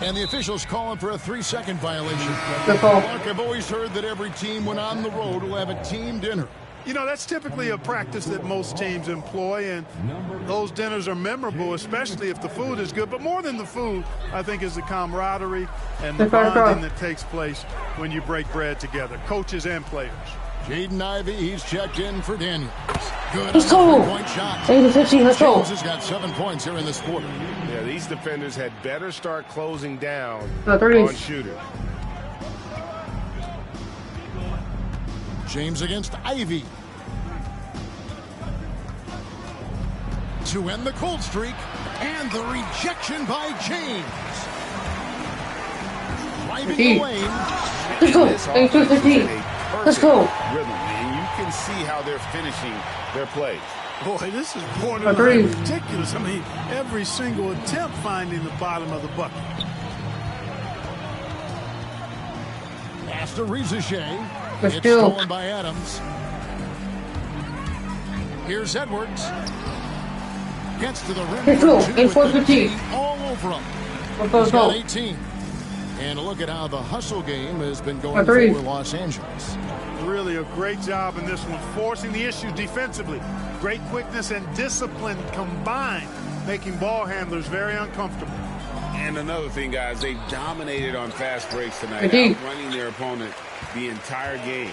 And the officials calling for a 3-second violation. Mark, I've always heard that every team when on the road will have a team dinner. You know, that's typically a practice that most teams employ, and those dinners are memorable, especially if the food is good. But more than the food, I think, is the camaraderie and the bonding that takes place when you break bread together, coaches and players. Jaden Ivey, he's checked in for Daniels. Good let's go. Point shot. 8-15, let's go. James has got 7 points here in this quarter. Yeah, these defenders had better start closing down on shooters. James against Ivy. To end the cold streak, and the rejection by James. Driving the lane. Let's go. 8-15. Let's go. Rhythm, and you can see how they're finishing their plays. Boy, this is borderline ridiculous. I mean, every single attempt finding the bottom of the bucket. Pass to Reza Shea. It's stolen by Adams. Here's Edwards. Gets to the rim. Let's go. 8-15. All over him. Let's go. 18. And look at how the hustle game has been going for Los Angeles. Really a great job in this one, forcing the issue defensively. Great quickness and discipline combined, making ball handlers very uncomfortable. And another thing, guys, they dominated on fast breaks tonight, outrunning their opponent the entire game.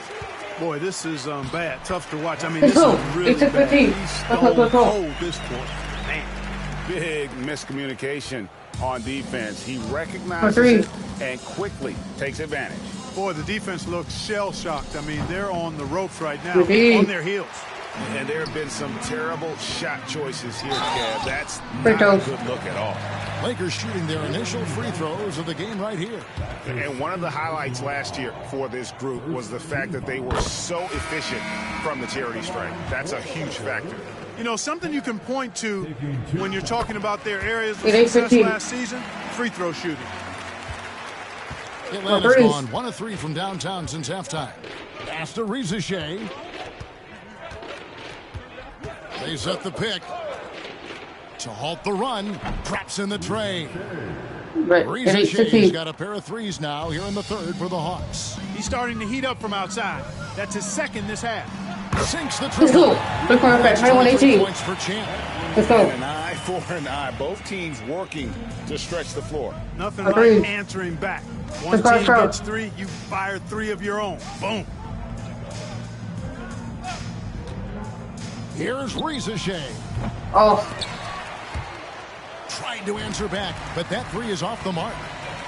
Boy, this is bad. Tough to watch. I mean, this is really bad. He's stone cold this quarter. Man. Big miscommunication on defense. He recognizes it and quickly takes advantage. Boy, the defense looks shell-shocked. I mean, they're on the ropes right now, on their heels. And there have been some terrible shot choices here, Kev. That's not a good look at all. Lakers shooting their initial free throws of the game right here. And one of the highlights last year for this group was the fact that they were so efficient from the charity stripe. That's a huge factor. You know, something you can point to when you're talking about their areas of success last season, free throw shooting. Atlanta's gone 1 of 3 from downtown since halftime. Pass to Reza Shea. They set the pick to halt the run. Traps in the tray. Reza Shea's got a pair of threes now here in the third for the Hawks. He's starting to heat up from outside. That's his second this half. Sinks the triple. Let's go. 21-18. Points for Champ. Let's go. An eye for an eye. Both teams working to stretch the floor. Nothing like answering back. One team gets 3, you fire 3 of your own. Boom. Here's Reza Shea. Oh. Tried to answer back, but that three is off the mark.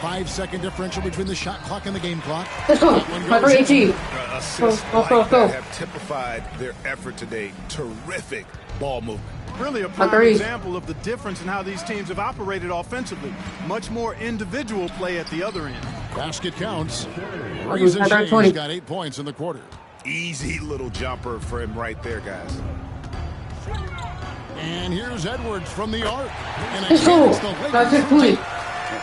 5-second differential between the shot clock and the game clock. Let's go. My 18. Assists that have typified their effort today. Terrific ball movement. Really a prime example of the difference in how these teams have operated offensively. Much more individual play at the other end. Basket counts. Reza Shay's got 8 points in the quarter. Easy little jumper for him right there, guys. And here's Edwards from the arc. And let's go. That's it, 20.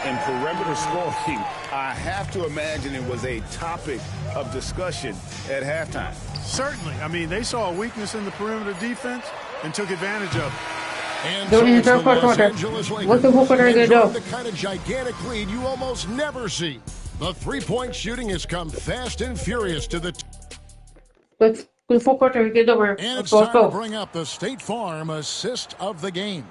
In perimeter scoring, I have to imagine it was a topic of discussion at halftime. Certainly. I mean, they saw a weakness in the perimeter defense and took advantage of it. And so it's the Los Angeles Lakers enjoy the kind of gigantic lead you almost never see. The three-point shooting has come fast and furious to the... And it's time to bring up the State Farm assist of the game.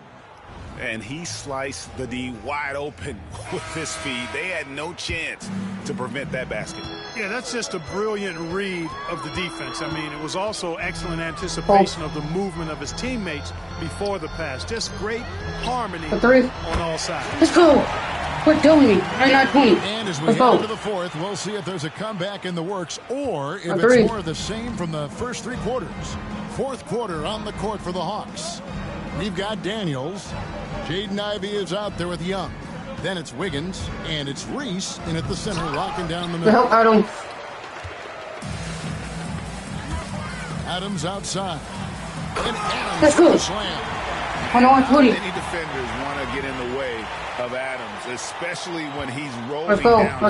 And he sliced the D wide open with his speed. They had no chance to prevent that basket. Yeah, that's just a brilliant read of the defense. I mean, it was also excellent anticipation of the movement of his teammates before the pass. Just great harmony on all sides. Let's go. We're doing it. 99-20. And as we head into the fourth, we'll see if there's a comeback in the works or if it's more of the same from the first 3 quarters. Fourth quarter on the court for the Hawks. We've got Daniels. Jaden Ivey is out there with Young. Then it's Wiggins, and it's Reese in at the center, locking down the middle. Adams outside. And Adams for the slam. Many defenders want to get in the way of Adams, especially when he's rolling down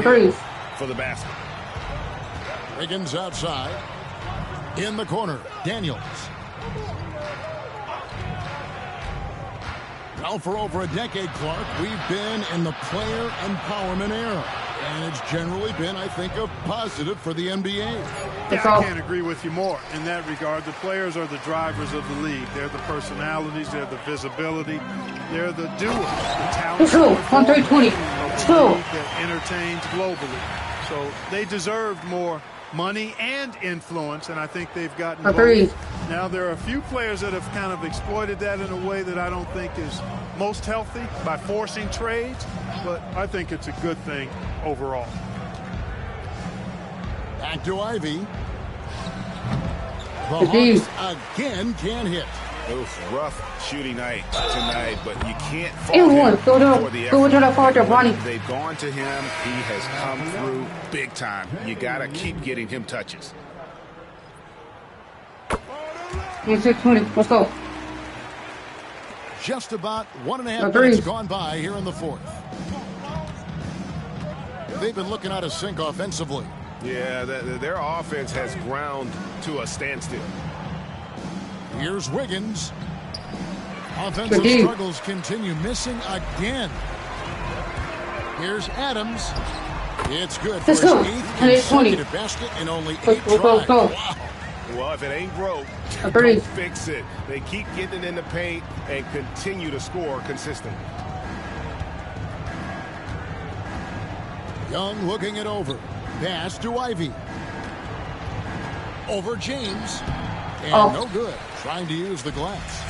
for the basket. Wiggins outside. In the corner, Daniels. Well, for over a decade, Clark, we've been in the player empowerment era. And it's generally been, I think, a positive for the NBA. Yeah, I can't agree with you more in that regard. The players are the drivers of the league. They're the personalities. They're the visibility. They're the doers. The talent that entertains globally. So they deserved more money and influence, and I think they've gotten both. Now, there are a few players that have kind of exploited that in a way that I don't think is most healthy by forcing trades, but I think it's a good thing overall. Back to Ivy. The Hawks again can't hit. Oof, rough shooting night tonight, but you can't fault him for the effort. They've gone to him. He has come through big time. You got to keep getting him touches. Let's go. Just about 1.5 minutes gone by here in the fourth. They've been looking out of sync offensively. Yeah, their offense has ground to a standstill. Here's Wiggins. Offensive struggles continue, missing again. Here's Adams. It's good for his 8th consecutive basket in only 8 tries. Wow. Well, if it ain't broke, don't fix it. They keep getting it in the paint and continue to score consistently. Young looking it over. Pass to Ivy. Over James. And no good. Trying to use the glass.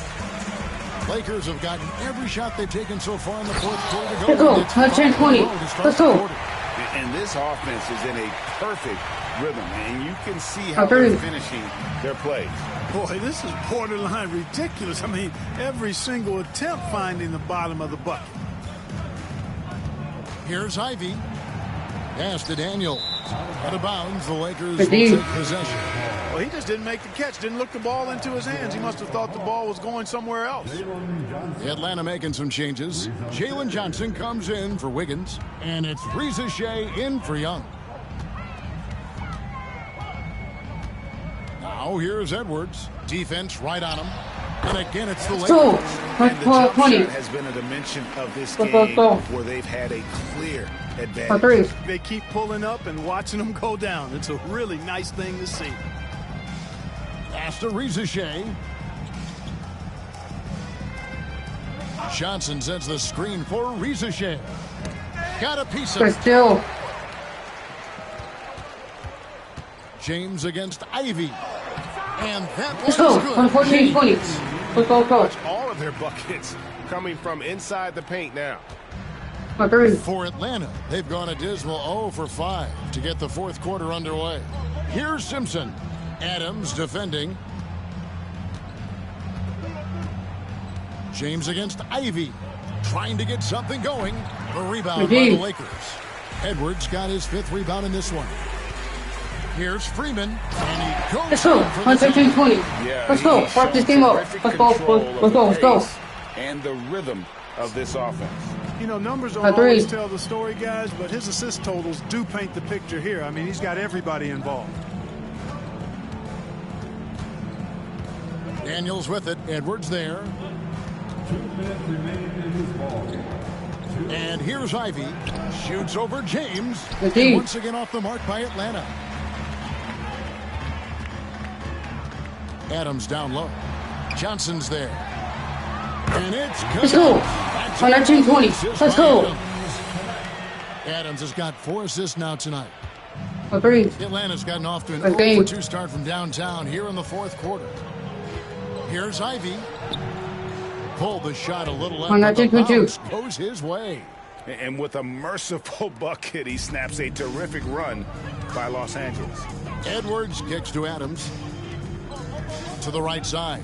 Lakers have gotten every shot they've taken so far in the fourth quarter to go. Let's go. 10-20. Let's go. And this offense is in a perfect rhythm, and you can see how they're finishing their plays. Boy, this is borderline ridiculous. I mean, every single attempt finding the bottom of the bucket. Here's Ivy. Pass to Daniels. Out of bounds, the Lakers will take possession. Well, he just didn't make the catch, didn't look the ball into his hands. He must have thought the ball was going somewhere else. Atlanta making some changes. Jalen Johnson comes in for Wiggins, and it's Reza Shea in for Young. Now here's Edwards. Defense right on him. And again, it's the Lakers. And the jump shot has been a dimension of this game where they've had a clear advantage. They keep pulling up and watching them go down. It's a really nice thing to see. Pass to Reza Shea. Johnson sets the screen for Reza Shea. Got a piece of it. James against Ivy. And that was good. all of their buckets coming from inside the paint now. For Atlanta, they've gone a dismal 0 for 5 to get the fourth quarter underway. Here's Simpson. Adams defending. James against Ivy. Trying to get something going. A rebound by the Lakers. Edwards got his 5th rebound in this one. Here's Freeman. And he goes. Let's go. 113-20. Let's go. Start this game up. Let's go. And the rhythm of this offense. You know, numbers don't always tell the story, guys, but his assist totals do paint the picture here. I mean, he's got everybody involved. Daniels with it. Edwards there. 2 minutes remaining in this ball game. And here's Ivy. Shoots over James. And once again off the mark by Atlanta. Adams down low. Johnson's there. And it's good. Let's go. 119-20. Let's go. Adams has got 4 assists now tonight. Agreed. Atlanta's gotten off to an 0-2 start from downtown here in the fourth quarter. Here's Ivy. Pulled the shot a little left. Goes his way. And with a merciful bucket, he snaps a terrific run by Los Angeles. Edwards kicks to Adams. To the right side.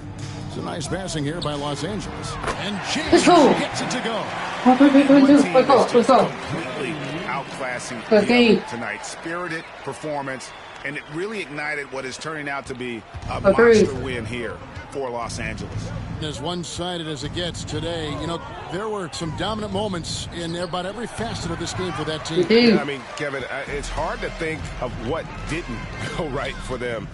It's a nice passing here by Los Angeles. And James gets it to go. Let's go. Completely outclassing the other tonight. Spirited performance, and it really ignited what is turning out to be a monster win here for Los Angeles. As one-sided as it gets today, you know, there were some dominant moments in about every facet of this game for that team. Yeah, I mean, Kevin, it's hard to think of what didn't go right for them.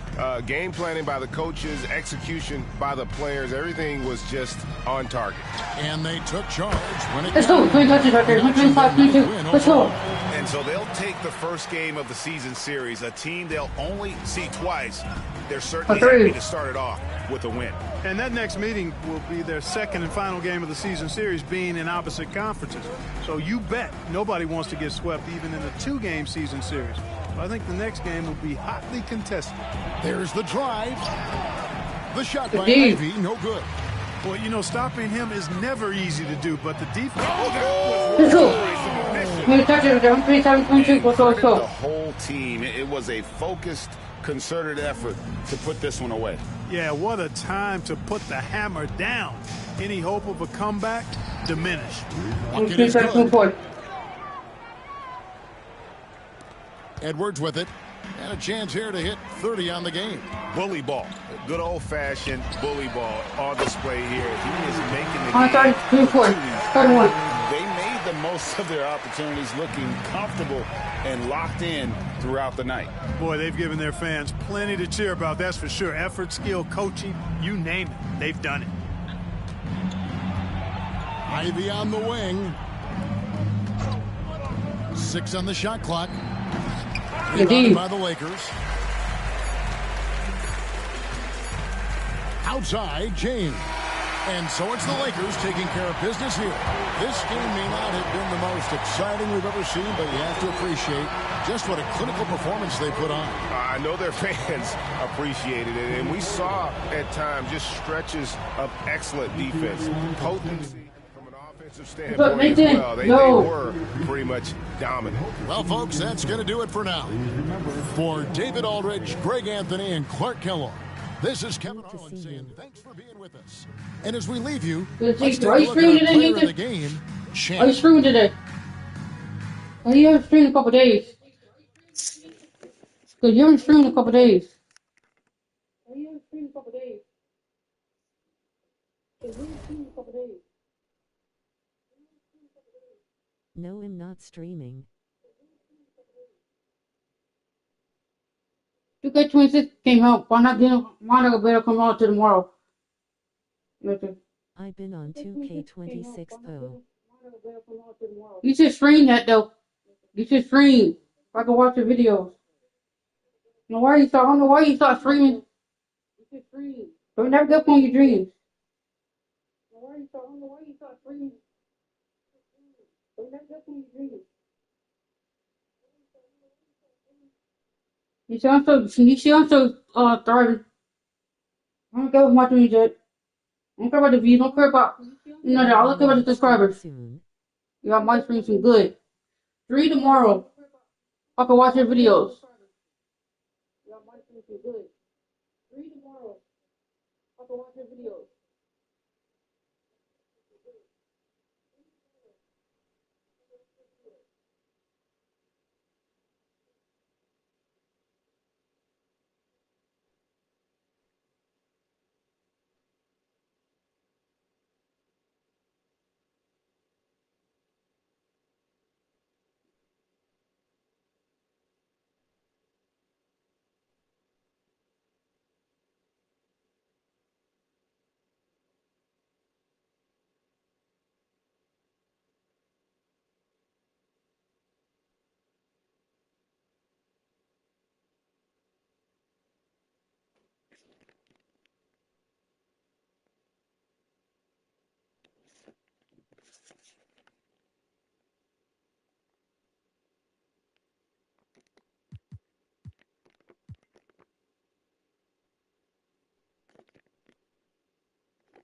Game planning by the coaches, execution by the players, everything was just on target. And they took charge when it Let's go. 3 touches right there. 125-22. Let's go. And so they'll take the first game of the season series, a team they'll only see twice. They're certainly happy to start it off with a win. And that next meeting will be their second and final game of the season series, being in opposite conferences. So you bet nobody wants to get swept even in a 2-game season series. So I think the next game will be hotly contested. There's the drive. The shot by Ivy, no good. Well, you know, stopping him is never easy to do, but the defense... Let's go. The whole team, it was a focused, concerted effort to put this one away. Yeah, what a time to put the hammer down. Any hope of a comeback diminished. Edwards with it. And a chance here to hit 30 on the game. Bully ball. Good old-fashioned bully ball on display here. He is making the game. They made the most of their opportunities, looking comfortable and locked in throughout the night. Boy, they've given their fans plenty to cheer about, that's for sure. Effort, skill, coaching, you name it. They've done it. Ivy on the wing. 6 on the shot clock. Rebounded by the Lakers. Outside, James. And so it's the Lakers taking care of business here. This game may not have been the most exciting we've ever seen, but you have to appreciate just what a clinical performance they put on. I know their fans appreciated it, and we saw at times just stretches of excellent defense. Potency from an offensive standpoint as well. They were pretty much dominant. Well, folks, that's going to do it for now. For David Aldridge, Greg Anthony, and Clark Kellogg, this is Kevin Harlan saying thanks for being with us. And as we leave you, let's take a look at our player of the game, Champ. Are you streaming today? Oh, you haven't streamed in a couple days. Because you haven't streamed in a couple days. No, I'm not streaming. 2k26 came out. Why not better come out to tomorrow? I've been on 2k26 though. You should stream that though. You should stream. So I can watch the videos. I don't know why you start streaming. You should stream. Don't never get up on your dreams. I don't know why you start streaming. Don't never get up on your dreams. You see, I'm so thriving. I don't care what my dreams yet. don't care about the views. Don't care about nothing. All I care about the subscribers. Y'all might stream some good. 3 tomorrow. I can watch your videos. Y'all might stream some good. 3 tomorrow. I can watch your videos.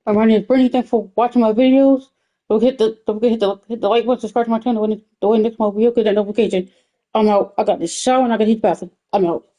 My name is Brittni. Thanks for watching my videos. Don't forget hit the like button, subscribe to my channel, and the next video, get that notification. I'm out. I got this shower and I got to hit the bathroom. I'm out.